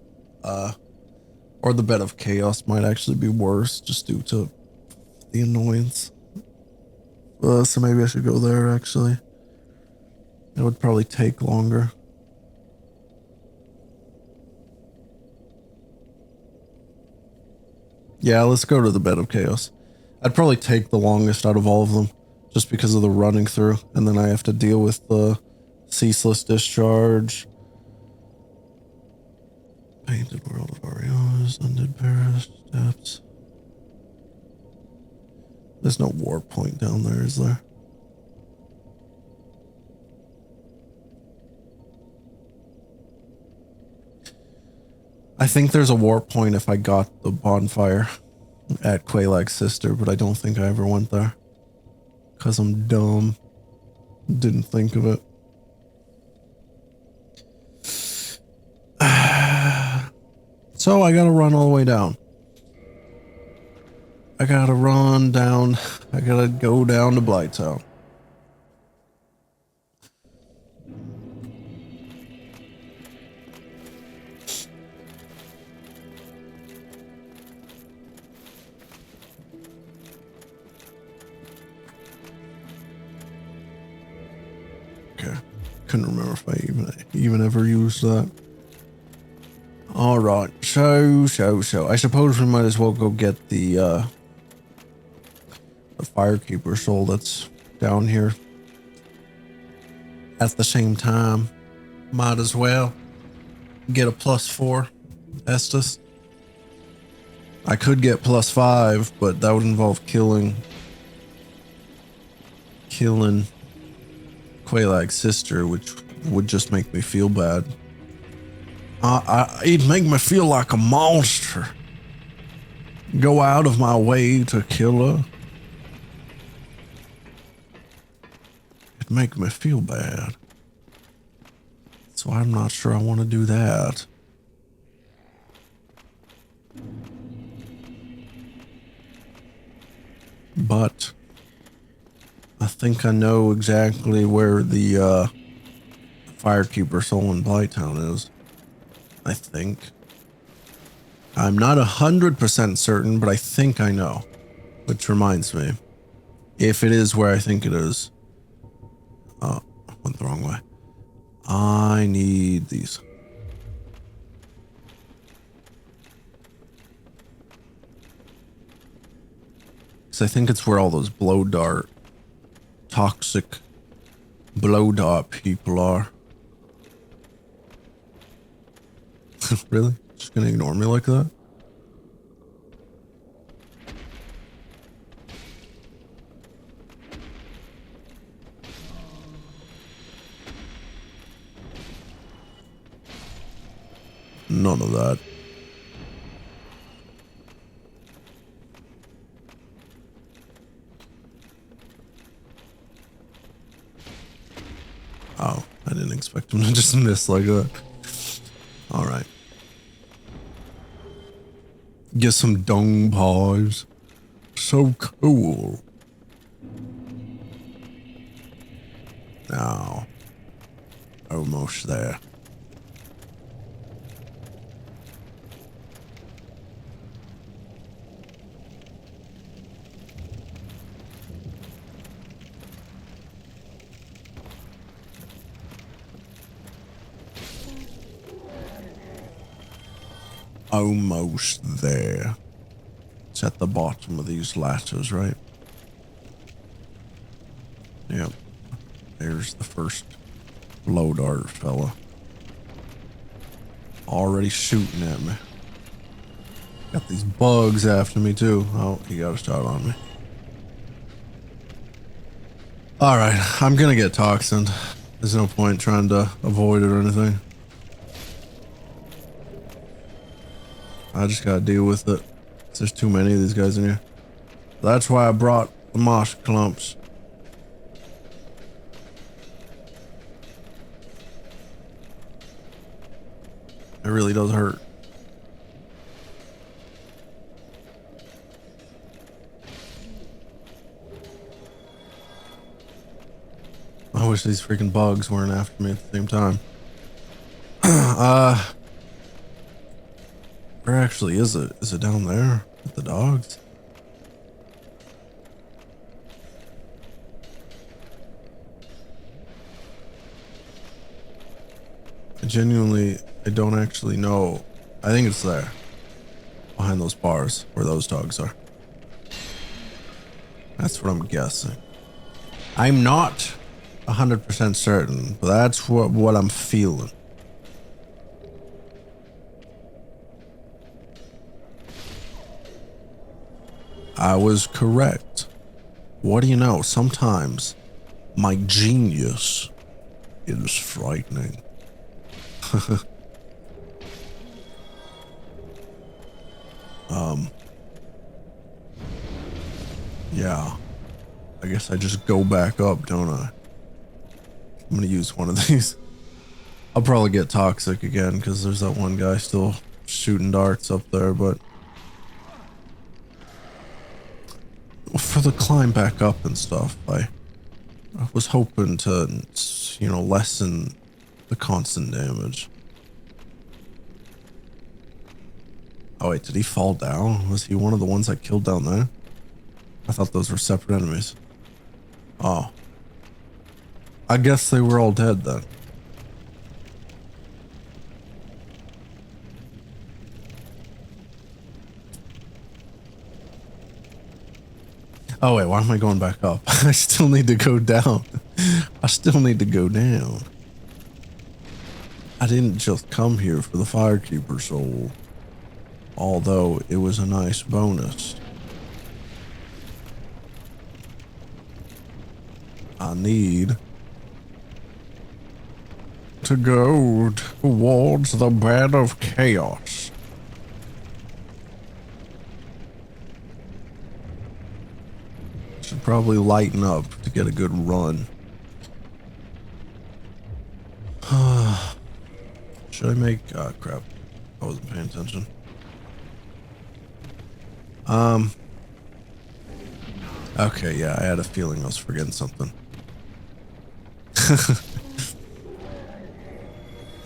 Or the Bed of Chaos might actually be worse, just due to the annoyance. So maybe I should go there, actually. It would probably take longer. Yeah, let's go to the Bed of Chaos. I'd probably take the longest out of all of them, just because of the running through, and then I have to deal with the Ceaseless Discharge. Painted World of Arios, Undead Paris, Steps. There's no war point down there, is there? I think there's a war point if I got the bonfire at Quaylag's sister, but I don't think I ever went there. Because I'm dumb. Didn't think of it. So I gotta run all the way down. I gotta run down. I gotta go down to Blighttown. Okay. Couldn't remember if I even ever used that. All right, so I suppose we might as well go get the Firekeeper soul that's down here. At the same time, might as well get a +4 Estus. I could get +5, but that would involve killing Quaylag's sister, which would just make me feel bad. It'd make me feel like a monster. Go out of my way to kill her. It'd make me feel bad. So I'm not sure I want to do that. But I think I know exactly where the Firekeeper soul in Blighttown is. I think. I'm not 100% certain, but I think I know. Which reminds me, if it is where I think it is. Oh, went the wrong way. I need these. Because I think it's where all those blow dart, toxic blow dart people are. Really? Just gonna ignore me like that? None of that. Oh, I didn't expect him to just miss like that. All right. Get some dung pies. So cool. Now, almost there. Almost there. It's at the bottom of these ladders, right? Yep. There's the first blow dart fella. Already shooting at me. Got these bugs after me too. Oh, he got a shot on me. Alright, I'm gonna get toxined. There's no point trying to avoid it or anything. I just gotta deal with it. There's too many of these guys in here. That's why I brought the moss clumps. It really does hurt. I wish these freaking bugs weren't after me at the same time. Where actually is it? Is it down there with the dogs? I don't actually know. I think it's there. Behind those bars where those dogs are. That's what I'm guessing. I'm not 100% certain, but that's what I'm feeling. I was correct. What do you know? Sometimes my genius is frightening. Yeah. I guess I just go back up, don't I? I'm gonna use one of these. I'll probably get toxic again because there's that one guy still shooting darts up there, but for the climb back up and stuff, I was hoping to, you know, lessen the constant damage. Oh wait, did he fall down? Was he one of the ones I killed down there? I thought those were separate enemies. Oh. I guess they were all dead then. Oh wait, why am I going back up? I still need to go down. I still need to go down. I didn't just come here for the Firekeeper soul. Although it was a nice bonus. I need to go towards the bed of chaos. Should probably lighten up to get a good run. Should I make... Oh, crap. I wasn't paying attention. Okay, yeah, I had a feeling I was forgetting something.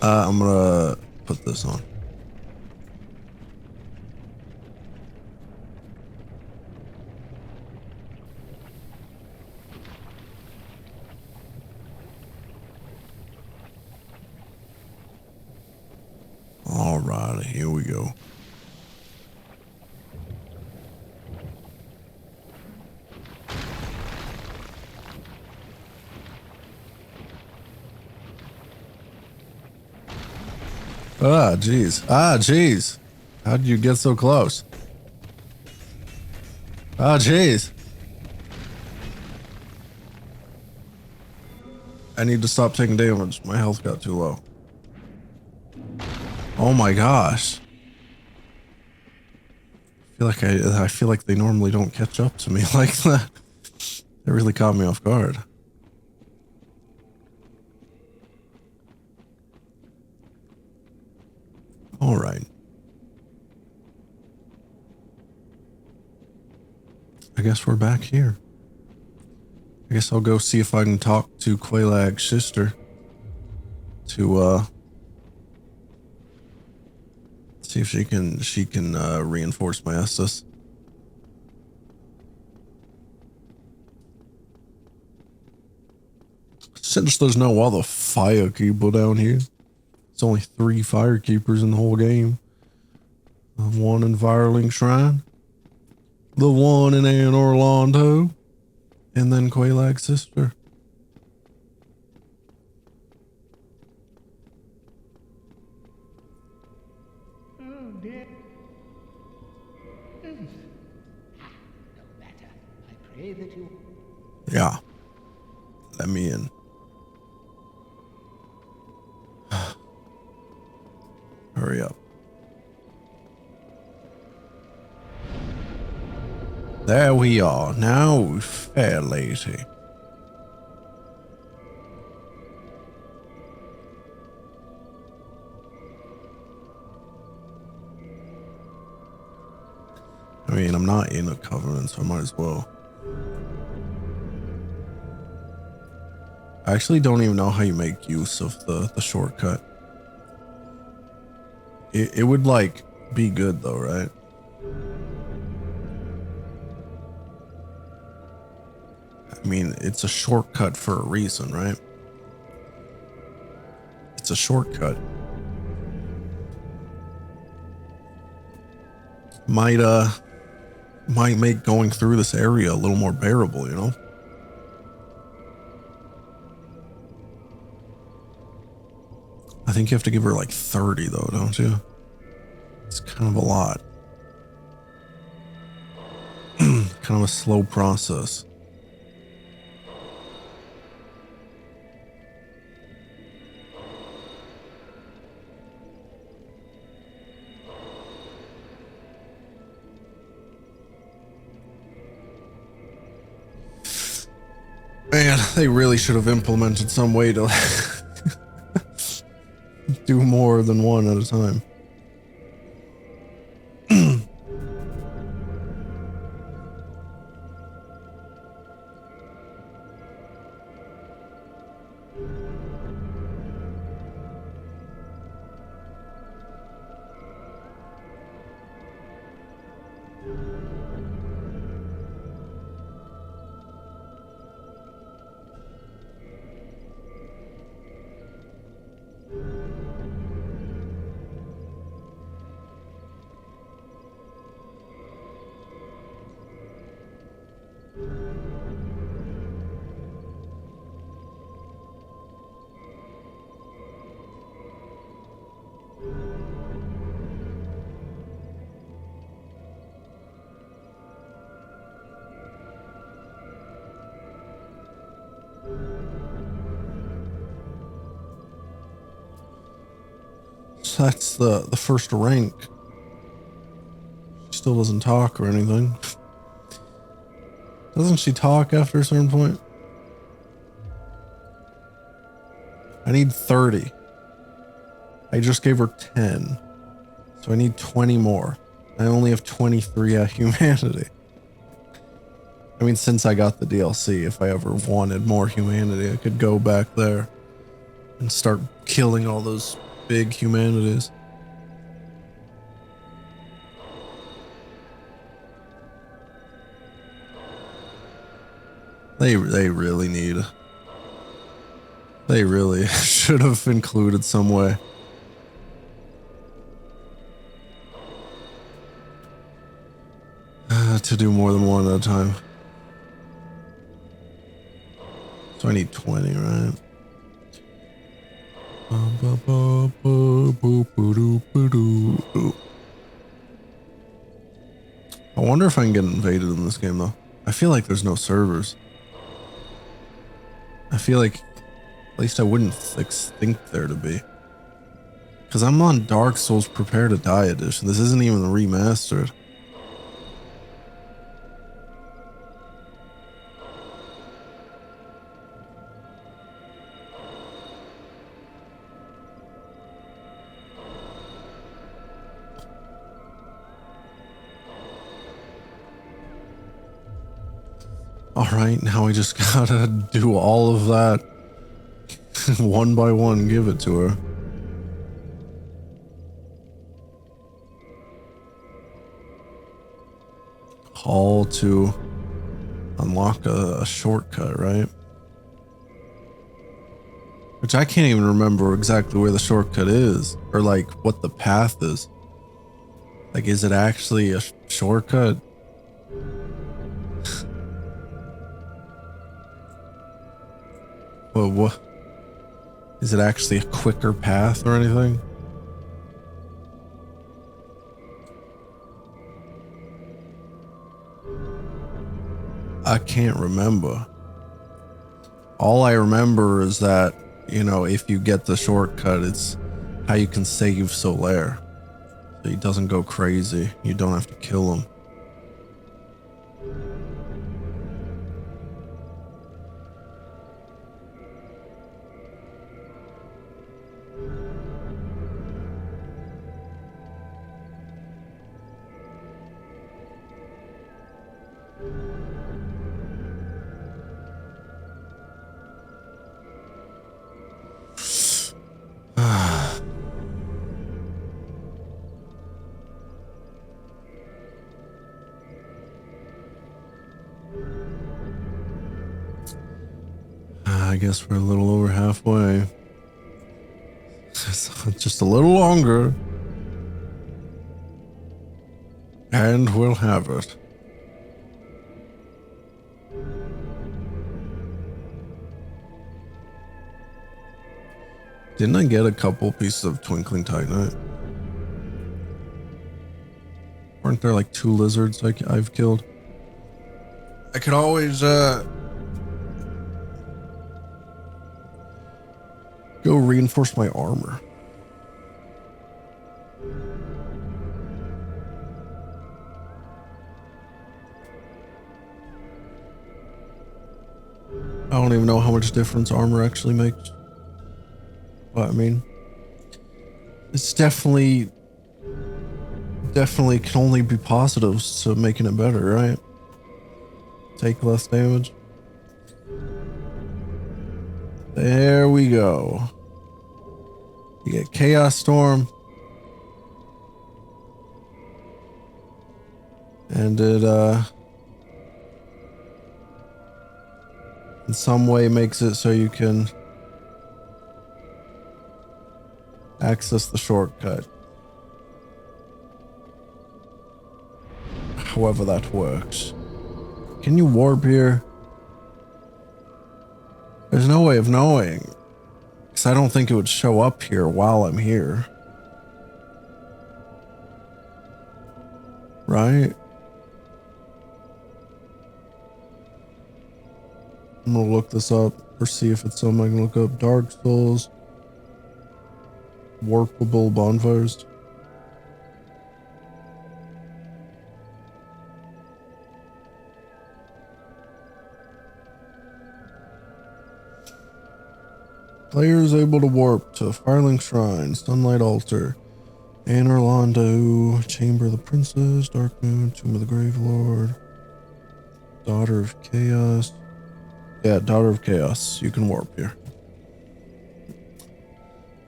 I'm gonna put this on. Alrighty, here we go. Ah, jeez. Ah, jeez. How did you get so close? Ah, jeez. I need to stop taking damage. My health got too low. Oh my gosh. I feel like they normally don't catch up to me like that. That really caught me off guard. All right. I guess we're back here. I guess I'll go see if I can talk to Quaylag's sister to see if she can reinforce my Estus. Since there's no other Firekeeper down here, it's only 3 Firekeepers in the whole game. One in Firelink Shrine, the one in Anne Orlando, and then Quaylag's sister. Oh, dear. No matter. I pray that you... Yeah. Let me in. Hurry up. There we are. Now, fair lady. I mean, I'm not in a covenant, so I might as well. I actually don't even know how you make use of the shortcut. It would like be good though, right? I mean, it's a shortcut for a reason, right? It's a shortcut. Might make going through this area a little more bearable, you know? I think you have to give her like 30 though, don't you? It's kind of a lot. Kind of a slow process. Man, they really should have implemented some way to do more than one at a time. So that's the first rank. She still doesn't talk or anything. Doesn't she talk after a certain point? I need 30. I just gave her 10. So I need 20 more. I only have 23 at humanity. I mean, since I got the DLC, if I ever wanted more humanity, I could go back there and start killing all those big humanities. They really need. They really should have included some way. To do more than one at a time. So I need 20, right? I wonder if I can get invaded in this game though. I feel like there's no servers. I feel like, at least I wouldn't think there to be. Because I'm on Dark Souls Prepare to Die edition. This isn't even remastered. Alright, now we just gotta do all of that. One by one, give it to her. All to unlock a shortcut, right? Which I can't even remember exactly where the shortcut is, or like what the path is. Like, is it actually a shortcut? Well, what? Is it actually a quicker path or anything? I can't remember. All I remember is that, you know, if you get the shortcut, it's how you can save Solaire. So he doesn't go crazy. You don't have to kill him. I guess we're a little over halfway. Just a little longer. And we'll have it. Didn't I get a couple pieces of twinkling titanite? Weren't there like 2 lizards I've killed? I could always go reinforce my armor. I don't even know how much difference armor actually makes. But I mean, it's definitely can only be positives to making it better, right? Take less damage. There we go. You get Chaos Storm. And it in some way makes it so you can access the shortcut. However that works. Can you warp here? There's no way of knowing. Because I don't think it would show up here while I'm here. Right? I'm gonna look this up or see if it's something I can look up. Dark Souls. Warpable bonfires. Players able to warp to Firling Shrine, Sunlight Altar, Anne Orlando, Chamber of the Princess, Dark Moon, Tomb of the Grave Lord, Daughter of Chaos. Yeah, Daughter of Chaos. You can warp here.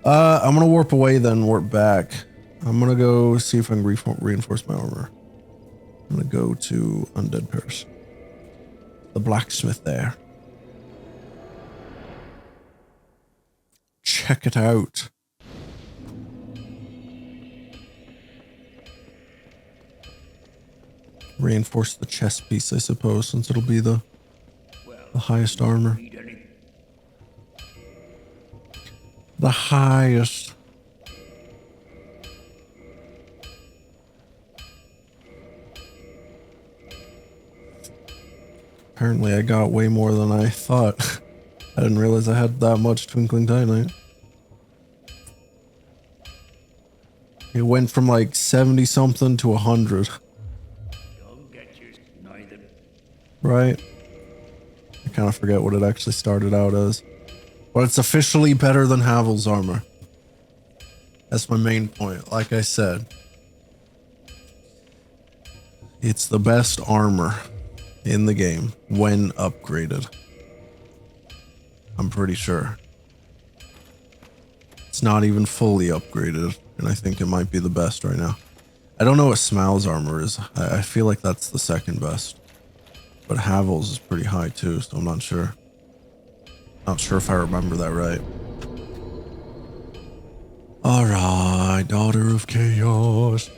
I'm gonna warp away then warp back. I'm gonna go see if I can reinforce my armor. I'm gonna go to Undead Paris. The blacksmith there. Check it out. Reinforce the chest piece, I suppose, since it'll be the highest armor. The highest. Apparently I got way more than I thought. I didn't realize I had that much twinkling titanite. It went from like 70 something to 100. Right? I kind of forget what it actually started out as. But it's officially better than Havel's armor. That's my main point. Like I said, it's the best armor in the game when upgraded. I'm pretty sure. It's not even fully upgraded, and I think it might be the best right now. I don't know what Smal's armor is. I feel like that's the second best. But Havel's is pretty high too, so I'm not sure. Not sure if I remember that right. Alright, Daughter of Chaos.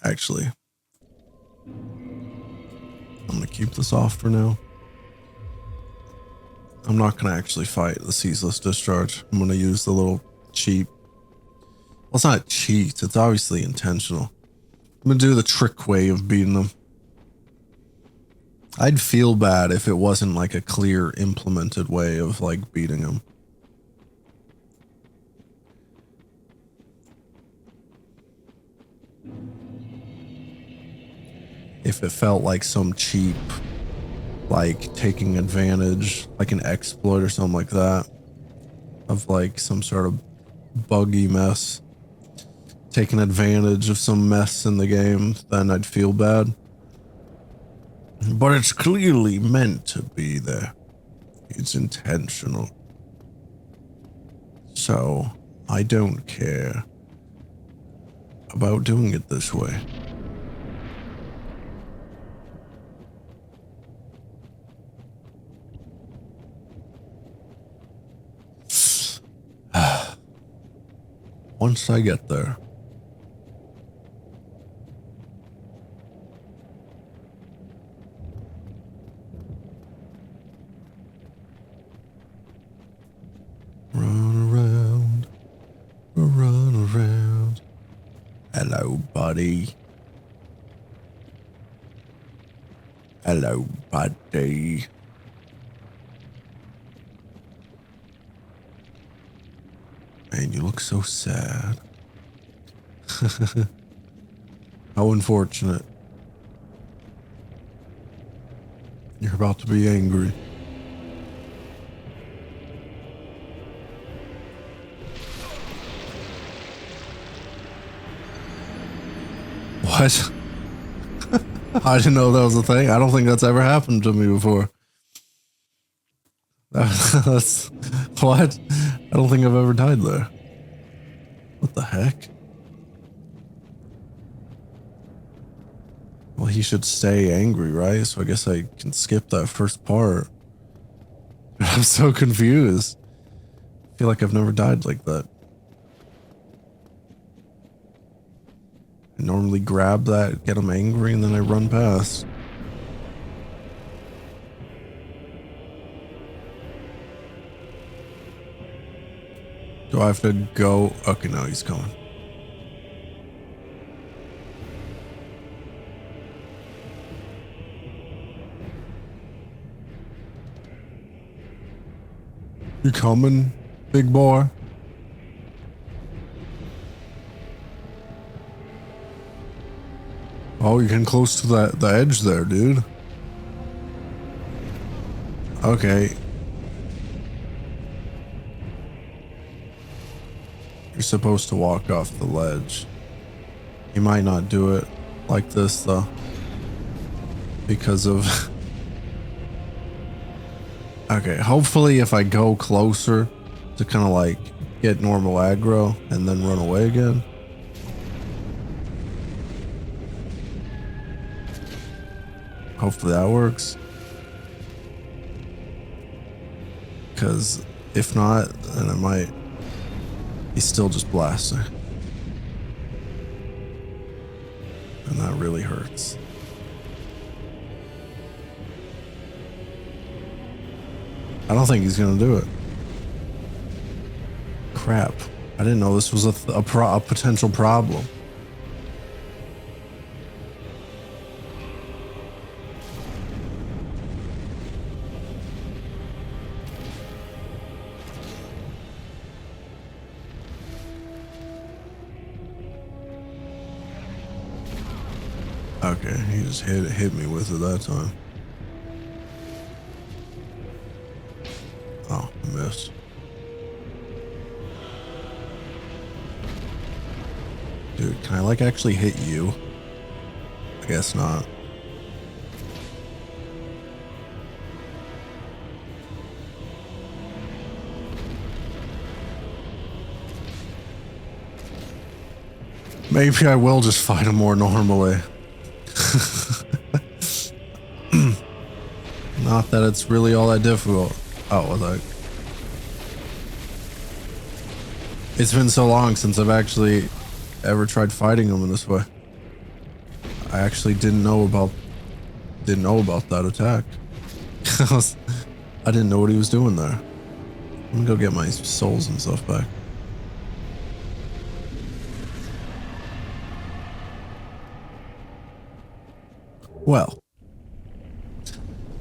Actually, I'm gonna keep this off for now. I'm not gonna actually fight the ceaseless discharge. I'm gonna use the little cheat. Well, it's not a cheat, it's obviously intentional. I'm gonna do the trick way of beating them. I'd feel bad if it wasn't like a clear implemented way of like beating them. If it felt like some cheap, like taking advantage, like an exploit or something like that, of like some sort of buggy mess, taking advantage of some mess in the game, then I'd feel bad. But it's clearly meant to be there. It's intentional. So I don't care about doing it this way. Once I get there. Run around. Run around. Hello, buddy. Hello, buddy. Man, you look so sad. How unfortunate. You're about to be angry. What? I didn't know that was a thing. I don't think that's ever happened to me before. That's what? I don't think I've ever died there. What the heck? Well, he should stay angry, right? So I guess I can skip that first part. I'm so confused. I feel like I've never died like that. I normally grab that, get him angry, and then I run past. Do I have to go? Okay, no, he's coming. You coming, big boy? Oh, you're getting close to the edge there, dude. Okay. You're supposed to walk off the ledge. You might not do it like this, though. Because of... Okay, hopefully if I go closer to kind of like get normal aggro and then run away again. Hopefully that works. Because if not, then I might... He's still just blasting. And that really hurts. I don't think he's gonna do it. Crap. I didn't know this was a potential problem. Okay, he just hit me with it that time. Oh, I missed. Dude, can I like actually hit you? I guess not. Maybe I will just fight him more normally. Not that it's really all that difficult. Oh, like, it's been so long since I've actually ever tried fighting him in this way. I actually didn't know about that attack. I didn't know what he was doing there. I'm gonna go get my souls and stuff back.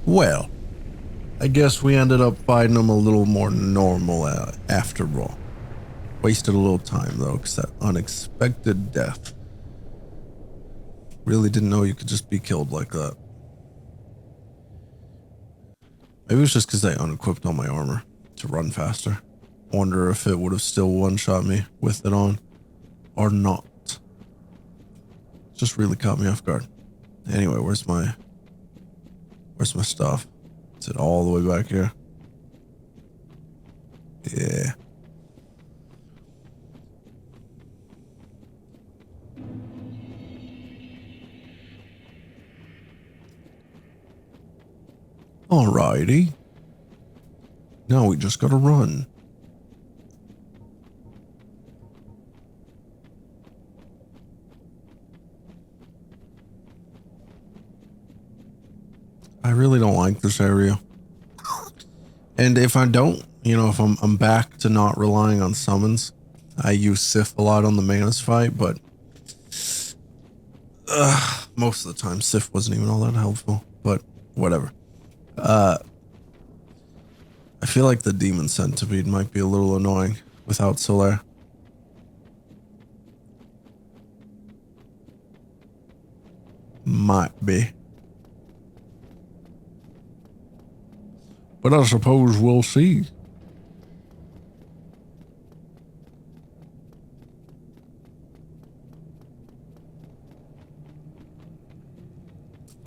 Well, I guess we ended up fighting him a little more normal after all. Wasted a little time though, because that unexpected death. Really didn't know you could just be killed like that. Maybe it was just because I unequipped all my armor to run faster. Wonder if it would have still one-shot me with it on or not. Just really caught me off guard. Anyway, where's my stuff? Is it all the way back here? Yeah. Alrighty. Now we just gotta run. I really don't like this area. And if I don't, you know, if I'm back to not relying on summons, I use Sif a lot on the Manus fight, but most of the time Sif wasn't even all that helpful, but whatever. I feel like the Demon Centipede might be a little annoying without Solaire. Might be. But I suppose we'll see.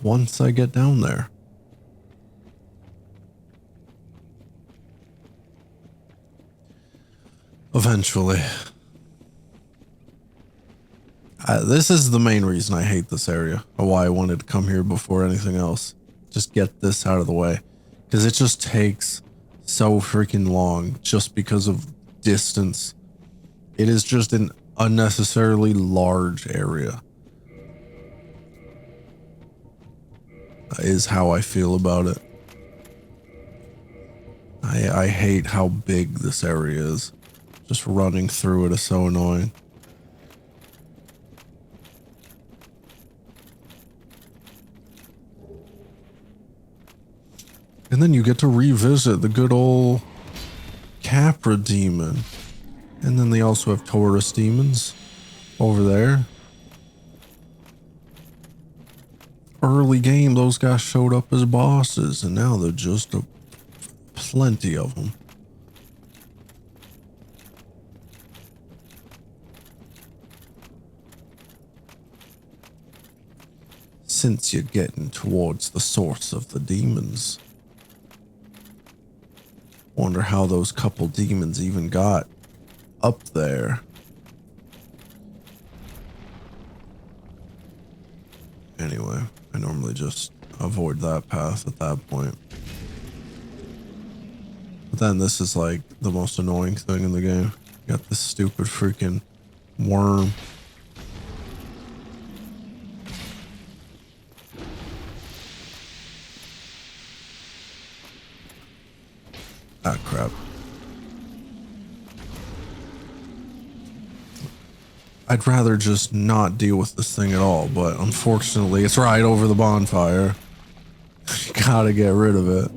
Once I get down there. Eventually. This is the main reason I hate this area, or why I wanted to come here before anything else. Just get this out of the way. Because it just takes so freaking long just because of distance. It is just an unnecessarily large area. Is how I feel about it. I hate how big this area is. Just running through it is so annoying. And then you get to revisit the good old Capra demon. And then they also have Taurus demons over there. Early game, those guys showed up as bosses, and now they're just plenty of them. Since you're getting towards the source of the demons, wonder how those couple demons even got up there. Anyway, I normally just avoid that path at that point. But then this is like the most annoying thing in the game. You got this stupid freaking worm. Ah, crap. I'd rather just not deal with this thing at all, but unfortunately it's right over the bonfire. You gotta get rid of it.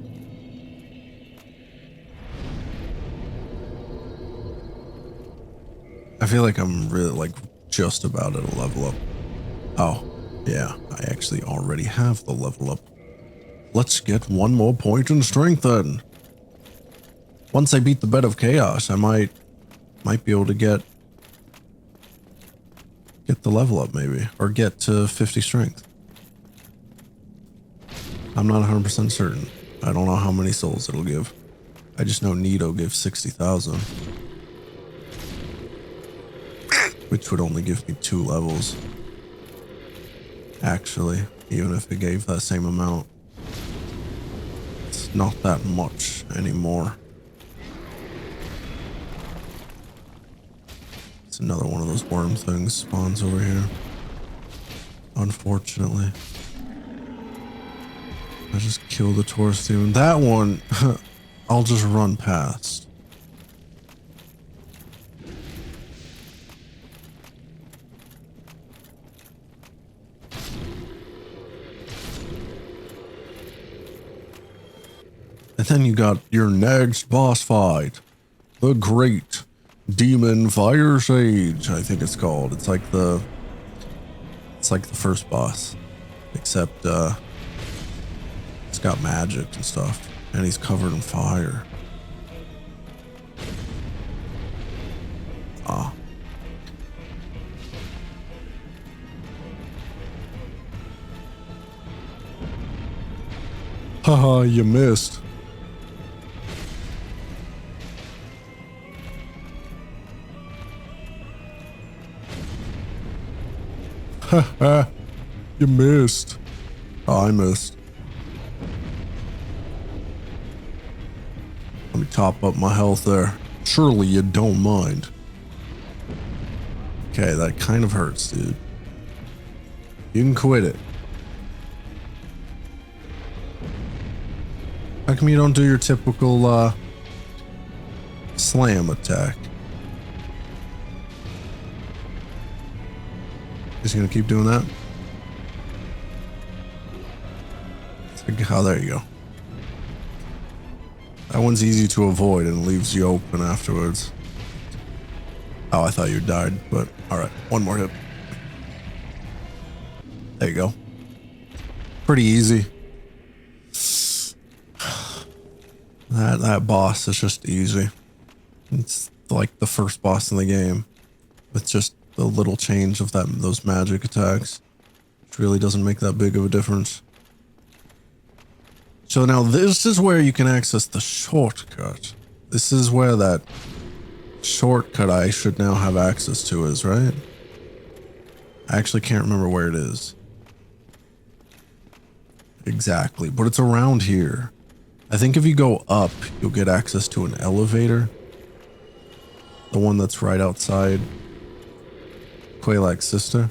I feel like I'm really like just about at a level up. Oh, yeah, I actually already have the level up. Let's get one more point in strength then. Once I beat the Bed of Chaos, I might be able to get the level up maybe, or get to 50 strength. I'm not 100% certain. I don't know how many souls it'll give. I just know Nito gives 60,000. Which would only give me 2 levels. Actually, even if it gave that same amount. It's not that much anymore. It's another one of those worm things spawns over here. Unfortunately. I just killed the Taurus demon. That one, I'll just run past. And then you got your next boss fight. The Great Demon Fire Sage, I think it's called. It's like the first boss. Except it's got magic and stuff. And he's covered in fire. Ah. Haha, you missed. Haha, you missed. Oh, I missed. Let me top up my health there. Surely you don't mind. Okay, that kind of hurts, dude. You can quit it. How come you don't do your typical slam attack? Just gonna keep doing that? Oh, there you go. That one's easy to avoid and leaves you open afterwards. Oh, I thought you died, but alright. One more hit. There you go. Pretty easy. That boss is just easy. It's like the first boss in the game. With just the little change of those magic attacks. Which really doesn't make that big of a difference. So now this is where you can access the shortcut. This is where that shortcut I should now have access to is, right? I actually can't remember where it is. Exactly, but it's around here. I think if you go up, you'll get access to an elevator. The one that's right outside Quaylak's sister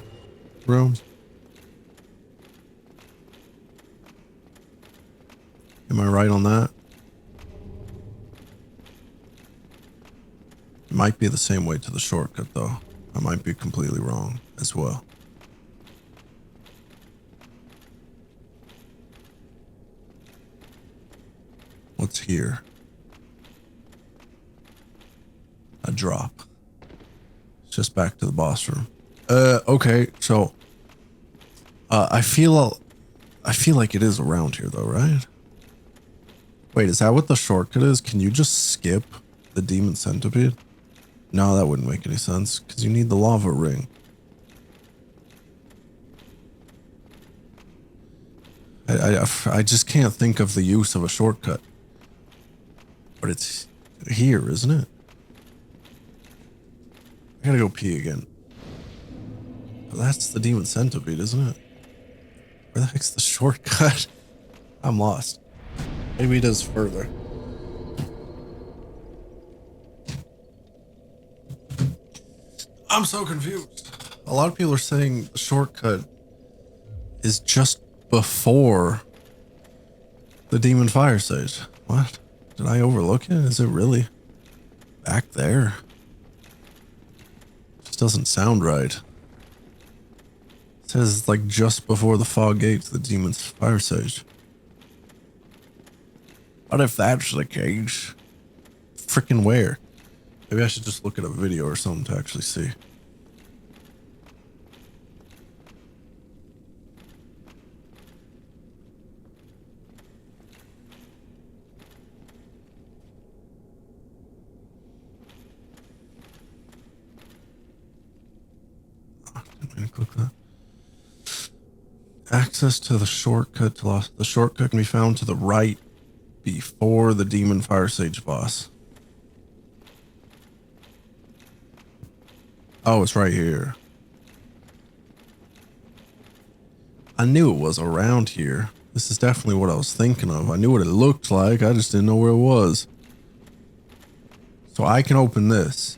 room. Am I right on that? It might be the same way to the shortcut though. I might be completely wrong as well. What's here? A drop. It's just back to the boss room. Okay, so I feel like it is around here though, right? Wait, is that what the shortcut is? Can you just skip the demon centipede? No, that wouldn't make any sense because you need the lava ring. I just can't think of the use of a shortcut. But it's here, isn't it? I gotta go pee again. But that's the demon centipede, isn't it? Where the heck's the shortcut? I'm lost. Maybe it is further. I'm so confused. A lot of people are saying the shortcut is just before the demon fire stage. What? Did I overlook it? Is it really back there? Just doesn't sound right. It says it's like just before the fog gates, the demon's fire stage. What if that's the case? Frickin' where? Maybe I should just look at a video or something to actually see. Didn't mean to click that. Access to the shortcut to lost. The shortcut can be found to the right before the demon fire sage boss. Oh, it's right here. I knew it was around here. This is definitely what I was thinking of. I knew what it looked like. I just didn't know where it was. So I can open this.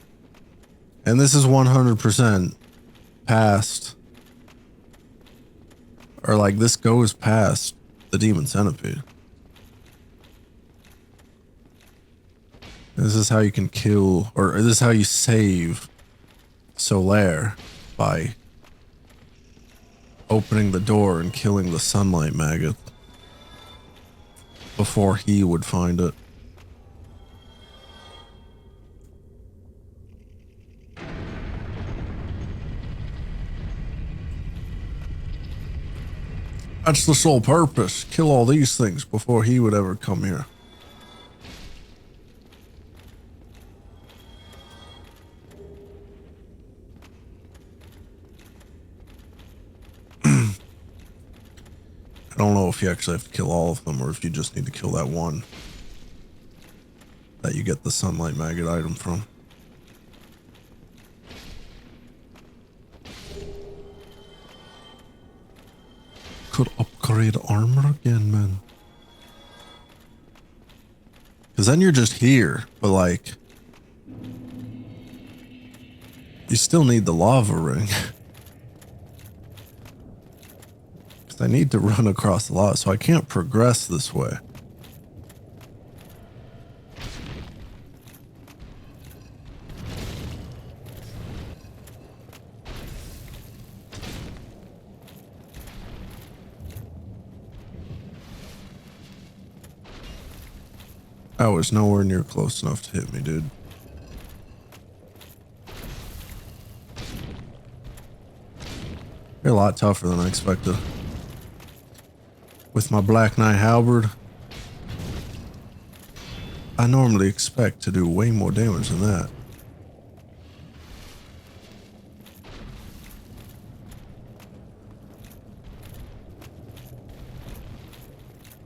And this is 100% past. Or like this goes past the demon centipede. This is how you can kill, or this is how you save Solaire, by opening the door and killing the sunlight maggot before he would find it. That's the sole purpose. Kill all these things before he would ever come here. I don't know if you actually have to kill all of them or if you just need to kill that one that you get the sunlight maggot item from. Could upgrade armor again, man. Because then you're just here, but like, you still need the lava ring. I need to run across the lot, so I can't progress this way. That was nowhere near close enough to hit me, dude. You're a lot tougher than I expected. With my Black Knight halberd, I normally expect to do way more damage than that.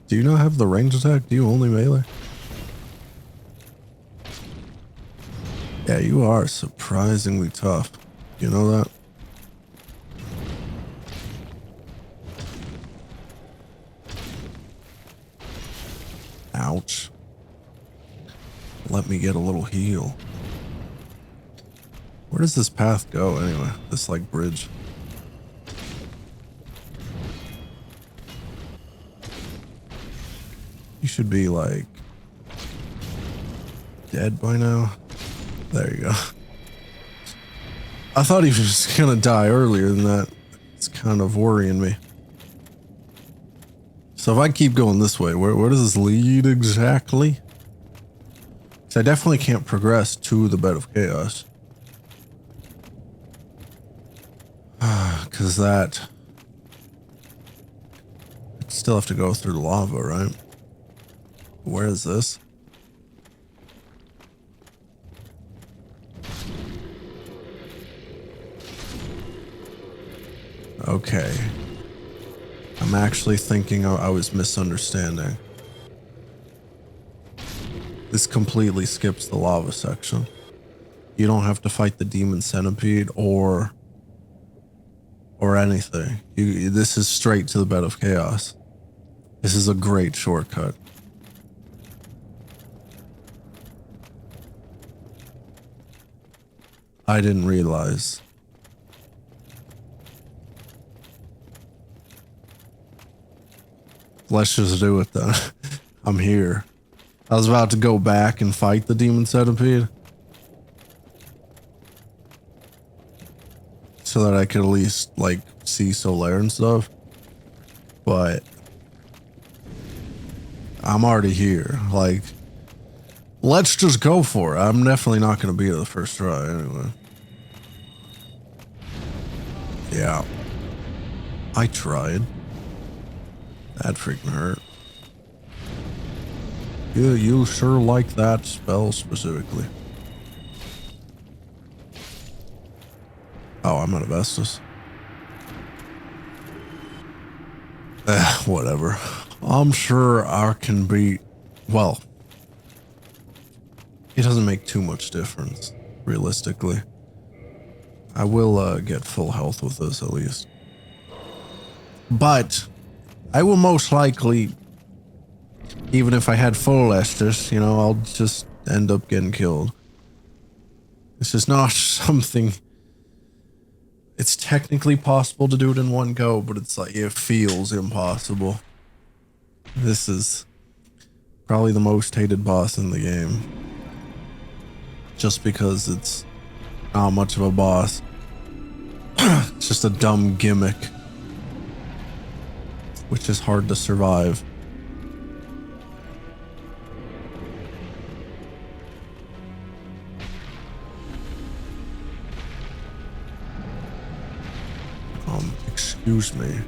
Do you not have the range attack? Do you only melee? Yeah, you are surprisingly tough. You know that? Ouch. Let me get a little heal. Where does this path go anyway? This like bridge. You should be like dead by now. There you go. I thought he was just gonna die earlier than that. It's kind of worrying me. So if I keep going this way, where does this lead exactly? Because I definitely can't progress to the bed of chaos. Because that... I'd still have to go through the lava, right? Where is this? Okay. I'm actually thinking I was misunderstanding. This completely skips the lava section. You don't have to fight the demon centipede or anything. This is straight to the bed of chaos. This is a great shortcut. I didn't realize. Let's just do it then. I'm here. I was about to go back and fight the demon centipede, so that I could at least like see Solaire and stuff. But I'm already here. Like, let's just go for it. I'm definitely not going to beat it the first try anyway. Yeah. I tried. That freaking hurt. You sure like that spell specifically. Oh, I'm out of Estus. Whatever. I'm sure I can beat... Well, it doesn't make too much difference, realistically. I will get full health with this at least. But I will most likely, even if I had full Estus, you know, I'll just end up getting killed. This is not something... It's technically possible to do it in one go, but it's like, it feels impossible. This is probably the most hated boss in the game. Just because it's not much of a boss. It's just a dumb gimmick, which is hard to survive. Excuse me.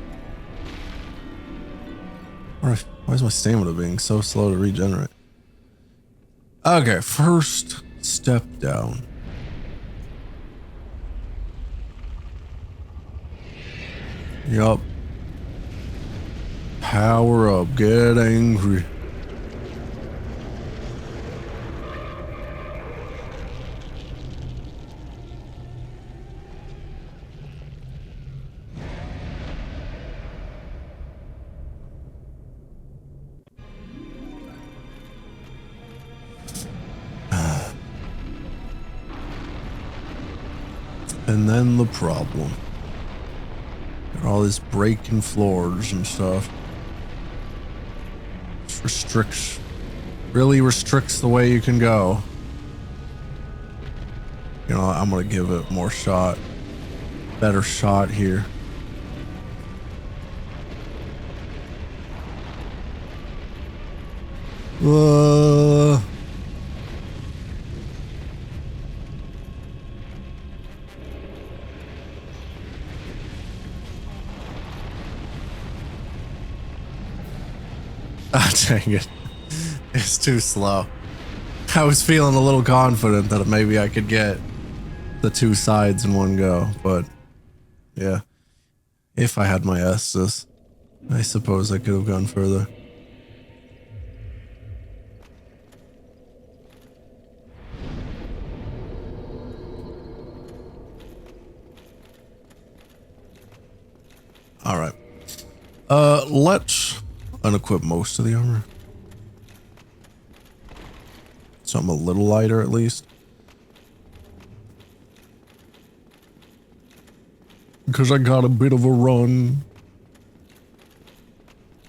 Why is my stamina being so slow to regenerate? Okay, first step down. Yup. Power up, get angry. And then the problem. All this breaking floors and stuff. Just really restricts the way you can go. You know, I'm gonna give it more shot. Better shot here. Uh, ah, dang it. It's too slow. I was feeling a little confident that maybe I could get the two sides in one go, but yeah. If I had my Estus, I suppose I could have gone further. Alright. Let's unequip most of the armor. So I'm a little lighter at least. Because I got a bit of a run.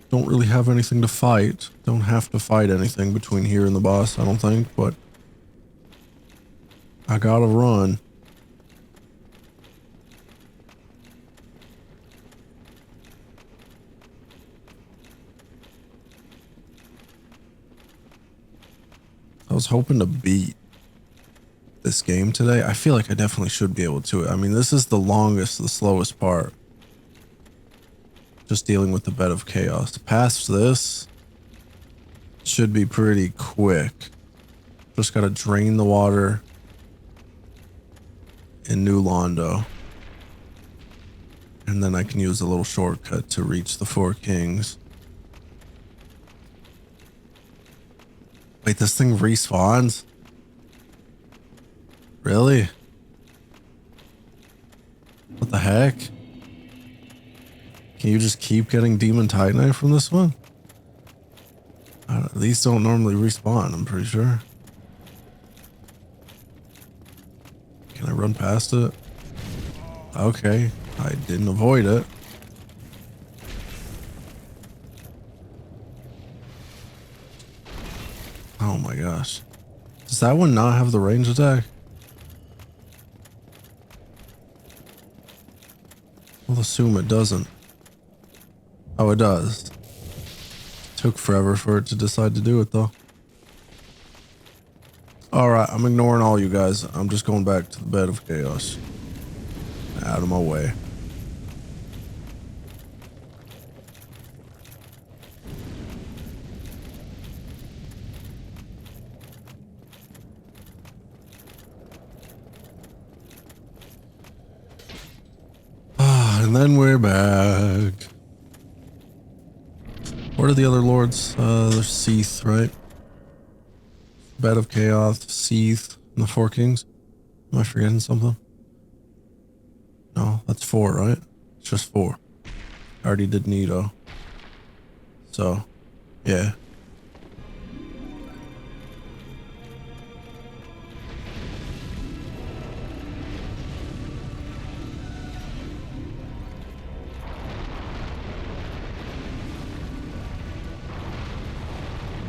Don't really have anything to fight. Don't have to fight anything between here and the boss, I don't think, but I gotta run. I was hoping to beat this game today. I feel like I definitely should be able to. I mean, this is the longest, the slowest part. Just dealing with the bed of chaos. Past this should be pretty quick. Just gotta drain the water in New Londo. And then I can use a little shortcut to reach the Four Kings. Wait, this thing respawns? Really? What the heck? Can you just keep getting Demon Titanite from this one? These don't normally respawn, I'm pretty sure. Can I run past it? Okay, I didn't avoid it. Oh my gosh. Does that one not have the range attack? I'll assume it doesn't. Oh, it does. Took forever for it to decide to do it though. Alright, I'm ignoring all you guys. I'm just going back to the bed of chaos. Out of my way. And then we're back. What are the other lords? There's Seath, right? Bed of Chaos, Seath, and the Four Kings. Am I forgetting something? No, that's 4, right? It's just 4. I already did Nito. So, yeah.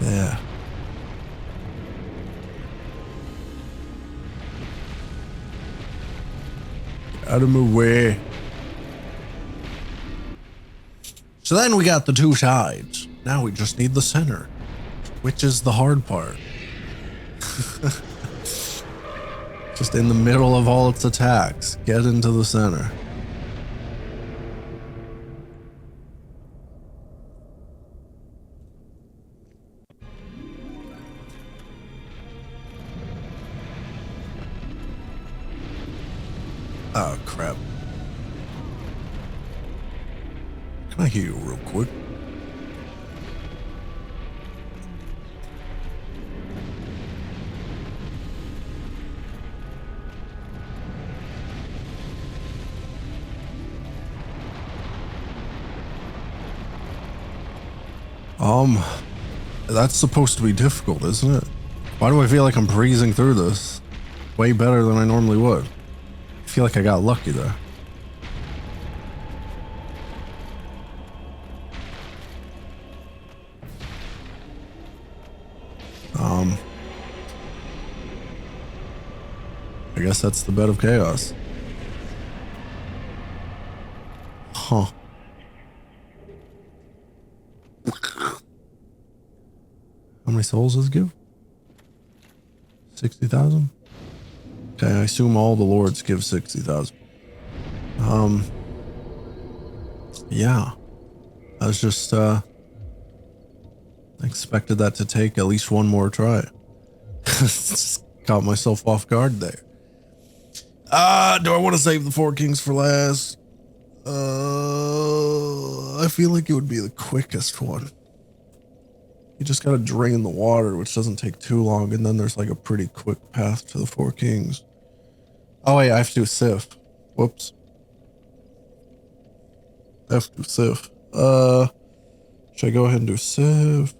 Yeah. Out of my way. So then we got the two sides. Now we just need the center, which is the hard part. Just in the middle of all its attacks, get into the center. Oh, crap. Can I hear you real quick? That's supposed to be difficult, isn't it? Why do I feel like I'm breezing through this? Way better than I normally would. I feel like I got lucky there. I guess that's the bed of chaos. Huh. How many souls does give? 60,000? Okay, I assume all the lords give 60,000. Yeah. I was just, expected that to take at least one more try. Just caught myself off guard there. Do I want to save the Four Kings for last? I feel like it would be the quickest one. You just gotta drain the water, which doesn't take too long, and then there's like a pretty quick path to the Four Kings. Oh wait, I have to do Sif. Whoops. I have to do Sif. Should I go ahead and do Sif?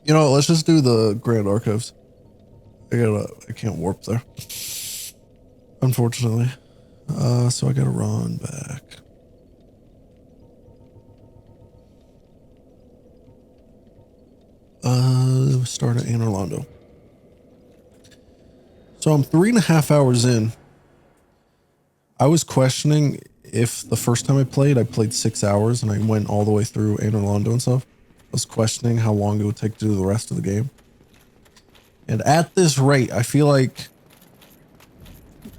You know, let's just do the Grand Archives. I can't warp there. Unfortunately. So I gotta run back. Start at Anor Londo. So I'm 3.5 hours in. I was questioning if the first time I played 6 hours and I went all the way through Anor Londo and stuff. I was questioning how long it would take to do the rest of the game. And at this rate, I feel like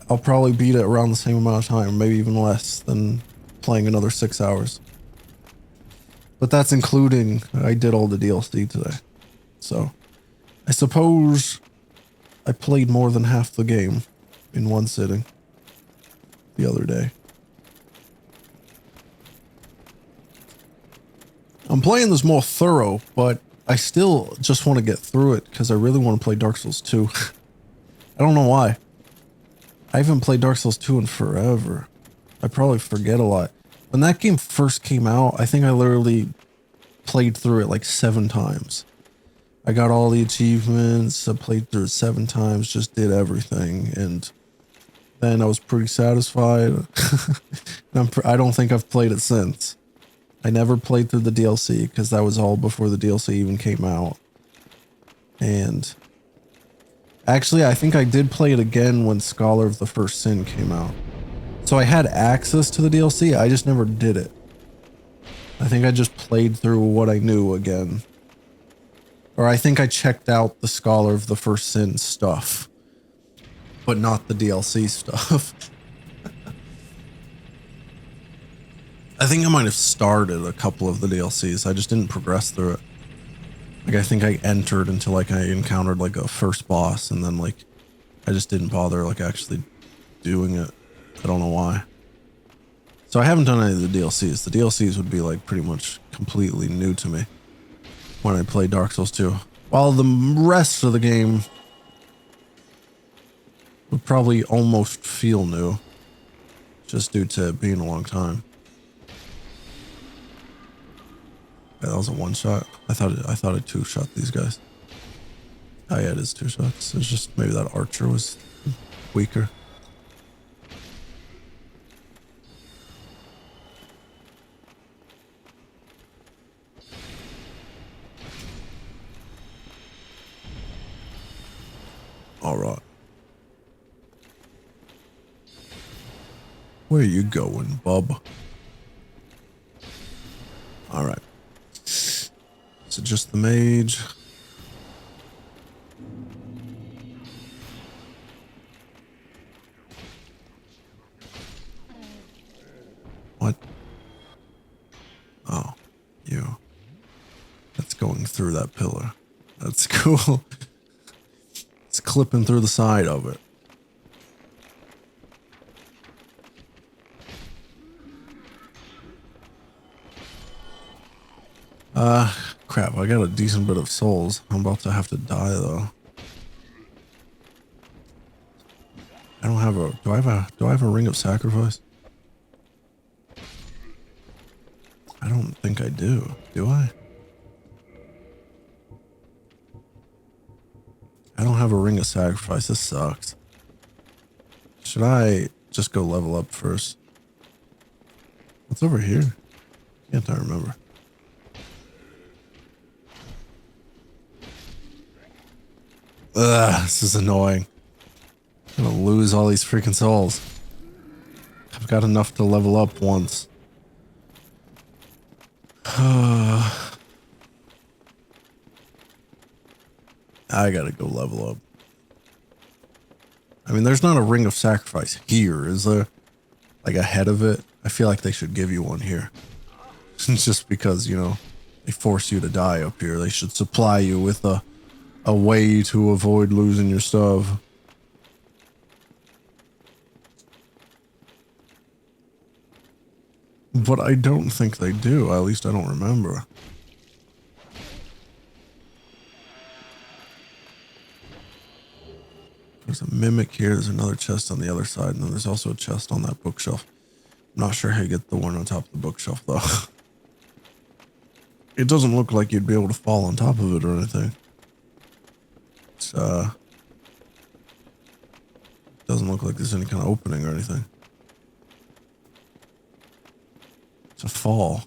I'll probably beat it around the same amount of time, maybe even less than playing another 6 hours. But that's including I did all the DLC today. So I suppose I played more than half the game in one sitting the other day. I'm playing this more thorough, but I still just want to get through it because I really want to play Dark Souls 2. I don't know why. I haven't played Dark Souls 2 in forever. I probably forget a lot. When that game first came out, I think I literally played through it like 7 times. I got all the achievements, I played through it 7 times, just did everything, and then I was pretty satisfied. I don't think I've played it since. I never played through the DLC because that was all before the DLC even came out. And actually, I think I did play it again when Scholar of the First Sin came out. So I had access to the DLC, I just never did it. I think I just played through what I knew again. Or I think I checked out the Scholar of the First Sin stuff, but not the DLC stuff. I think I might have started a couple of the DLCs. I just didn't progress through it. Like, I think I entered until like I encountered like a first boss, and then like I just didn't bother like actually doing it. I don't know why. So I haven't done any of the DLCs. The DLCs would be like pretty much completely new to me when I play Dark Souls 2. While the rest of the game would probably almost feel new, just due to it being a long time. Yeah, that was a one shot. I thought it two shot these guys. Oh yeah, it is 2 shots. It's just maybe that archer was weaker. All right. Where you going, bub? All right. So just the mage. What? Oh, you. That's going through that pillar. That's cool. It's clipping through the side of it. Crap, I got a decent bit of souls. I'm about to have to die though. I don't have a, do I have a ring of sacrifice? I don't think I do. Do I? I don't have a ring of sacrifice. This sucks. Should I just go level up first? What's over here? Can't I remember? Ugh, this is annoying. I'm gonna lose all these freaking souls. I've got enough to level up once. I gotta go level up. I mean, there's not a ring of sacrifice here, is there? Like ahead of it? I feel like they should give you one here. Just because, you know, they force you to die up here. They should supply you with a way to avoid losing your stuff. But I don't think they do. At least I don't remember. There's a mimic here. There's another chest on the other side. And then there's also a chest on that bookshelf. I'm not sure how you get the one on top of the bookshelf, though. It doesn't look like you'd be able to fall on top of it or anything. It's, doesn't look like there's any kind of opening or anything. It's a fall.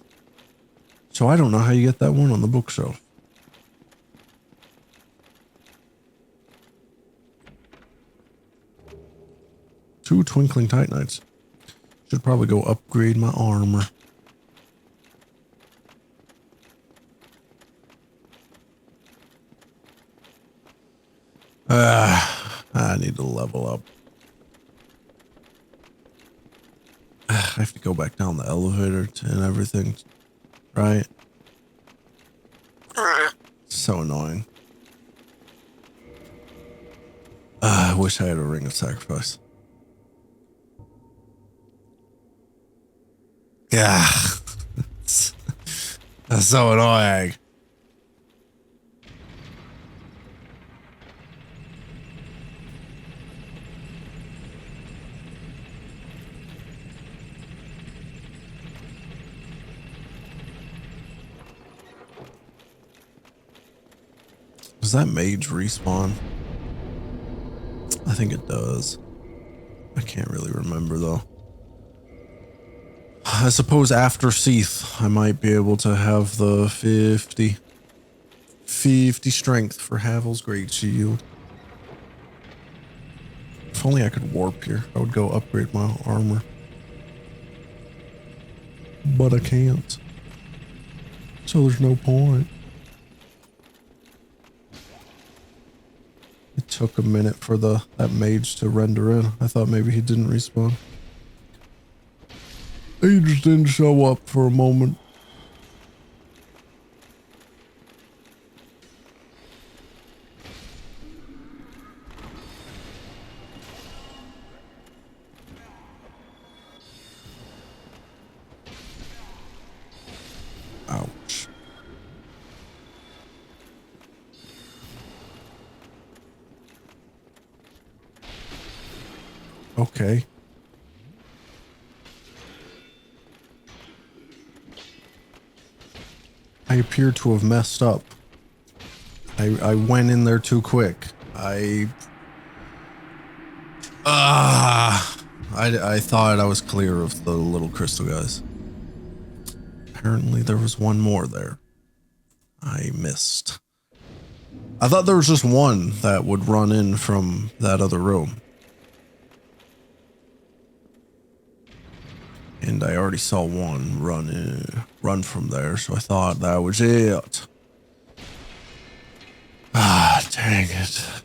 So I don't know how you get that one on the bookshelf. Two twinkling titanites. Should probably go upgrade my armor. I need to level up. I have to go back down the elevator and everything, right? So annoying. I wish I had a ring of sacrifice. Yeah. That's so annoying. Does that mage respawn? I think it does. I can't really remember though. I suppose after Seath, I might be able to have the 50 strength for Havel's Great Shield. If only I could warp here, I would go upgrade my armor. But I can't. So there's no point. It took a minute for that mage to render in. I thought maybe he didn't respawn. He just didn't show up for a moment. Ouch. Okay. I appear to have messed up. I went in there too quick. I thought I was clear of the little crystal guys. Apparently there was one more there. I missed. I thought there was just one that would run in from that other room. And I already saw one run from there, so I thought that was it. Ah, dang it.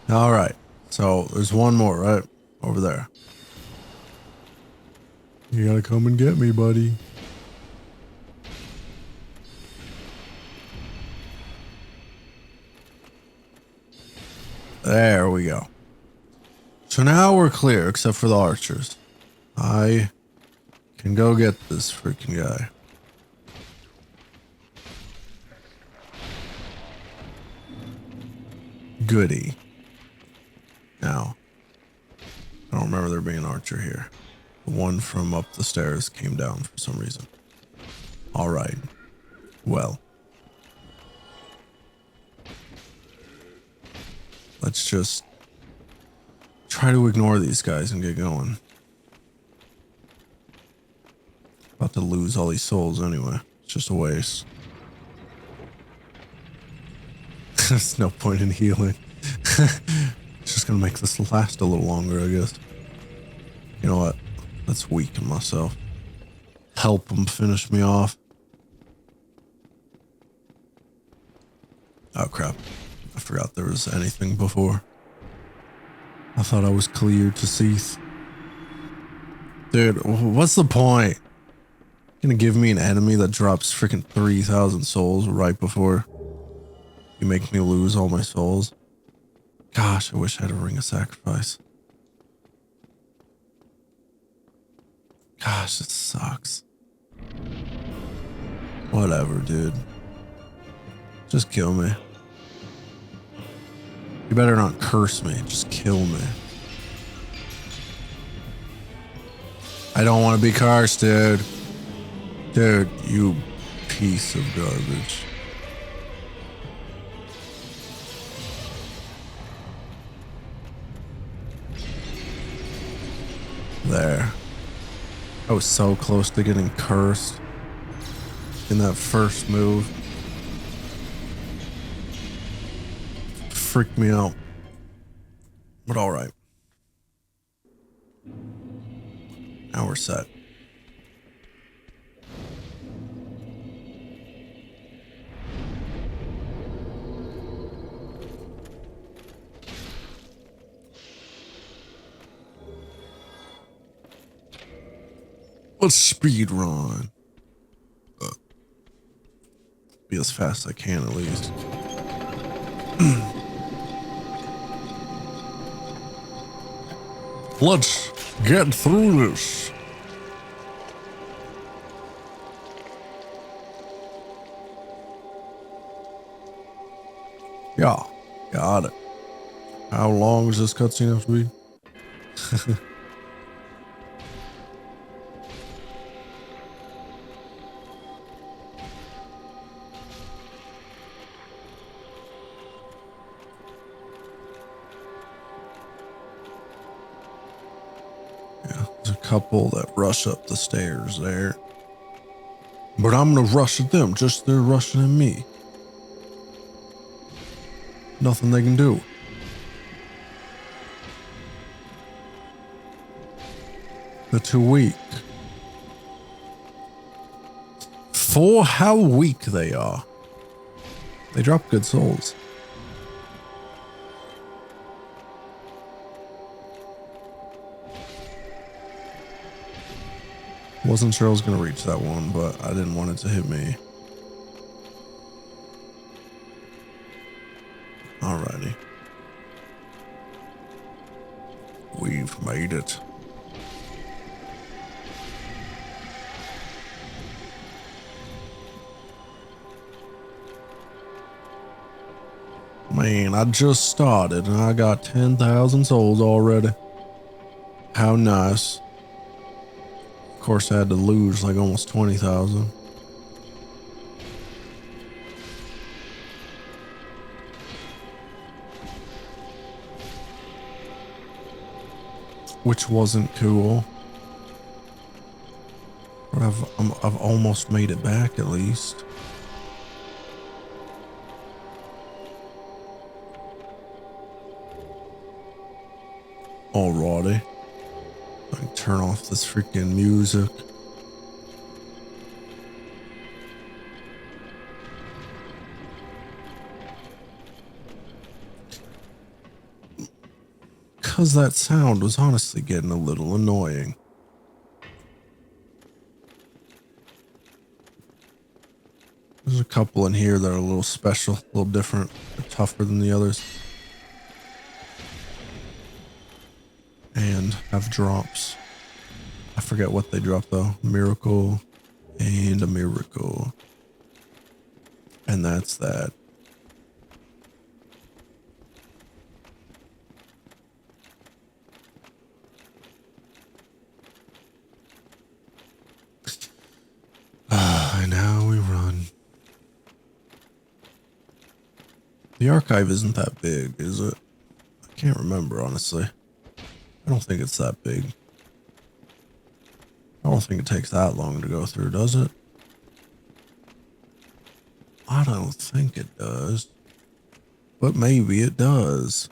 All right, so there's one more right over there. You gotta come and get me, buddy. There we go. So now we're clear, except for the archers. I can go get this freaking guy. Goody. Now, I don't remember there being an archer here. The one from up the stairs came down for some reason. All right. Well. Let's just try to ignore these guys and get going. About to lose all these souls anyway. It's just a waste. There's no point in healing. It's just gonna make this last a little longer, I guess. You know what? Let's weaken myself. Help them finish me off. Oh crap. I forgot there was anything before. I thought I was clear to cease. Dude, what's the point? You're gonna give me an enemy that drops freaking 3,000 souls right before you make me lose all my souls? Gosh, I wish I had a ring of sacrifice. Gosh, it sucks. Whatever, dude. Just kill me. You better not curse me. Just kill me. I don't want to be cursed, dude. Dude, you piece of garbage. There. I was so close to getting cursed in that first move. Freaked me out. But alright. Now we're set. Let's speed run. Be as fast as I can at least. Let's get through this. Yeah, got it. How long does this cutscene have to be? Couple that rush up the stairs there, but I'm gonna rush at them just they're rushing at me. Nothing they can do. They're too weak. For how weak they are. They drop good souls. Wasn't sure I was going to reach that one, but I didn't want it to hit me. Alrighty. We've made it. Man, I just started and I got 10,000 souls already. How nice. Of course, I had to lose like almost 20,000. Which wasn't cool. But I've almost made it back at least. Alrighty. I can turn off this freaking music. Because that sound was honestly getting a little annoying. There's a couple in here that are a little special, a little different, they're tougher than the others. And have drops. I forget what they drop though. Miracle and a miracle. And that's that. The archive isn't that big, is it? I can't remember, honestly. I don't think it's that big. I don't think it takes that long to go through, does it? I don't think it does. But maybe it does.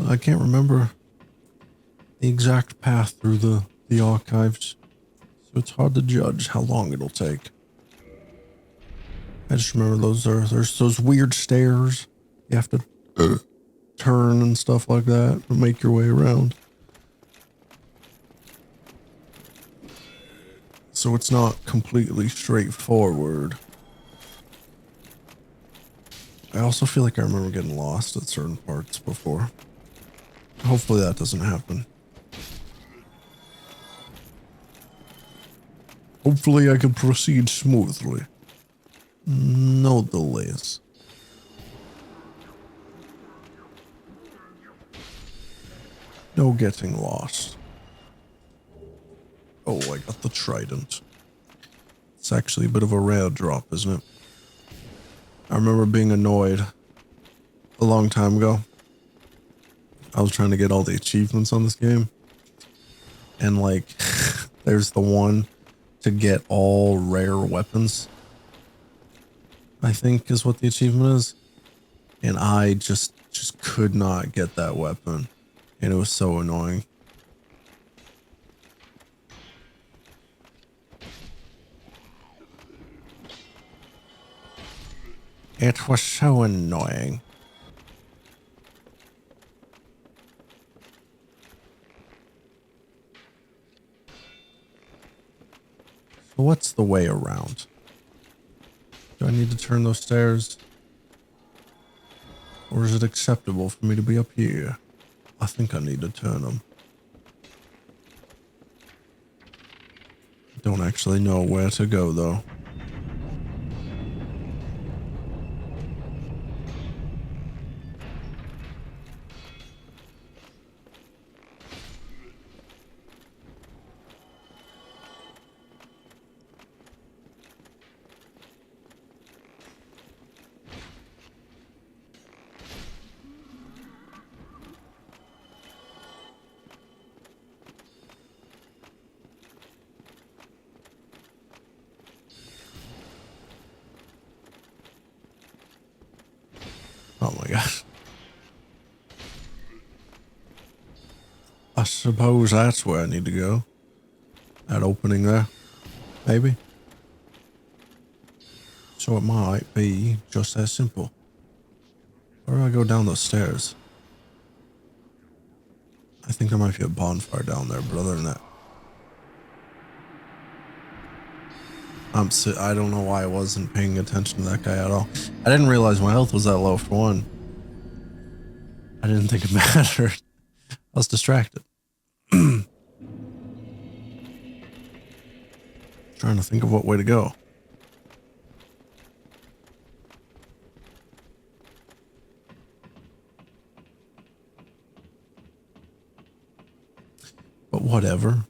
I can't remember the exact path through the archives, so it's hard to judge how long it'll take. I just remember there's those weird stairs you have to turn and stuff like that to make your way around. So it's not completely straightforward. I also feel like I remember getting lost at certain parts before. Hopefully that doesn't happen. Hopefully I can proceed smoothly. No delays. No getting lost. Oh, I got the trident. It's actually a bit of a rare drop, isn't it? I remember being annoyed a long time ago. I was trying to get all the achievements on this game. And like, there's the one to get all rare weapons, I think is what the achievement is. And I just could not get that weapon. And it was so annoying. It was so annoying. So what's the way around? Do I need to turn those stairs? Or is it acceptable for me to be up here? I think I need to turn them. I don't actually know where to go though. Oh my gosh. I suppose that's where I need to go. That opening there. Maybe. So it might be just that simple. Where do I go down those stairs? I think there might be a bonfire down there, but other than that, I don't know why I wasn't paying attention to that guy at all. I didn't realize my health was that low for one. I didn't think it mattered. I was distracted. Trying to think of what way to go. But whatever.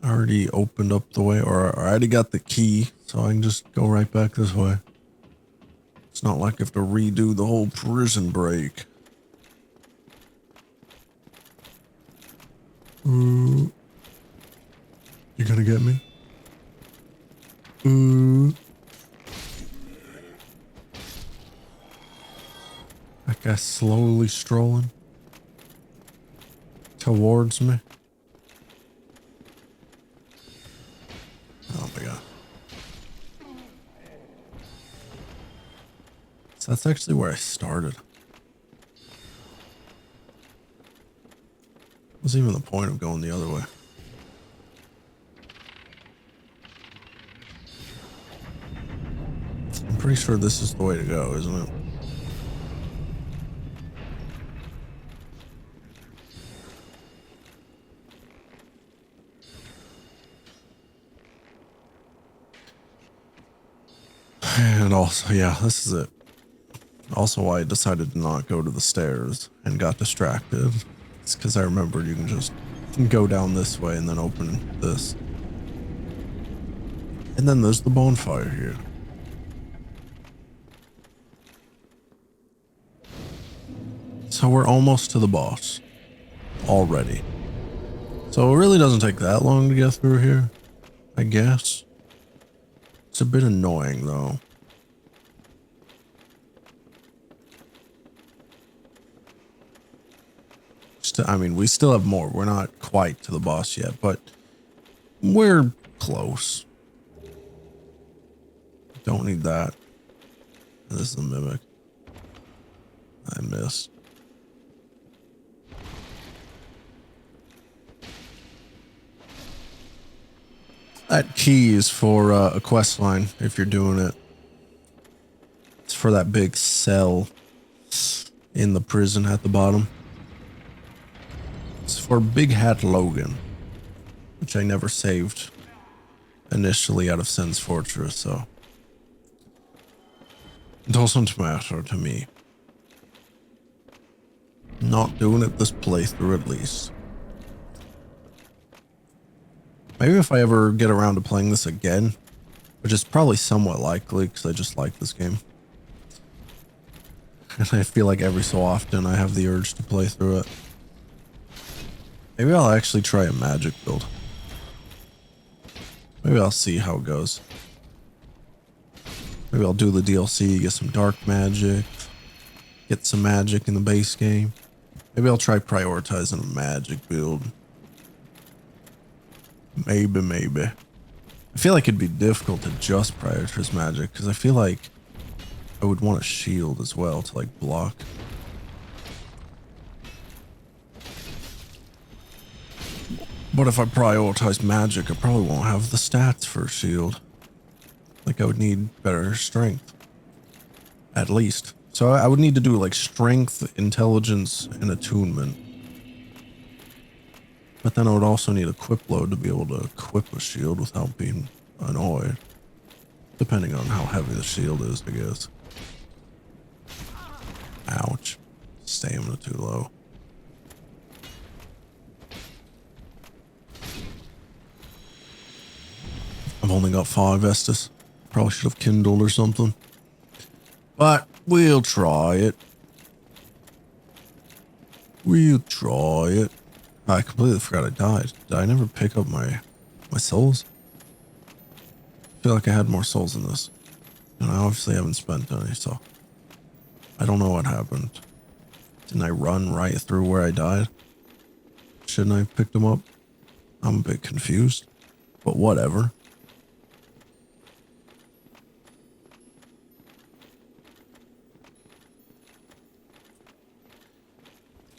I already opened up the way, or I already got the key, so I can just go right back this way. It's not like I have to redo the whole prison break. Ooh. You gonna get me? Ooh. That guy's slowly strolling towards me. Oh my god. So that's actually where I started. What's even the point of going the other way? I'm pretty sure this is the way to go, isn't it? And also, yeah, this is it. Also why I decided to not go to the stairs and got distracted. It's because I remembered you can just go down this way and then open this. And then there's the bonfire here. So we're almost to the boss already. So it really doesn't take that long to get through here, I guess. It's a bit annoying though. I mean, we still have more. We're not quite to the boss yet, but we're close. Don't need that. This is the mimic. I missed. That key is for a quest line if you're doing it. It's for that big cell in the prison at the bottom. It's for Big Hat Logan, which I never saved initially out of Sen's Fortress, so it doesn't matter to me. Not doing it this playthrough at least. Maybe if I ever get around to playing this again, which is probably somewhat likely because I just like this game. And I feel like every so often I have the urge to play through it. Maybe I'll actually try a magic build. Maybe I'll see how it goes. Maybe I'll do the DLC, get some dark magic, get some magic in the base game. Maybe I'll try prioritizing a magic build. Maybe. I feel like it'd be difficult to just prioritize magic because I feel like I would want a shield as well to like block. But if I prioritize magic, I probably won't have the stats for a shield. Like I would need better strength. At least. So I would need to do like strength, intelligence, and attunement. But then I would also need equip load to be able to equip a shield without being annoyed. Depending on how heavy the shield is, I guess. Ouch. Stamina too low. I've only got 5 Estus. Probably should have kindled or something. But we'll try it. We'll try it. I completely forgot I died. Did I never pick up my souls? I feel like I had more souls than this. And I obviously haven't spent any, so I don't know what happened. Didn't I run right through where I died? Shouldn't I have picked them up? I'm a bit confused, but whatever.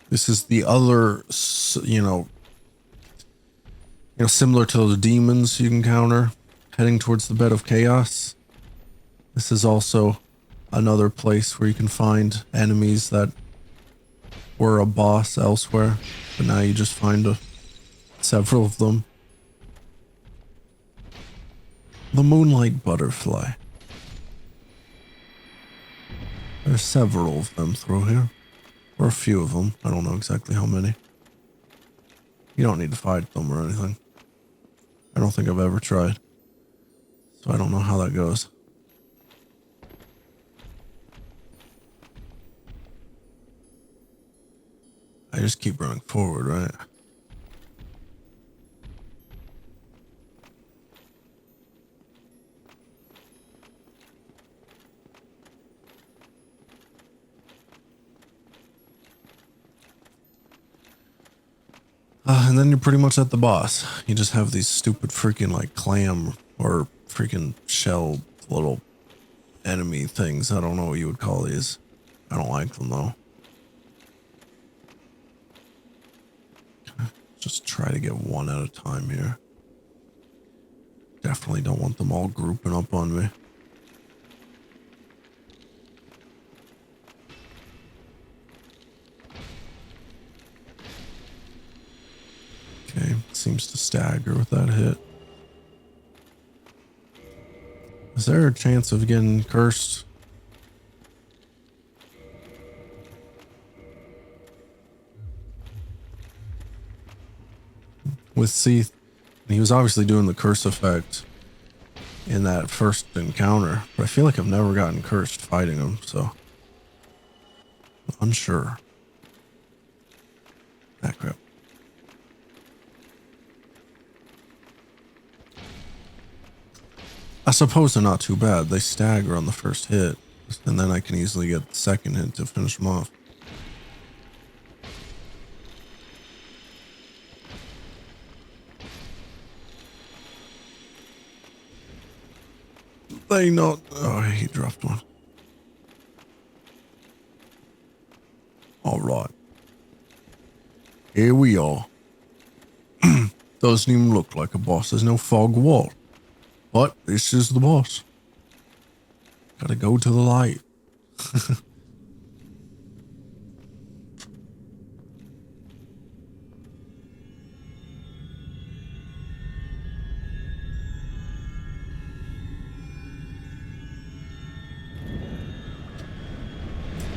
This is the other, similar to those demons you can counter heading towards the bed of chaos. This is also another place where you can find enemies that were a boss elsewhere, but now you just find several of them. The Moonlight Butterfly. There's several of them through here. Or a few of them. I don't know exactly how many. You don't need to fight them or anything. I don't think I've ever tried. So I don't know how that goes. I just keep running forward, right? And then you're pretty much at the boss. You just have these stupid freaking like clam or freaking shell little enemy things. I don't know what you would call these. I don't like them though. Just try to get one at a time here. Definitely don't want them all grouping up on me. Okay, seems to stagger with that hit. Is there a chance of getting cursed? With Seath, he was obviously doing the curse effect in that first encounter, but I feel like I've never gotten cursed fighting him, so unsure. Ah, crap. I suppose they're not too bad. They stagger on the first hit, and then I can easily get the second hit to finish them off. They not. Oh, he dropped one. All right. Here we are. Doesn't even look like a boss. There's no fog wall. But this is the boss. Gotta go to the light.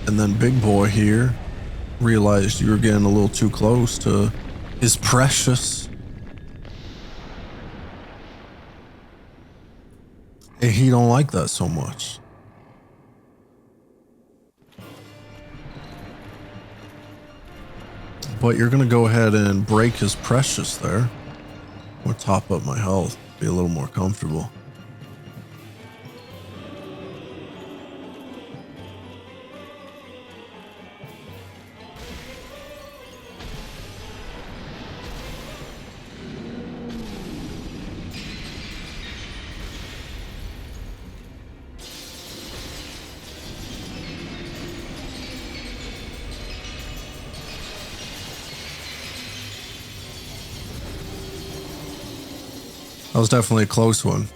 And then Big Boy here realized you were getting a little too close to his precious. And he don't like that so much. But you're gonna go ahead and break his precious there. Or top up my health, be a little more comfortable. That was definitely a close one.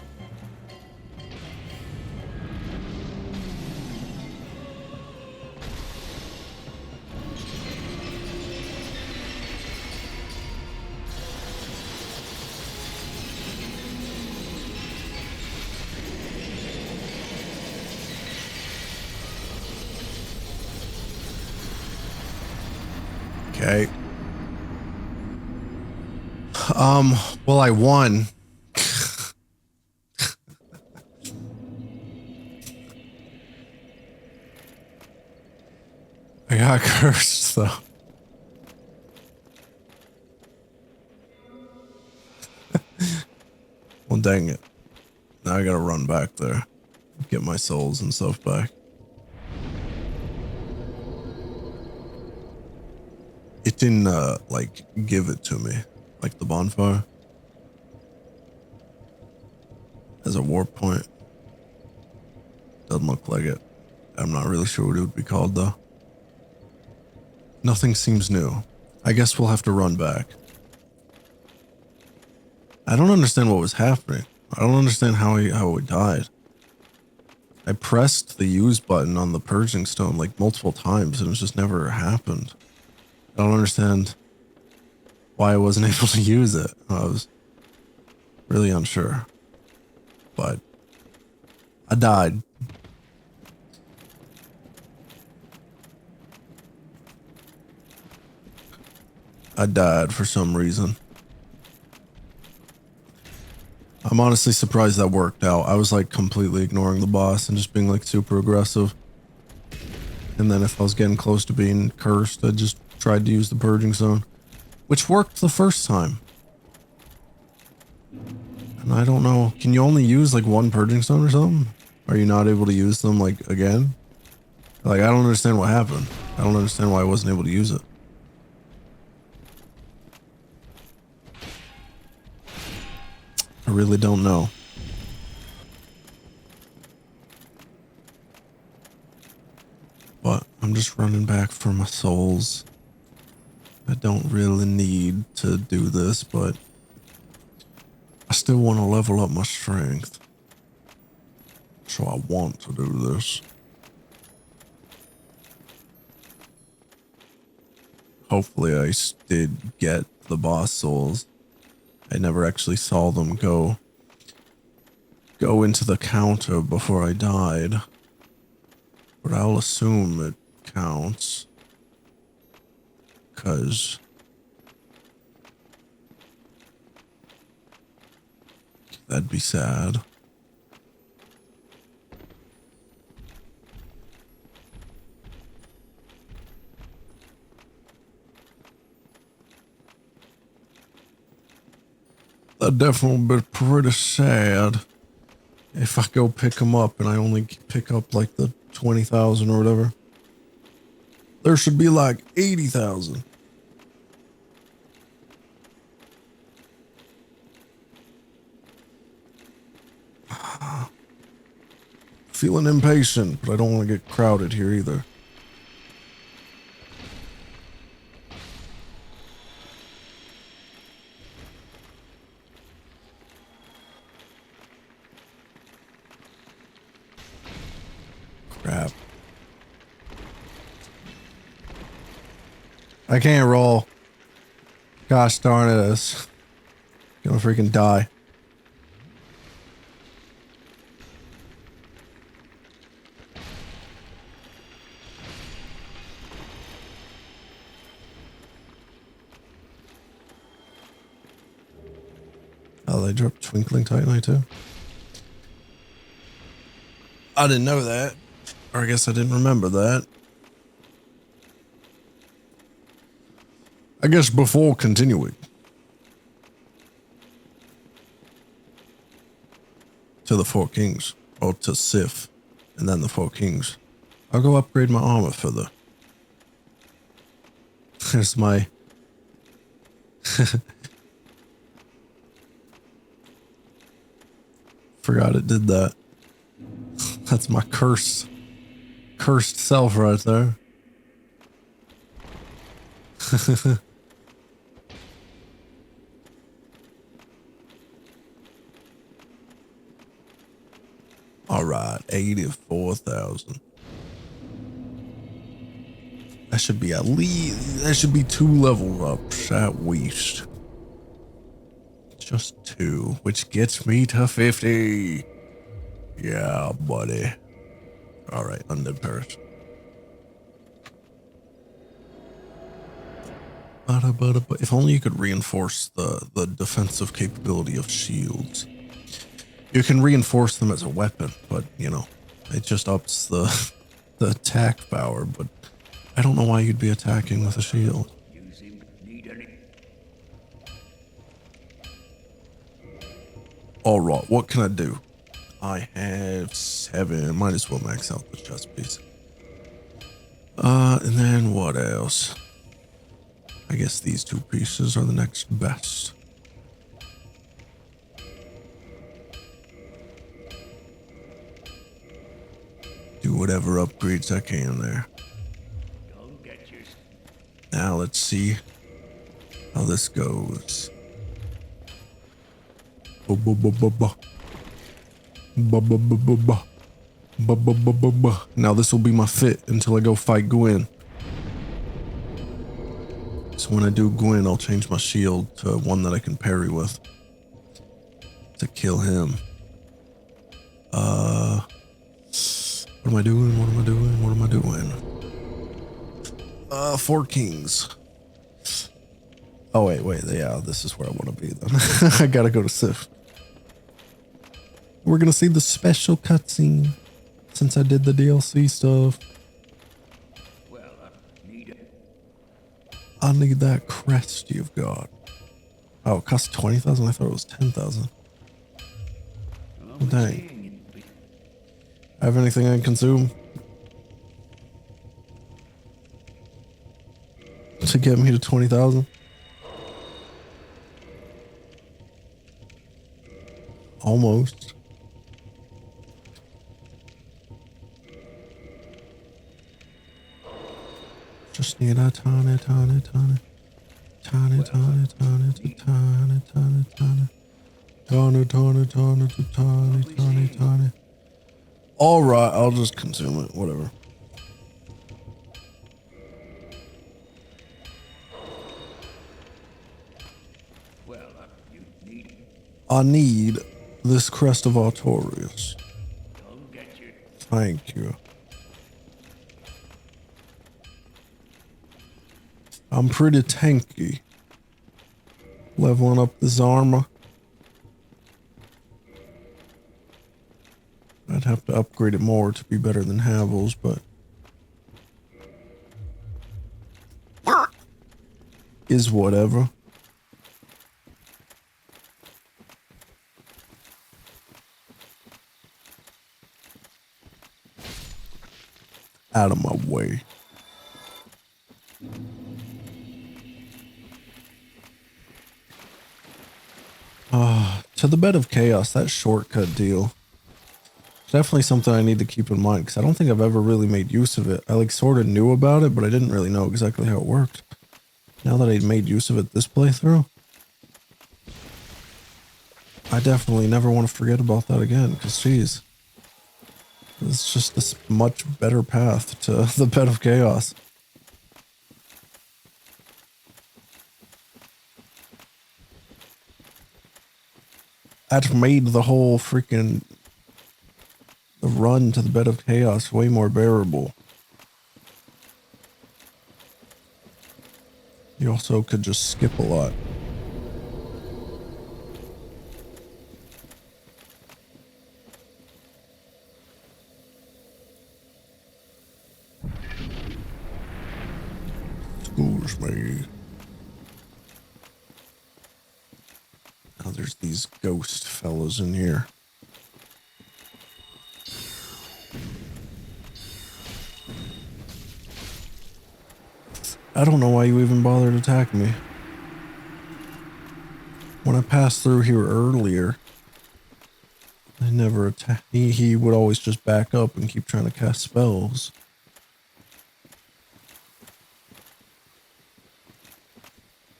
Okay. Well, I won. I got cursed, though. Well, dang it. Now I gotta run back there. Get my souls and stuff back. It didn't, like, give it to me. Like the bonfire. As a warp point. Doesn't look like it. I'm not really sure what it would be called, though. Nothing seems new. I guess we'll have to run back. I don't understand what was happening. I don't understand how he died. I pressed the use button on the purging stone like multiple times and it just never happened. I don't understand why I wasn't able to use it. I was really unsure. But I died. I died for some reason. I'm honestly surprised that worked out. I was like completely ignoring the boss and just being like super aggressive. And then if I was getting close to being cursed, I just tried to use the purging zone, which worked the first time. And I don't know, can you only use like one purging stone or something? Are you not able to use them like again? Like, I don't understand what happened. I don't understand why I wasn't able to use it. I really don't know. But I'm just running back for my souls. I don't really need to do this, but I still want to level up my strength. So I want to do this. Hopefully I did get the boss souls. I never actually saw them go. go into the counter before I died. But I'll assume it counts. 'Cause that'd be sad. That'd definitely be pretty sad if I go pick them up and I only pick up like the 20,000 or whatever. There should be like 80,000. Feeling impatient, but I don't want to get crowded here either. Crap. I can't roll. Gosh darn it, it's gonna freaking die. Oh, they dropped Twinkling Titanite too? I didn't know that. Or I guess I didn't remember that. I guess before continuing to the Four Kings, or to Sif, and then the Four Kings, I'll go upgrade my armor further. There's my... Forgot it did that. That's my cursed self right there. All right, 84,000. That should be at least, that should be 2 level ups at least. Just 2, which gets me to 50. Yeah, buddy. All right, undead perish. If only you could reinforce the defensive capability of shields. You can reinforce them as a weapon, but you know, it just ups the attack power. But I don't know why you'd be attacking with a shield. All right, what can I do? I have 7. Might as well max out the chest piece. And then what else? I guess these 2 pieces are the next best. Do whatever upgrades I can there. Now let's see how this goes. Now this will be my fit until I go fight Gwyn. So when I do Gwyn, I'll change my shield to one that I can parry with to kill him. What am I doing? What am I doing? What am I doing? 4 kings. Oh wait, yeah, this is where I want to be then. I gotta go to Sif. We're gonna see the special cutscene since I did the DLC stuff. I need that crest you've got. Oh, it costs 20,000? I thought it was 10,000. Dang. I have anything I can consume to get me to 20,000? Almost. Just need a tiny. All right, I'll just consume it. Whatever. I need this crest of Artorias. Thank you. I'm pretty tanky. Leveling up this armor. I'd have to upgrade it more to be better than Havel's, but is whatever. Out of my way. To the bed of chaos, that shortcut deal. Definitely something I need to keep in mind because I don't think I've ever really made use of it. I like sort of knew about it, but I didn't really know exactly how it worked. Now that I made use of it this playthrough, I definitely never want to forget about that again because geez, it's just this much better path to the bed of chaos. That made the whole freaking the run to the bed of chaos way more bearable. You also could just skip a lot. Excuse me. Now there's these ghost fellows in here. I don't know why you even bothered attacking me. When I passed through here earlier, I never attacked. He would always just back up and keep trying to cast spells.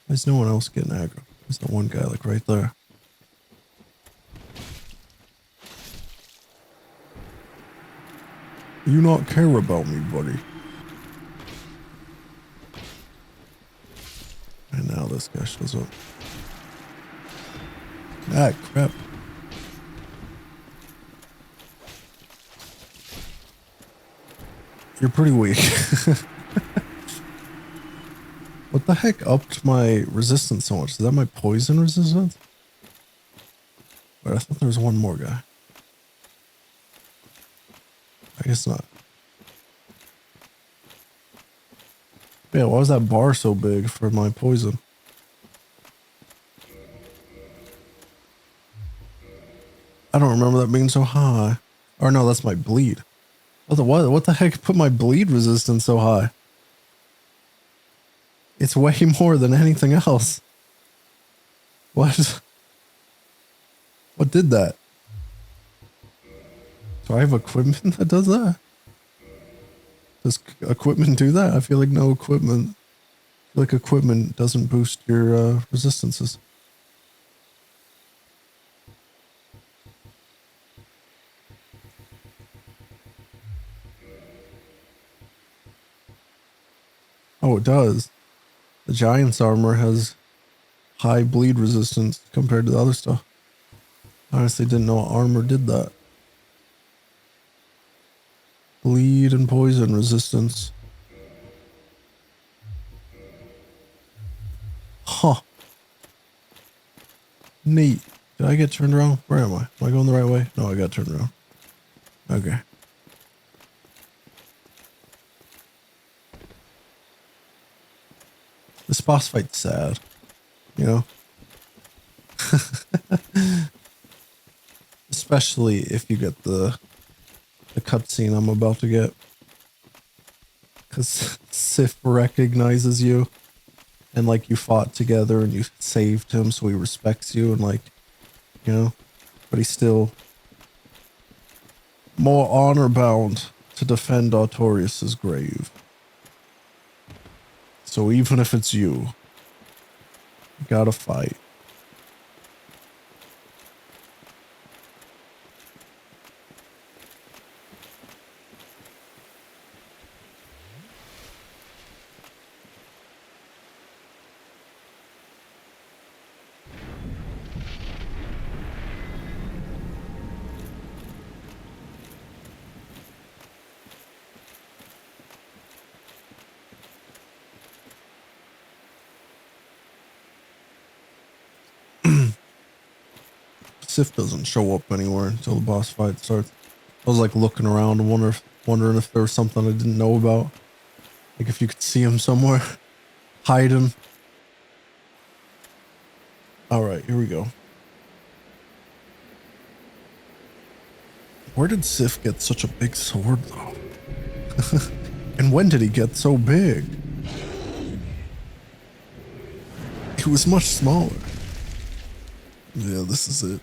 There's no one else getting aggro. There's the one guy like right there. You not care about me, buddy. And now this guy shows up. Ah, crap. You're pretty weak. What the heck upped my resistance so much? Is that my poison resistance? Wait, I thought there was one more guy. I guess not. Yeah, why was that bar so big for my poison? I don't remember that being so high. Or no, that's my bleed. What the heck put my bleed resistance so high? It's way more than anything else. What? What did that? Do I have equipment that does that? Does equipment do that? I feel like no equipment. I feel like equipment doesn't boost your resistances. Oh, it does. The Giant's armor has high bleed resistance compared to the other stuff. I honestly didn't know armor did that. Bleed and poison resistance. Huh. Neat. Did I get turned around? Where am I? Am I going the right way? No, I got turned around. Okay. This boss fight's sad. You know? Especially if you get the cutscene I'm about to get. Because Sif recognizes you. And like you fought together and you saved him, so he respects you and like, you know, but he's still more honor bound to defend Artorias' grave. So even if it's you gotta fight. Sif doesn't show up anywhere until the boss fight starts. I was like looking around and wondering if there was something I didn't know about. Like if you could see him somewhere. Hiding. Alright, here we go. Where did Sif get such a big sword though? And when did he get so big? He was much smaller. Yeah, this is it.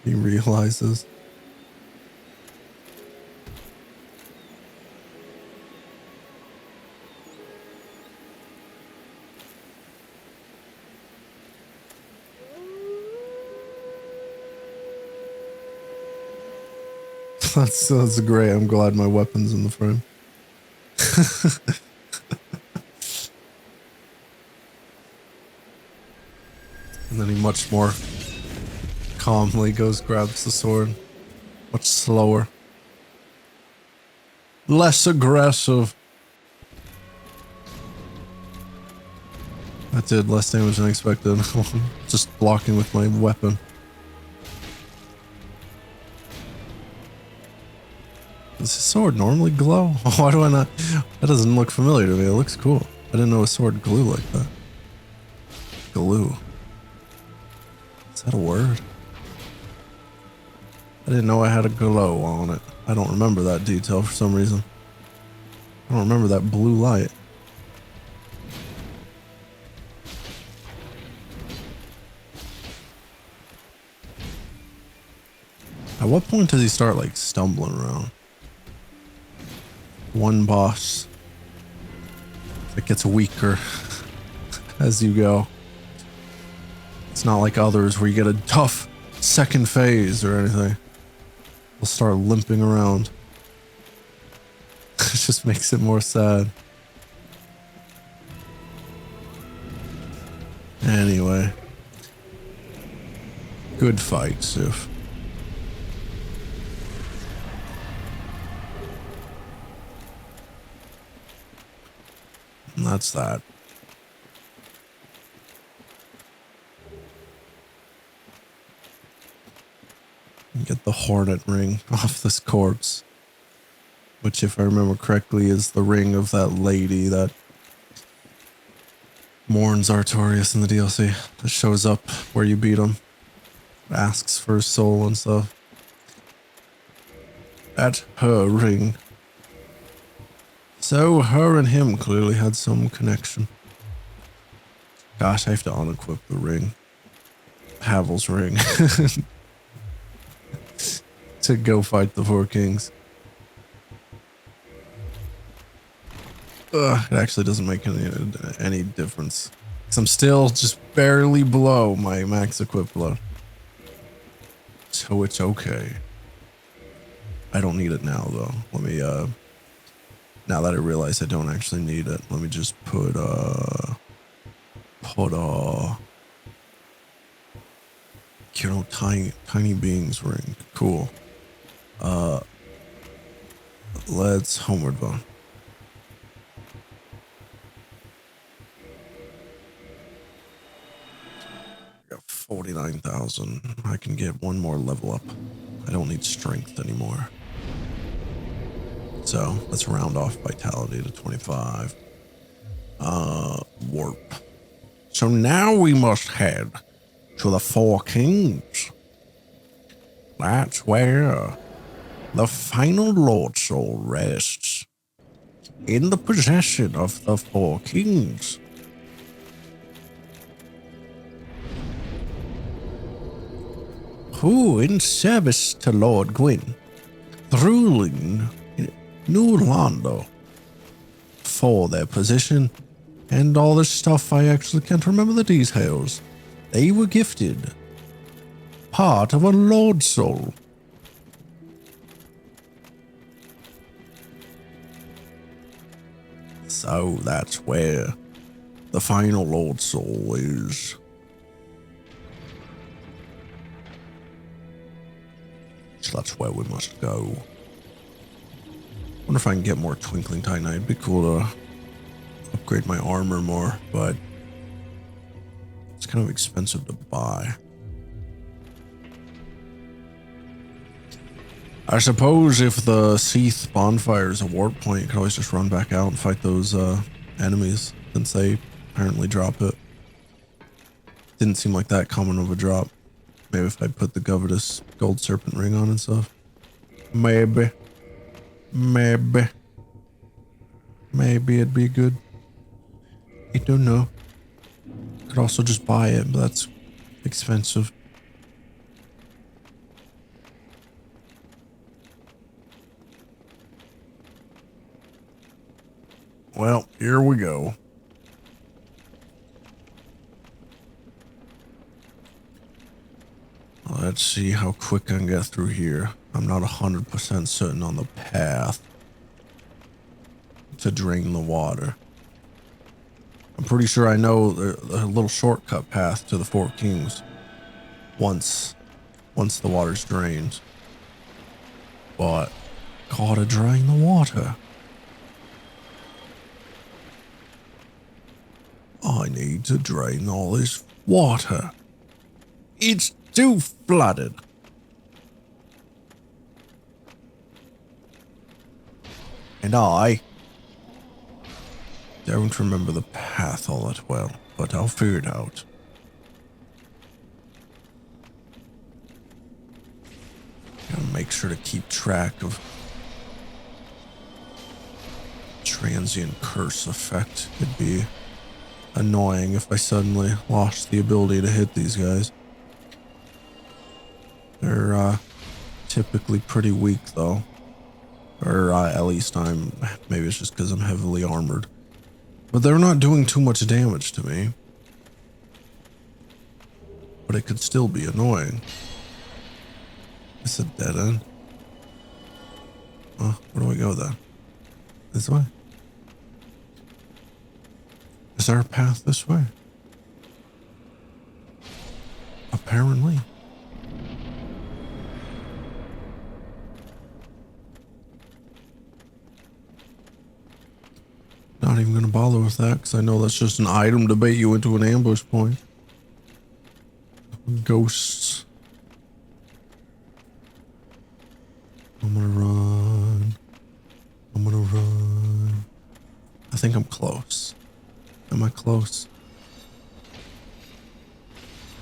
He realizes. That's great. I'm glad my weapon's in the frame. And then he much more calmly goes, grabs the sword. Much slower. Less aggressive. That did less damage than expected. Just blocking with my weapon. Does his sword normally glow? Why do I not? That doesn't look familiar to me. It looks cool. I didn't know a sword glue like that. Glue. Is that a word? I didn't know I had a glow on it. I don't remember that detail for some reason. I don't remember that blue light. At what point does he start like stumbling around? One boss that gets weaker as you go. It's not like others where you get a tough second phase or anything. We'll start limping around. It just makes it more sad. Anyway. Good fight, Sif. And that's that. Get the hornet ring off this corpse. Which, if I remember correctly, is the ring of that lady that mourns Artorias in the DLC. That shows up where you beat him. Asks for his soul and stuff. At her ring. So her and him clearly had some connection. Gosh, I have to unequip the ring. Havel's ring. To go fight the Four Kings. It actually doesn't make any difference. 'Cause I'm still just barely below my max equip load. So it's okay. I don't need it now though. Let me now that I realize I don't actually need it, let me just put you know, tiny beings ring. Cool. Let's homeward bound. I got 49,000. I can get one more level up. I don't need strength anymore. So let's round off vitality to 25. Warp. So now we must head to the Four Kings. That's where the final Lord Soul rests, in the possession of the Four Kings. Who, in service to Lord Gwyn, ruling New Londo, for their position and all this stuff, I actually can't remember the details. They were gifted part of a Lord Soul. So that's where the final Lord Soul is. So that's where we must go. Wonder if I can get more Twinkling Titanite. It'd be cool to upgrade my armor more, but it's kind of expensive to buy. I suppose if the Seath bonfire is a warp point, you can always just run back out and fight those enemies, since they apparently drop it. Didn't seem like that common of a drop. Maybe if I put the covetous gold serpent ring on and stuff. Maybe it'd be good. I don't know. Could also just buy it, but that's expensive. Well, here we go. Let's see how quick I can get through here. I'm not 100% certain on the path to drain the water. I'm pretty sure I know the little shortcut path to the Four Kings once the water's drained. But gotta drain the water. I need to drain all this water. It's too flooded. And I don't remember the path all that well, but I'll figure it out. Gotta make sure to keep track of transient curse effect. It'd be annoying if I suddenly lost the ability to hit these guys. They're typically pretty weak though. Or at least maybe it's just because I'm heavily armored. But they're not doing too much damage to me. But it could still be annoying. It's a dead end. Oh, where do we go then? This way? Is there a path this way? Apparently. Not even gonna bother with that because I know that's just an item to bait you into an ambush point. Ghosts. I'm gonna run. I'm gonna run. I think I'm close. Am I close?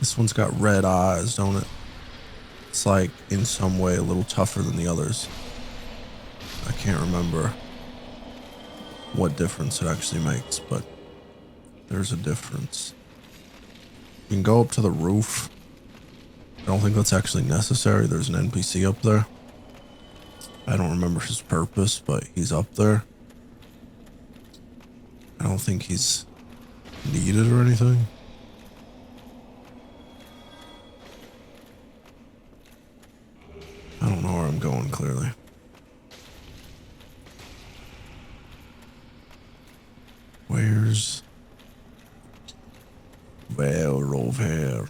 This one's got red eyes, don't it? It's like in some way a little tougher than the others. I can't remember what difference it actually makes, but there's a difference. You can go up to the roof. I don't think that's actually necessary. There's an NPC up there. I don't remember his purpose, but he's up there. I don't think he's needed or anything. I don't know where I'm going clearly. Where's... Well, over here.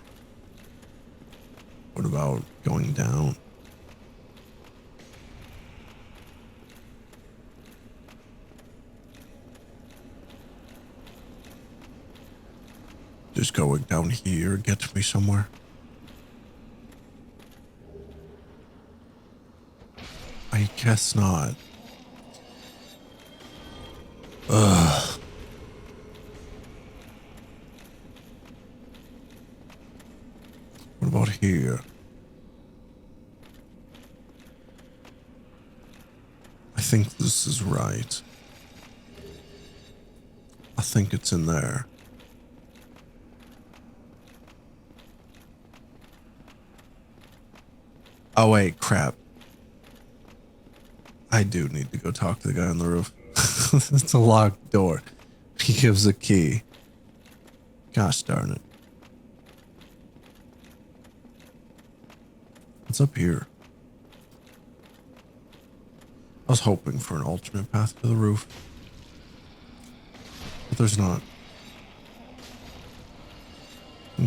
What about going down? Just going down here gets me somewhere. I guess not. Ugh. What about here? I think this is right. I think it's in there. Oh wait, crap. I do need to go talk to the guy on the roof. It's a locked door. He gives a key. Gosh darn it. What's up here? I was hoping for an alternate path to the roof. But there's not.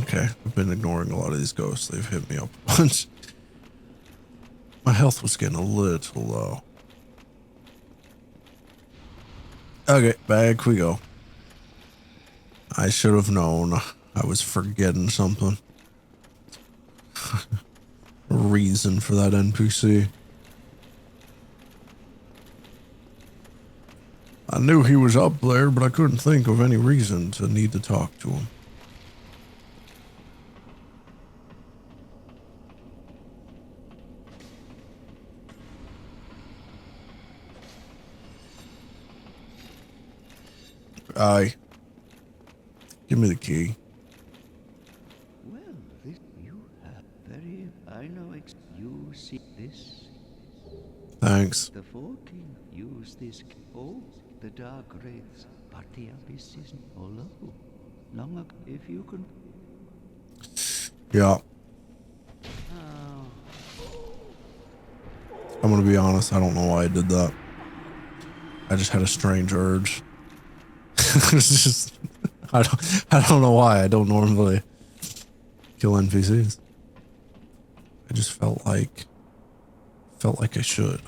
Okay, I've been ignoring a lot of these ghosts. They've hit me up a bunch. My health was getting a little low. Okay, back we go. I should have known. I was forgetting something. A reason for that NPC. I knew he was up there, but I couldn't think of any reason to need to talk to him. Aye. Give me the key. Well, this you have very. I know. You see this? Thanks. The Four King use this. Oh, the dark wraiths, but the abyss is hollow. Long ago, if you can. Yeah. Oh. I'm gonna be honest, I don't know why I did that. I just had a strange urge. It's just, I don't know why. I don't normally kill NPCs. I just felt like I should.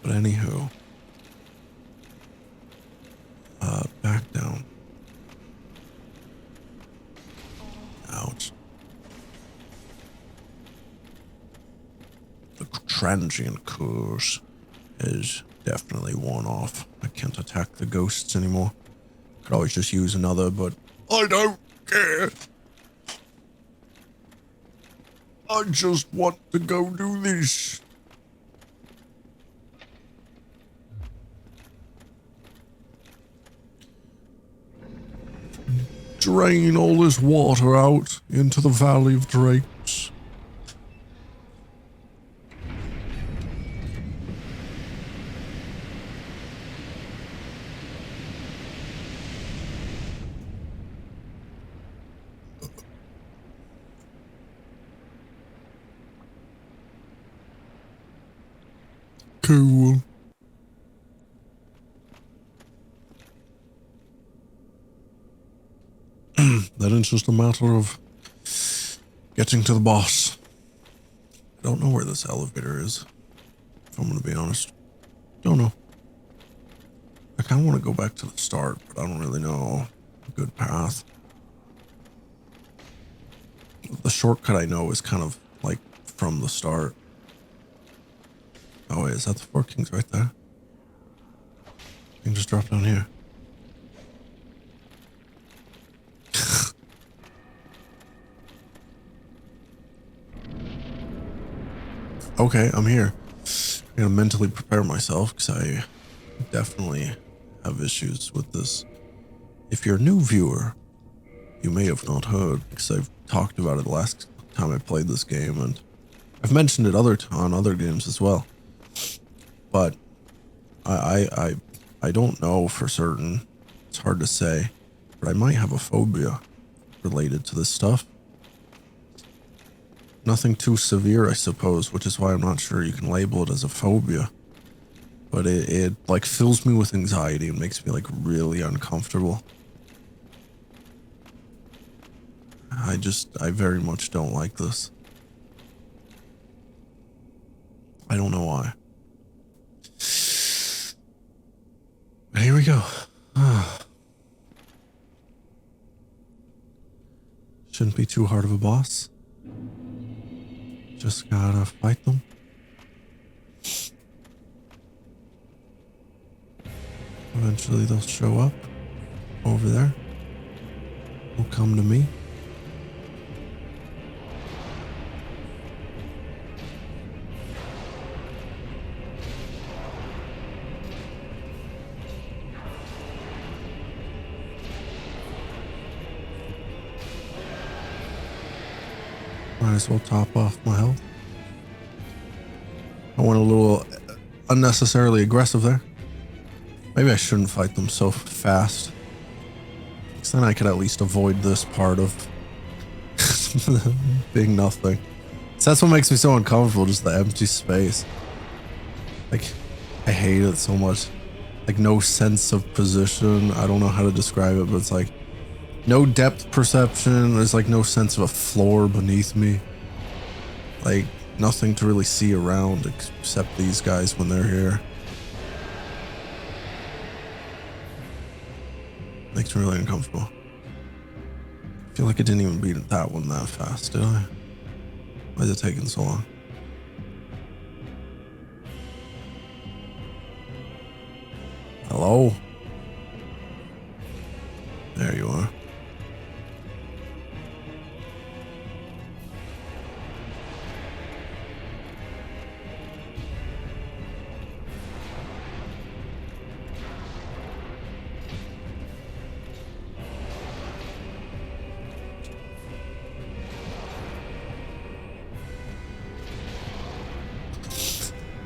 But anywho, back down. Ouch. The transient curse is definitely worn off. I can't attack the ghosts anymore. Could always just use another, but I don't care. I just want to go do this. Drain all this water out into the Valley of Drakes. Cool. Then it's just a matter of getting to the boss. I don't know where this elevator is, if I'm gonna be honest. Don't know. I kind of want to go back to the start, but I don't really know a good path. The shortcut I know is kind of like from the start. Oh wait, is that the Four Kings right there? You can just drop down here. Okay, I'm here. I'm gonna mentally prepare myself because I definitely have issues with this. If you're a new viewer, you may have not heard because I've talked about it the last time I played this game, and I've mentioned it on other games as well. But I don't know for certain. It's hard to say, but I might have a phobia related to this stuff. Nothing too severe, I suppose, which is why I'm not sure you can label it as a phobia. But it like fills me with anxiety and makes me like really uncomfortable. I very much don't like this. I don't know why. But here we go. Shouldn't be too hard of a boss. Just gotta fight them. Eventually they'll show up over there. Will come to me. Might as well top off my health. I went a little unnecessarily aggressive there. Maybe I shouldn't fight them so fast. Because then I could at least avoid this part of being nothing. So that's what makes me so uncomfortable, just the empty space. Like, I hate it so much. Like, no sense of position. I don't know how to describe it, but it's like no depth perception. There's like no sense of a floor beneath me. Like nothing to really see around except these guys when they're here. Makes me really uncomfortable. I feel like I didn't even beat that one that fast, did I? Why is it taking so long? Hello? There you are.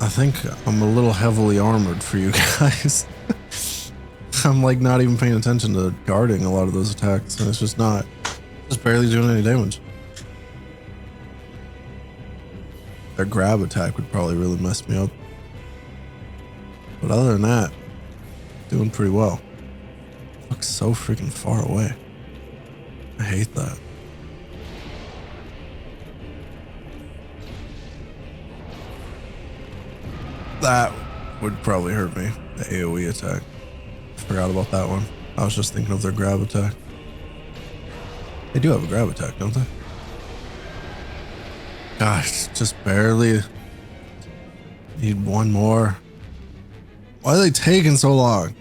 I think I'm a little heavily armored for you guys. I'm like not even paying attention to guarding a lot of those attacks, and it's just barely doing any damage. Their grab attack would probably really mess me up. But other than that, doing pretty well. Looks so freaking far away. I hate that. That would probably hurt me. The AoE attack. Forgot about that one. I was just thinking of their grab attack. They do have a grab attack, don't they? Gosh, just barely. Need one more. Why are they taking so long?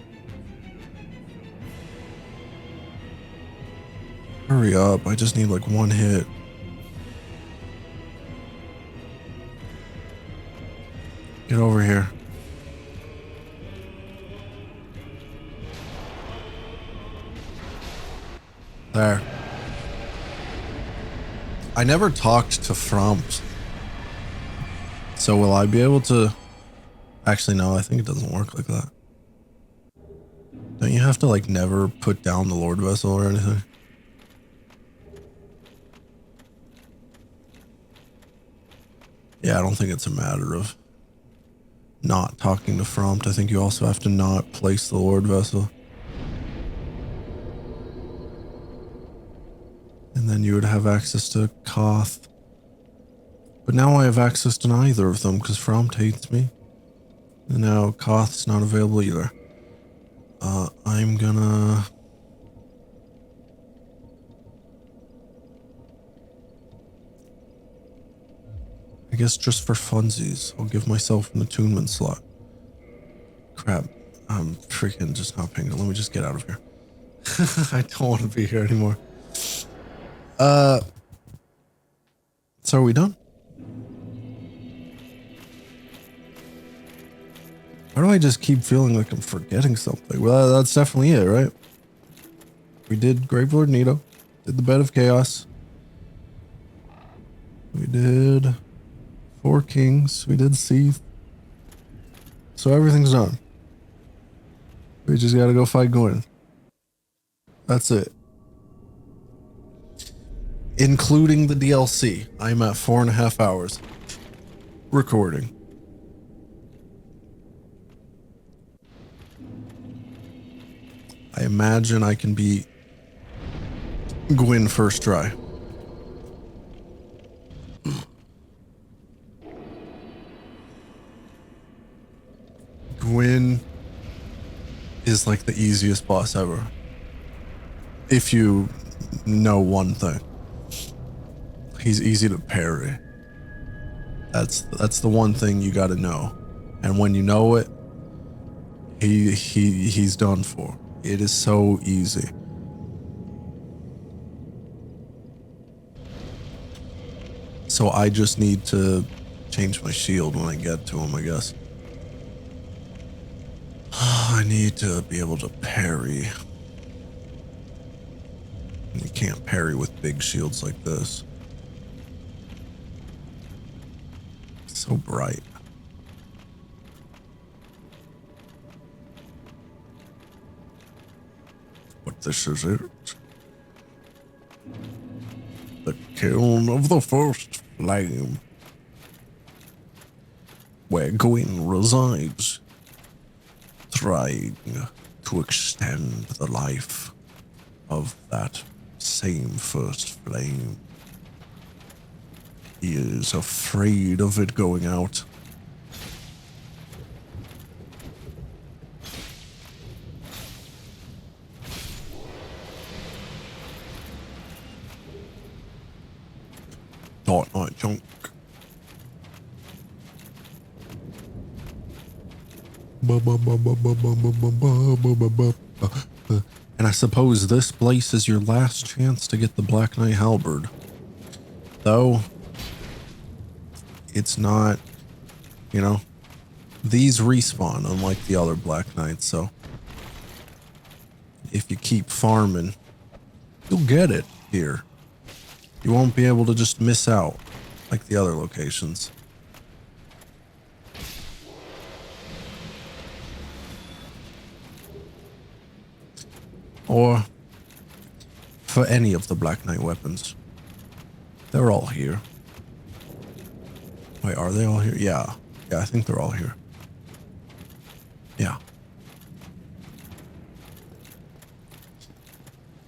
Hurry up. I just need like one hit. Get over here. There. I never talked to Frompt. So will I be able to... Actually, no, I think it doesn't work like that. Don't you have to like never put down the Lord Vessel or anything? Yeah, I don't think it's a matter of not talking to Frompt. I think you also have to not place the Lord Vessel. And then you would have access to Koth. But now I have access to neither of them because Frompt hates me. And now Koth's not available either. I'm gonna... I guess just for funsies, I'll give myself an attunement slot. Crap. I'm freaking just not paying. Let me just get out of here. I don't want to be here anymore. So are we done? Why do I just keep feeling like I'm forgetting something? Well, that's definitely it, right? We did Gravelord Nito. Did the Bed of Chaos. We did 4 Kings. We did Seath. So everything's done. We just gotta go fight Gwyn. That's it. Including the DLC. I'm at 4.5 hours. Recording. I imagine I can beat Gwyn first try. Gwyn is like the easiest boss ever. If you know one thing. He's easy to parry. That's the one thing you gotta know. And when you know it, he's done for. It is so easy. So I just need to change my shield when I get to him, I guess. I need to be able to parry. You can't parry with big shields like this. So bright. But this is it. The kiln of the first flame. Where Gwyn resides. Trying to extend the life of that same first flame. He is afraid of it going out. Black Knight junk. And I suppose this place is your last chance to get the Black Knight halberd. Though, it's not, you know, these respawn unlike the other Black Knights, so if you keep farming, you'll get it here. You won't be able to just miss out like the other locations. Or for any of the Black Knight weapons. They're all here. Wait, are they all here? Yeah. Yeah, I think they're all here. Yeah.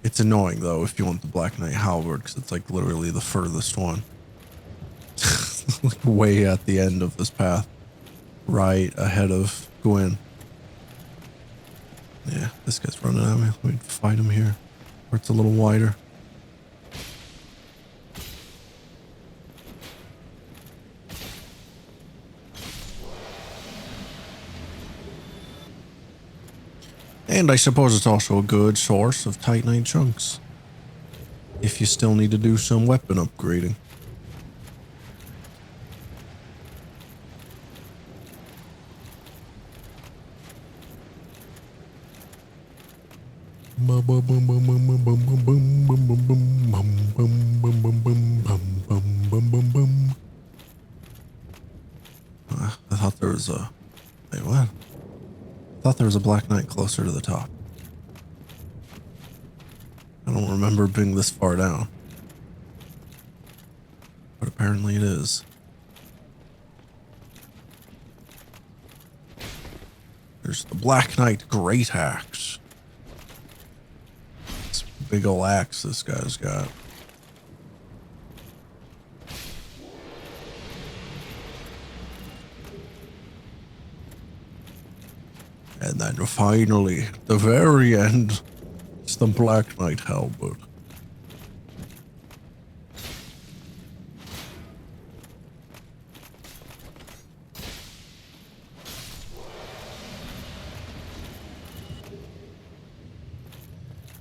It's annoying, though, if you want the Black Knight halberd, because it's, like, literally the furthest one. Like, way at the end of this path. Right ahead of Gwen. Yeah, this guy's running at me. Let me fight him here, where it's a little wider. And I suppose it's also a good source of Titanite chunks, if you still need to do some weapon upgrading. I thought there was a... Wait, what? I thought there was a Black Knight closer to the top. I don't remember being this far down. But apparently it is. There's the Black Knight Great Axe. This big ol' axe this guy's got. And then finally, the very end, it's the Black Knight halberd.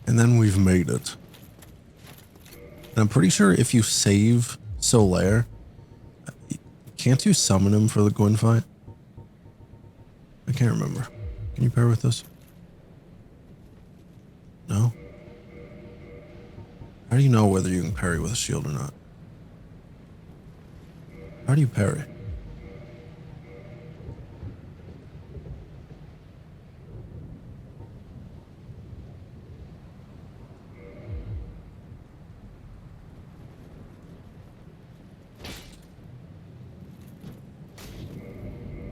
And then we've made it. And I'm pretty sure if you save Solaire, can't you summon him for the Gwen fight? I can't remember. Can you pair with this? No? How do you know whether you can parry with a shield or not? How do you parry?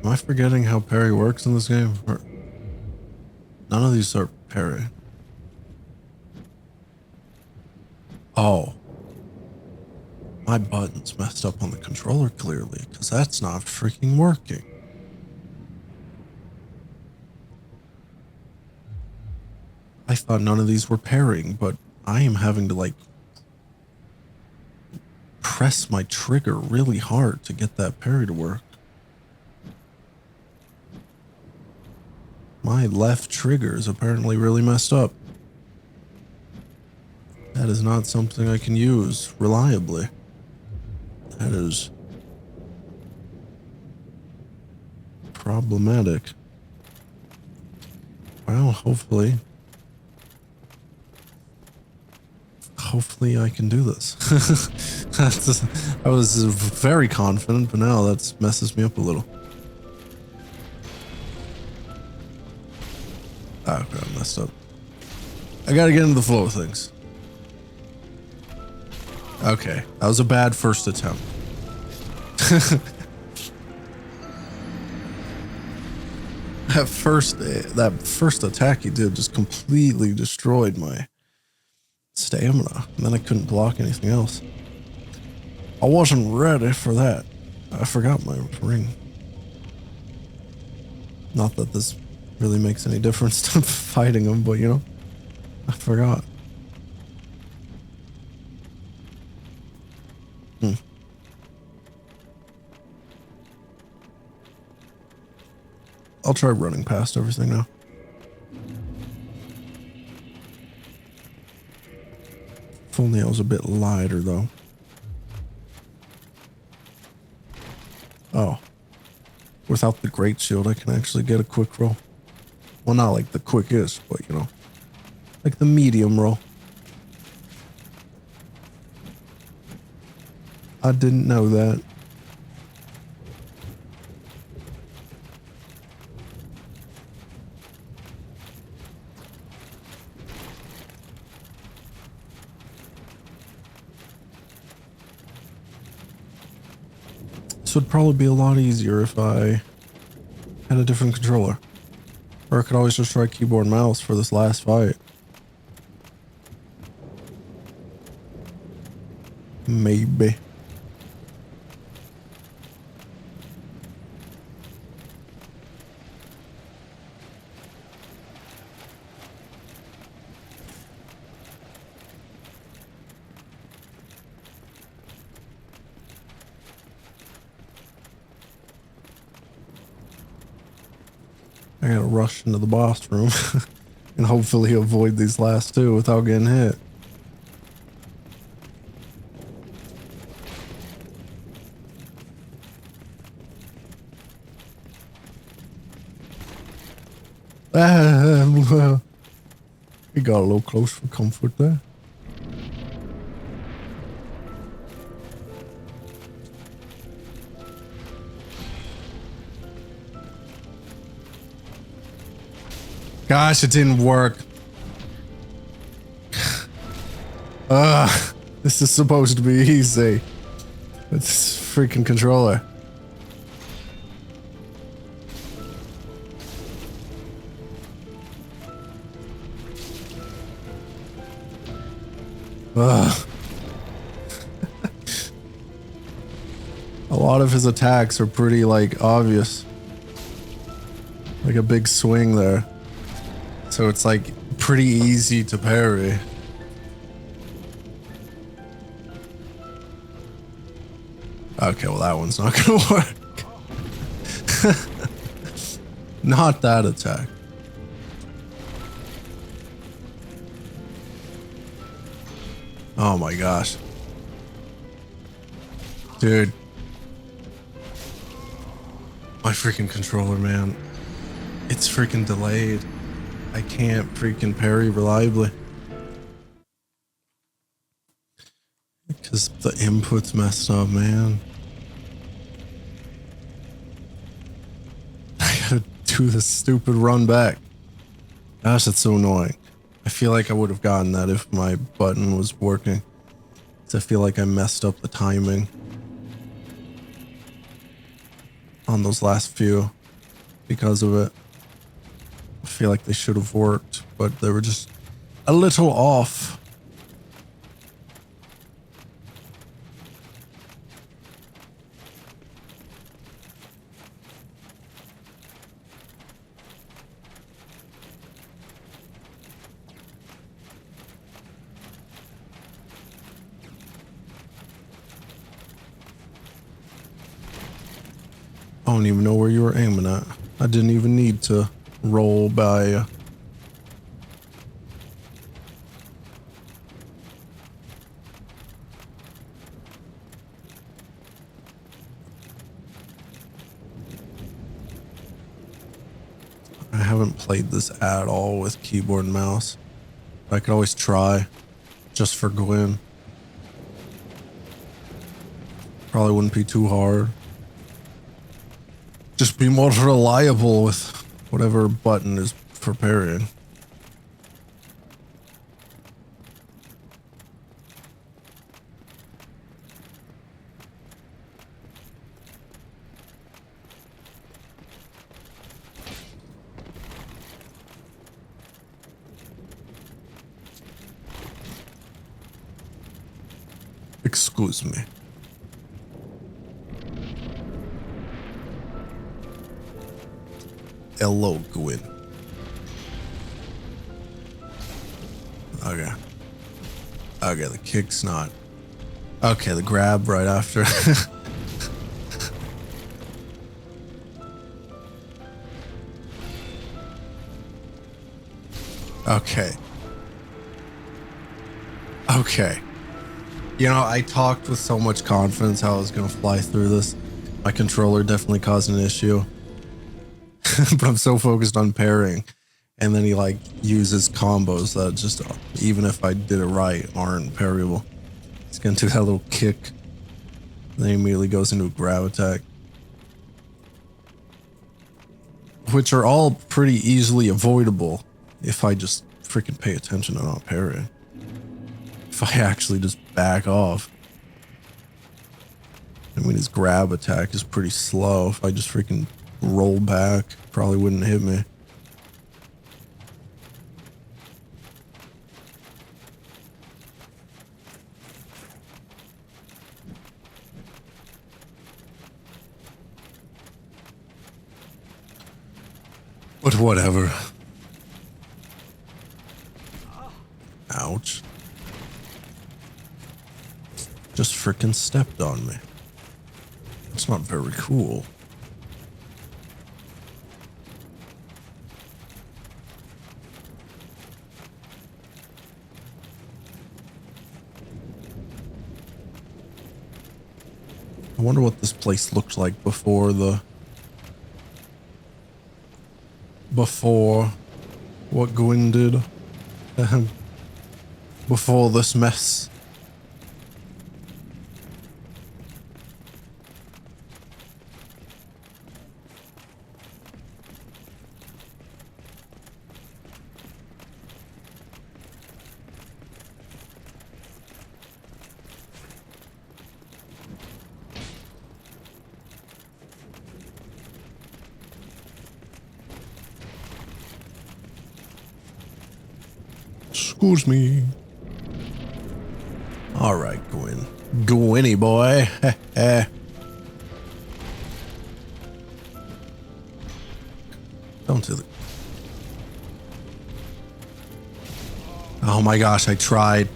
Am I forgetting how parry works in this game? Or none of these are parry. Oh. My button's messed up on the controller clearly, because that's not freaking working. I thought none of these were parrying, but I am having to, like, press my trigger really hard to get that parry to work. My left trigger is apparently really messed up. That is not something I can use reliably. That is problematic. Well, hopefully I can do this. I was very confident, but now that messes me up a little. Ah, okay, I messed up. I gotta get into the flow of things. Okay, that was a bad first attempt. That first attack he did just completely destroyed my stamina, and then I couldn't block anything else. I wasn't ready for that. I forgot my ring. Not that this really makes any difference to fighting him, but you know, I forgot. I'll try running past everything now. If only I was a bit lighter though. Oh. Without the great shield, I can actually get a quick roll. Well, not like the quickest, but you know, like the medium roll. I didn't know that. This would probably be a lot easier if I had a different controller. Or I could always just try keyboard and mouse for this last fight. Maybe. I gotta rush into the boss room and hopefully avoid these last two without getting hit. We got a little close for comfort there. Gosh, it didn't work. This is supposed to be easy. It's freaking controller. A lot of his attacks are pretty like obvious. Like a big swing there. So it's like pretty easy to parry. Okay, well that one's not gonna work. Not that attack. Oh my gosh. Dude. My freaking controller, man. It's freaking delayed. I can't freaking parry reliably. Because the input's messed up, man. I gotta do this stupid run back. Gosh, that's so annoying. I feel like I would have gotten that if my button was working. Because I feel like I messed up the timing on those last few because of it. I feel like they should have worked, but they were just a little off. I don't even know where you were aiming at. I didn't even need to roll by you. I haven't played this at all with keyboard and mouse. I could always try just for Gwen. Probably wouldn't be too hard. Just be more reliable with whatever button is for parrying. Excuse me. Hello, Gwen. Okay. Okay, the kick's not. Okay, the grab right after. Okay. Okay. You know, I talked with so much confidence how I was going to fly through this. My controller definitely caused an issue. But I'm so focused on parrying. And then he like uses combos that just, even if I did it right, aren't parryable. He's going to do that little kick. Then he immediately goes into a grab attack. Which are all pretty easily avoidable if I just freaking pay attention and not parry. If I actually just back off. I mean, his grab attack is pretty slow. If I just freaking roll back, probably wouldn't hit me. But whatever. Ouch. Just freaking stepped on me. That's not very cool. I wonder what this place looked like before what Gwyn did. Before this mess. Excuse me. All right, Gwyn. Gwynny boy. Don't do the... Oh my gosh, I tried.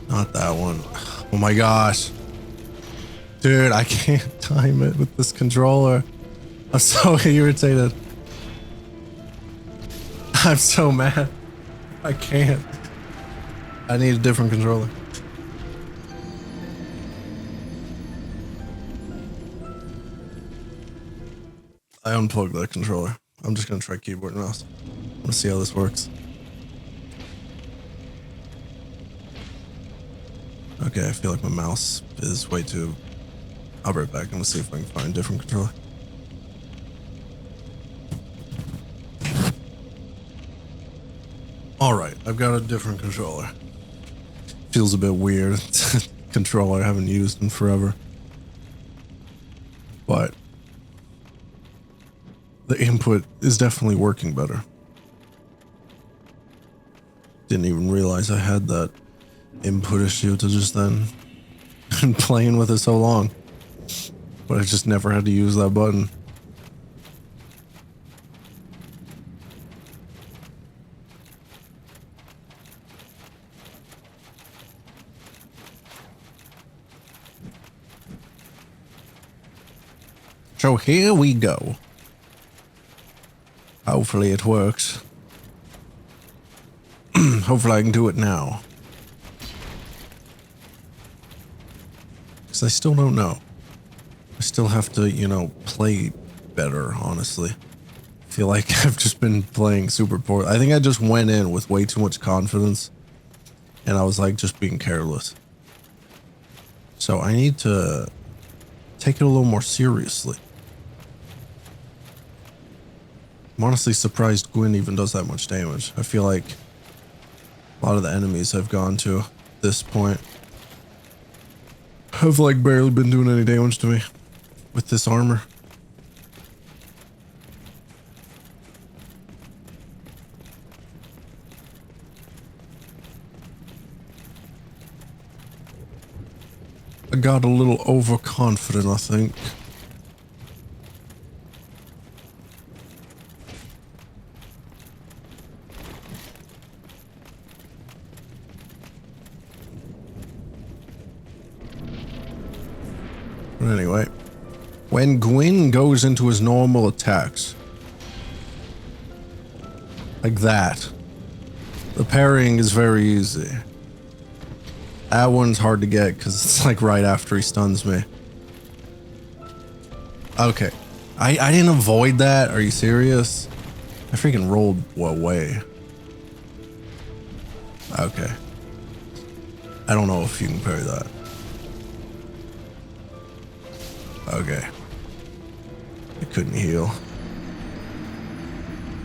Not that one. Oh my gosh. Dude, I can't time it with this controller. I'm so irritated. I'm so mad. I can't. I need a different controller. I unplugged that controller. I'm just gonna try keyboard and mouse. Let's see how this works. Okay, I feel like my mouse is way too... I'll be right back. I'm gonna see if I can find a different controller. Alright, I've got a different controller. Feels a bit weird. It's a controller I haven't used in forever. But the input is definitely working better. Didn't even realize I had that input issue to just then. Been playing with it so long. But I just never had to use that button. So here we go. Hopefully it works. Hopefully I can do it now. Because I still don't know. I still have to, you know, play better, honestly. I feel like I've just been playing super poor. I think I just went in with way too much confidence. And I was like just being careless. So I need to take it a little more seriously. I'm honestly surprised Gwyn even does that much damage. I feel like a lot of the enemies I've gone to at this point have like barely been doing any damage to me with this armor. I got a little overconfident, I think. But anyway, when Gwyn goes into his normal attacks, like that, the parrying is very easy. That one's hard to get because it's like right after he stuns me. Okay. I didn't avoid that. Are you serious? I freaking rolled away. Okay. I don't know if you can parry that. Okay. I couldn't heal.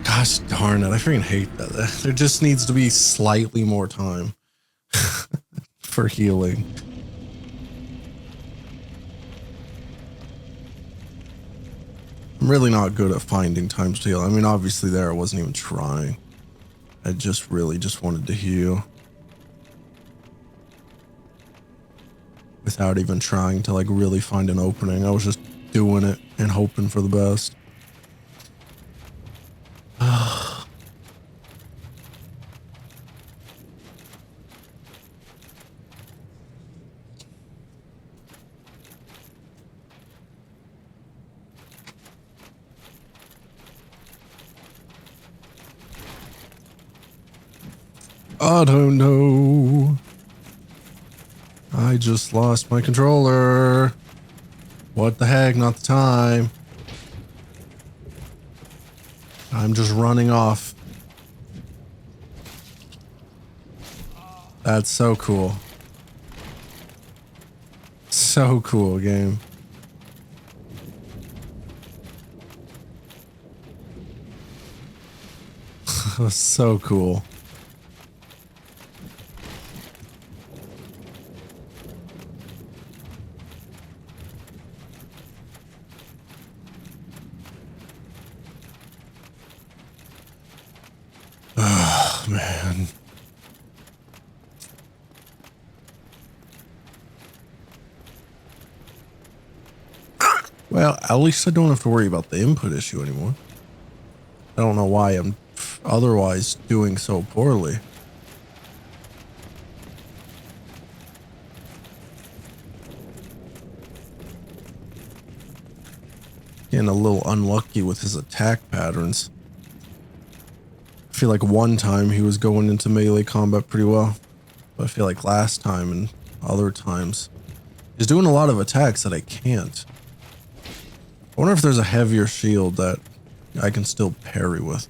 Gosh darn it. I freaking hate that. There just needs to be slightly more time for healing. I'm really not good at finding times to heal. I mean, obviously there I wasn't even trying. I just really just wanted to heal. Without even trying to like really find an opening. I was just doing it and hoping for the best. I don't know. I just lost my controller. What the heck? Not the time. I'm just running off. That's so cool. So cool, game. So cool. Oh, man. Well, at least I don't have to worry about the input issue anymore. I don't know why I'm otherwise doing so poorly. Getting a little unlucky with his attack patterns. I feel like one time he was going into melee combat pretty well. But I feel like last time and other times he's doing a lot of attacks that I can't. I wonder if there's a heavier shield that I can still parry with.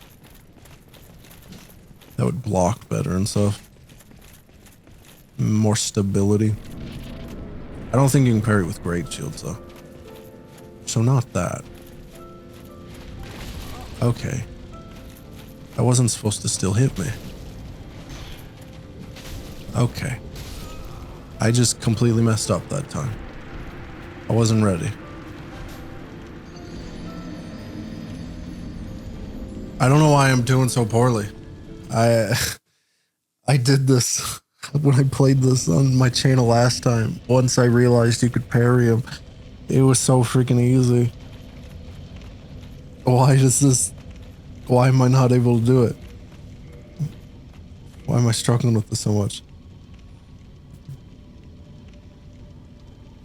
That would block better and stuff. More stability. I don't think you can parry with great shields though. So not that. Okay. I wasn't supposed to still hit me. Okay. I just completely messed up that time. I wasn't ready. I don't know why I'm doing so poorly. I did this when I played this on my channel last time. Once I realized you could parry him, it was so freaking easy. Why am I not able to do it? Why am I struggling with this so much?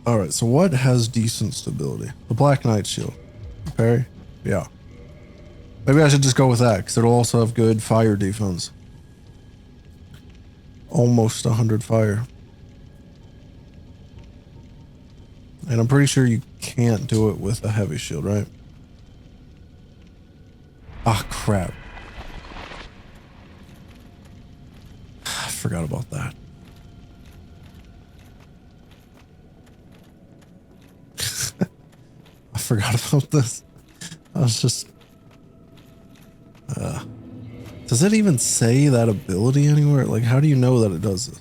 Alright, so what has decent stability? The Black Knight shield. Parry? Yeah. Maybe I should just go with that, because it'll also have good fire defense. Almost 100 fire. And I'm pretty sure you can't do it with a heavy shield, right? Ah, crap. I forgot about that. I forgot about this. I was just... does it even say that ability anywhere? Like, how do you know that it does this?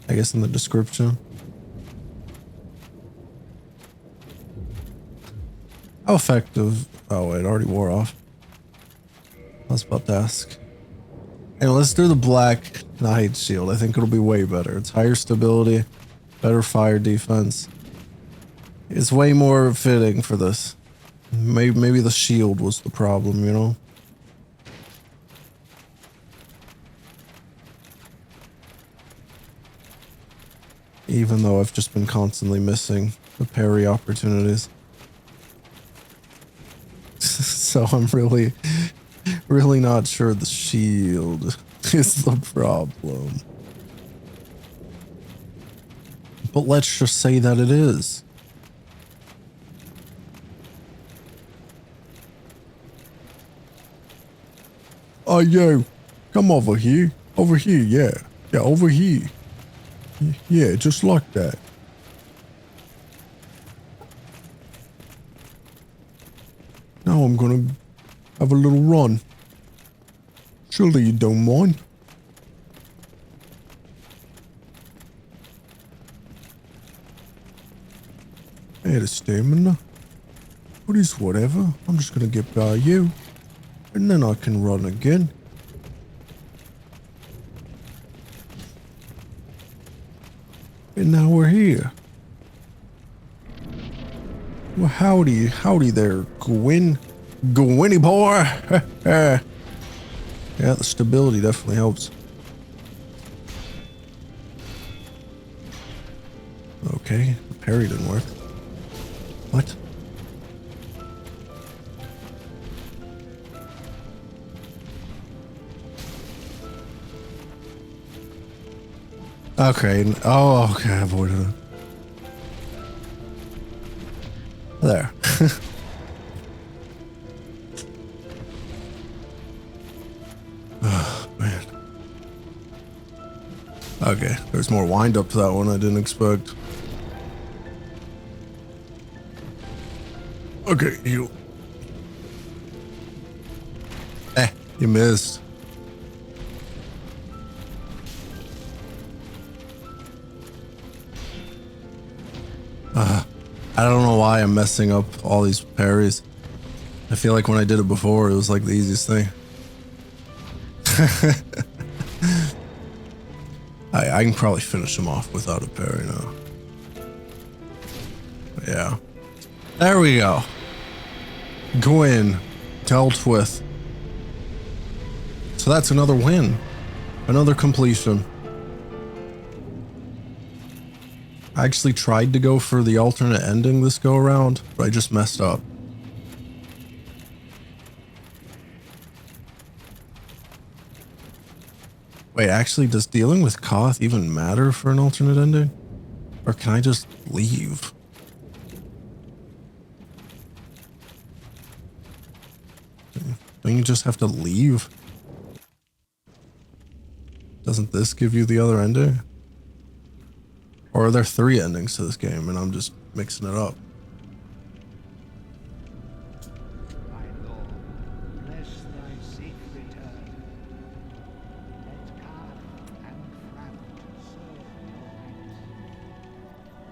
I guess in the description. How effective? Oh wait, it already wore off. I was about to ask. Anyway, let's do the Black Knight shield. I think it'll be way better. It's higher stability, better fire defense. It's way more fitting for this. Maybe the shield was the problem, you know? Even though I've just been constantly missing the parry opportunities. So I'm really not sure the shield is the problem. But let's just say that it is. Oh, yo, come over here. Over here, yeah. Yeah, over here. Yeah, just like that. Now I'm gonna have a little run. Surely you don't mind. Hey, the stamina. But it's whatever. I'm just gonna get by you. And then I can run again. And now we're here. Well, howdy there, Gwyn. Gwynny boy. Yeah, the stability definitely helps. Okay, the parry didn't work. What? Okay. Oh, okay. I avoided it. There. Oh, man. Okay. There's more wind up to that one I didn't expect. Okay, you. You missed. I don't know why I'm messing up all these parries. I feel like when I did it before, it was like the easiest thing. I can probably finish him off without a parry now. Yeah. There we go. Gwyn dealt with. So that's another win. Another completion. I actually tried to go for the alternate ending this go around, but I just messed up. Wait, actually, does dealing with Koth even matter for an alternate ending? Or can I just leave? Don't you just have to leave? Doesn't this give you the other ending? Or are there 3 endings to this game and I'm just mixing it up? My lord, bless thy safe return. Let Karth and Frampt serve your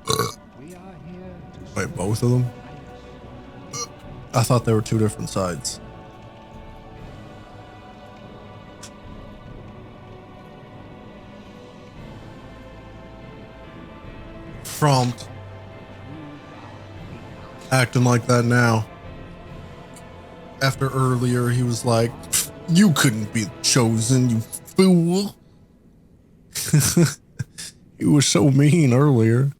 highness. We are here to Wait, serve both of them? your highness. I thought there were 2 different sides. Frampt. Acting like that now. After earlier he was like, you couldn't be chosen, you fool. He was so mean earlier.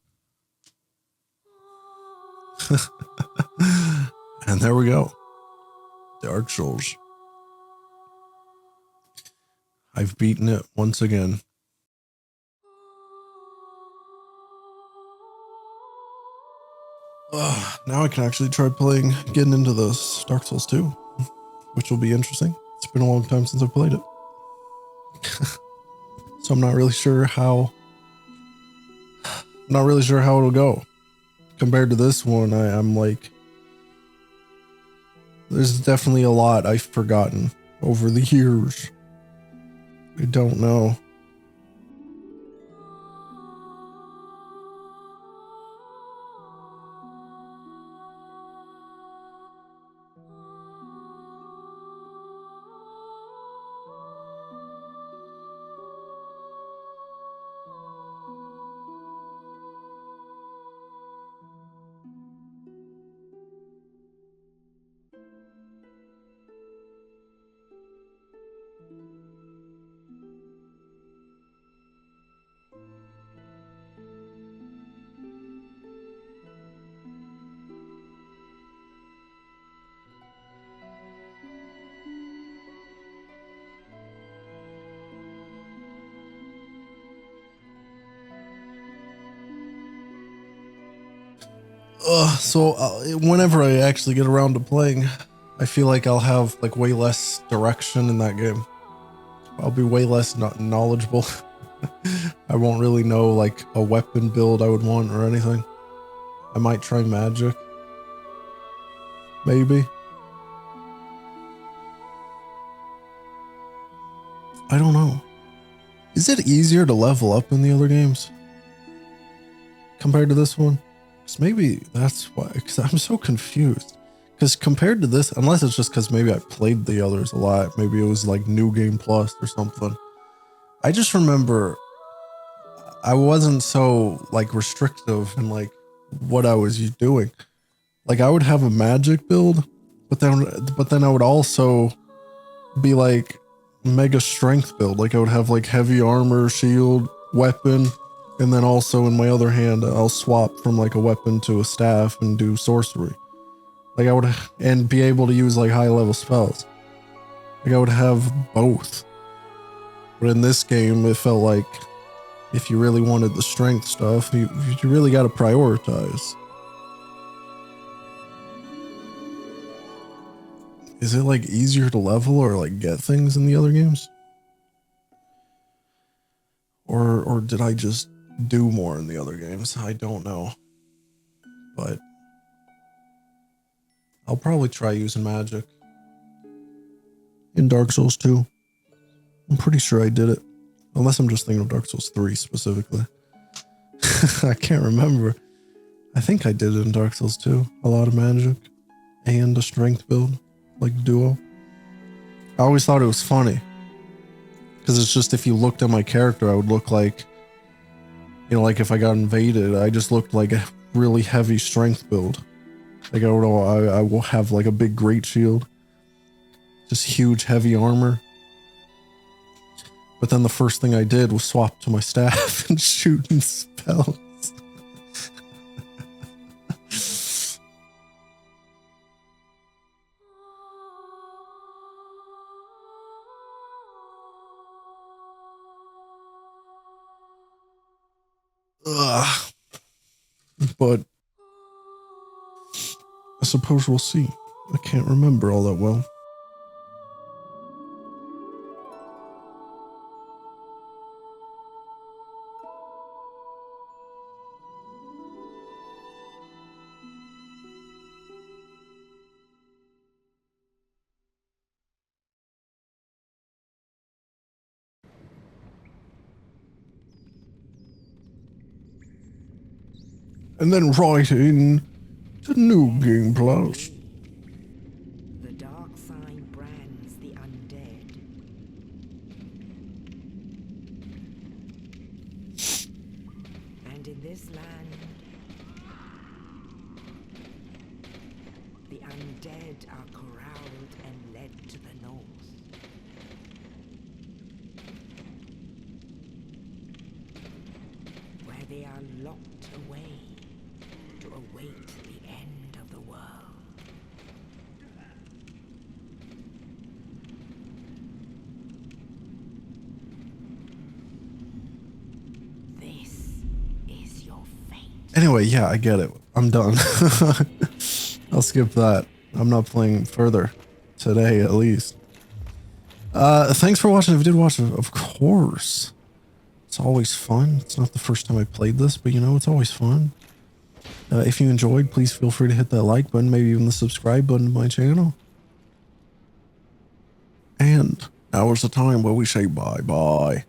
And there we go. Dark Souls. I've beaten it once again. Now I can actually try getting into this Dark Souls 2, which will be interesting. It's been a long time since I played it. So I'm not really sure how it'll go. Compared to this one, I'm like, there's definitely a lot I've forgotten over the years. I don't know. Whenever I actually get around to playing, I feel like I'll have like way less direction in that game. I'll be way less knowledgeable. I won't really know like a weapon build I would want or anything. I might try magic. Maybe. I don't know. Is it easier to level up in the other games compared to this one? Because maybe that's why, because I'm so confused. Because compared to this, unless it's just because maybe I played the others a lot, maybe it was like New Game Plus or something. I just remember I wasn't so like restrictive in like what I was doing. Like I would have a magic build, but then I would also be like mega strength build. Like I would have like heavy armor, shield, weapon, and then also in my other hand I'll swap from like a weapon to a staff and do sorcery. Like I would and be able to use like high level spells. Like I would have both. But in this game it felt like if you really wanted the strength stuff, you really got to prioritize. Is it like easier to level or like get things in the other games? Or did I just do more in the other games? I don't know. But I'll probably try using magic. In Dark Souls 2. I'm pretty sure I did it. Unless I'm just thinking of Dark Souls 3 specifically. I can't remember. I think I did it in Dark Souls 2. A lot of magic. And a strength build. Like duo. I always thought it was funny. Because it's just if you looked at my character, I would look like, you know, like if I got invaded, I just looked like a really heavy strength build. Like I will have like a big great shield. Just huge heavy armor. But then the first thing I did was swap to my staff and shooting spells. Ugh. But I suppose we'll see. I can't remember all that well. And then right in to New Game Plus. The dark sign brands the undead. And in this land, the undead are corralled and led to the north. Where they are locked away to await the end of the world. This is your fate. Anyway, yeah, I get it. I'm done. I'll skip that. I'm not playing further today, at least. Thanks for watching. If you did watch it, of course. It's always fun. It's not the first time I played this, but you know, it's always fun. If you enjoyed, please feel free to hit that like button, maybe even the subscribe button to my channel. And now is the time where we say bye-bye.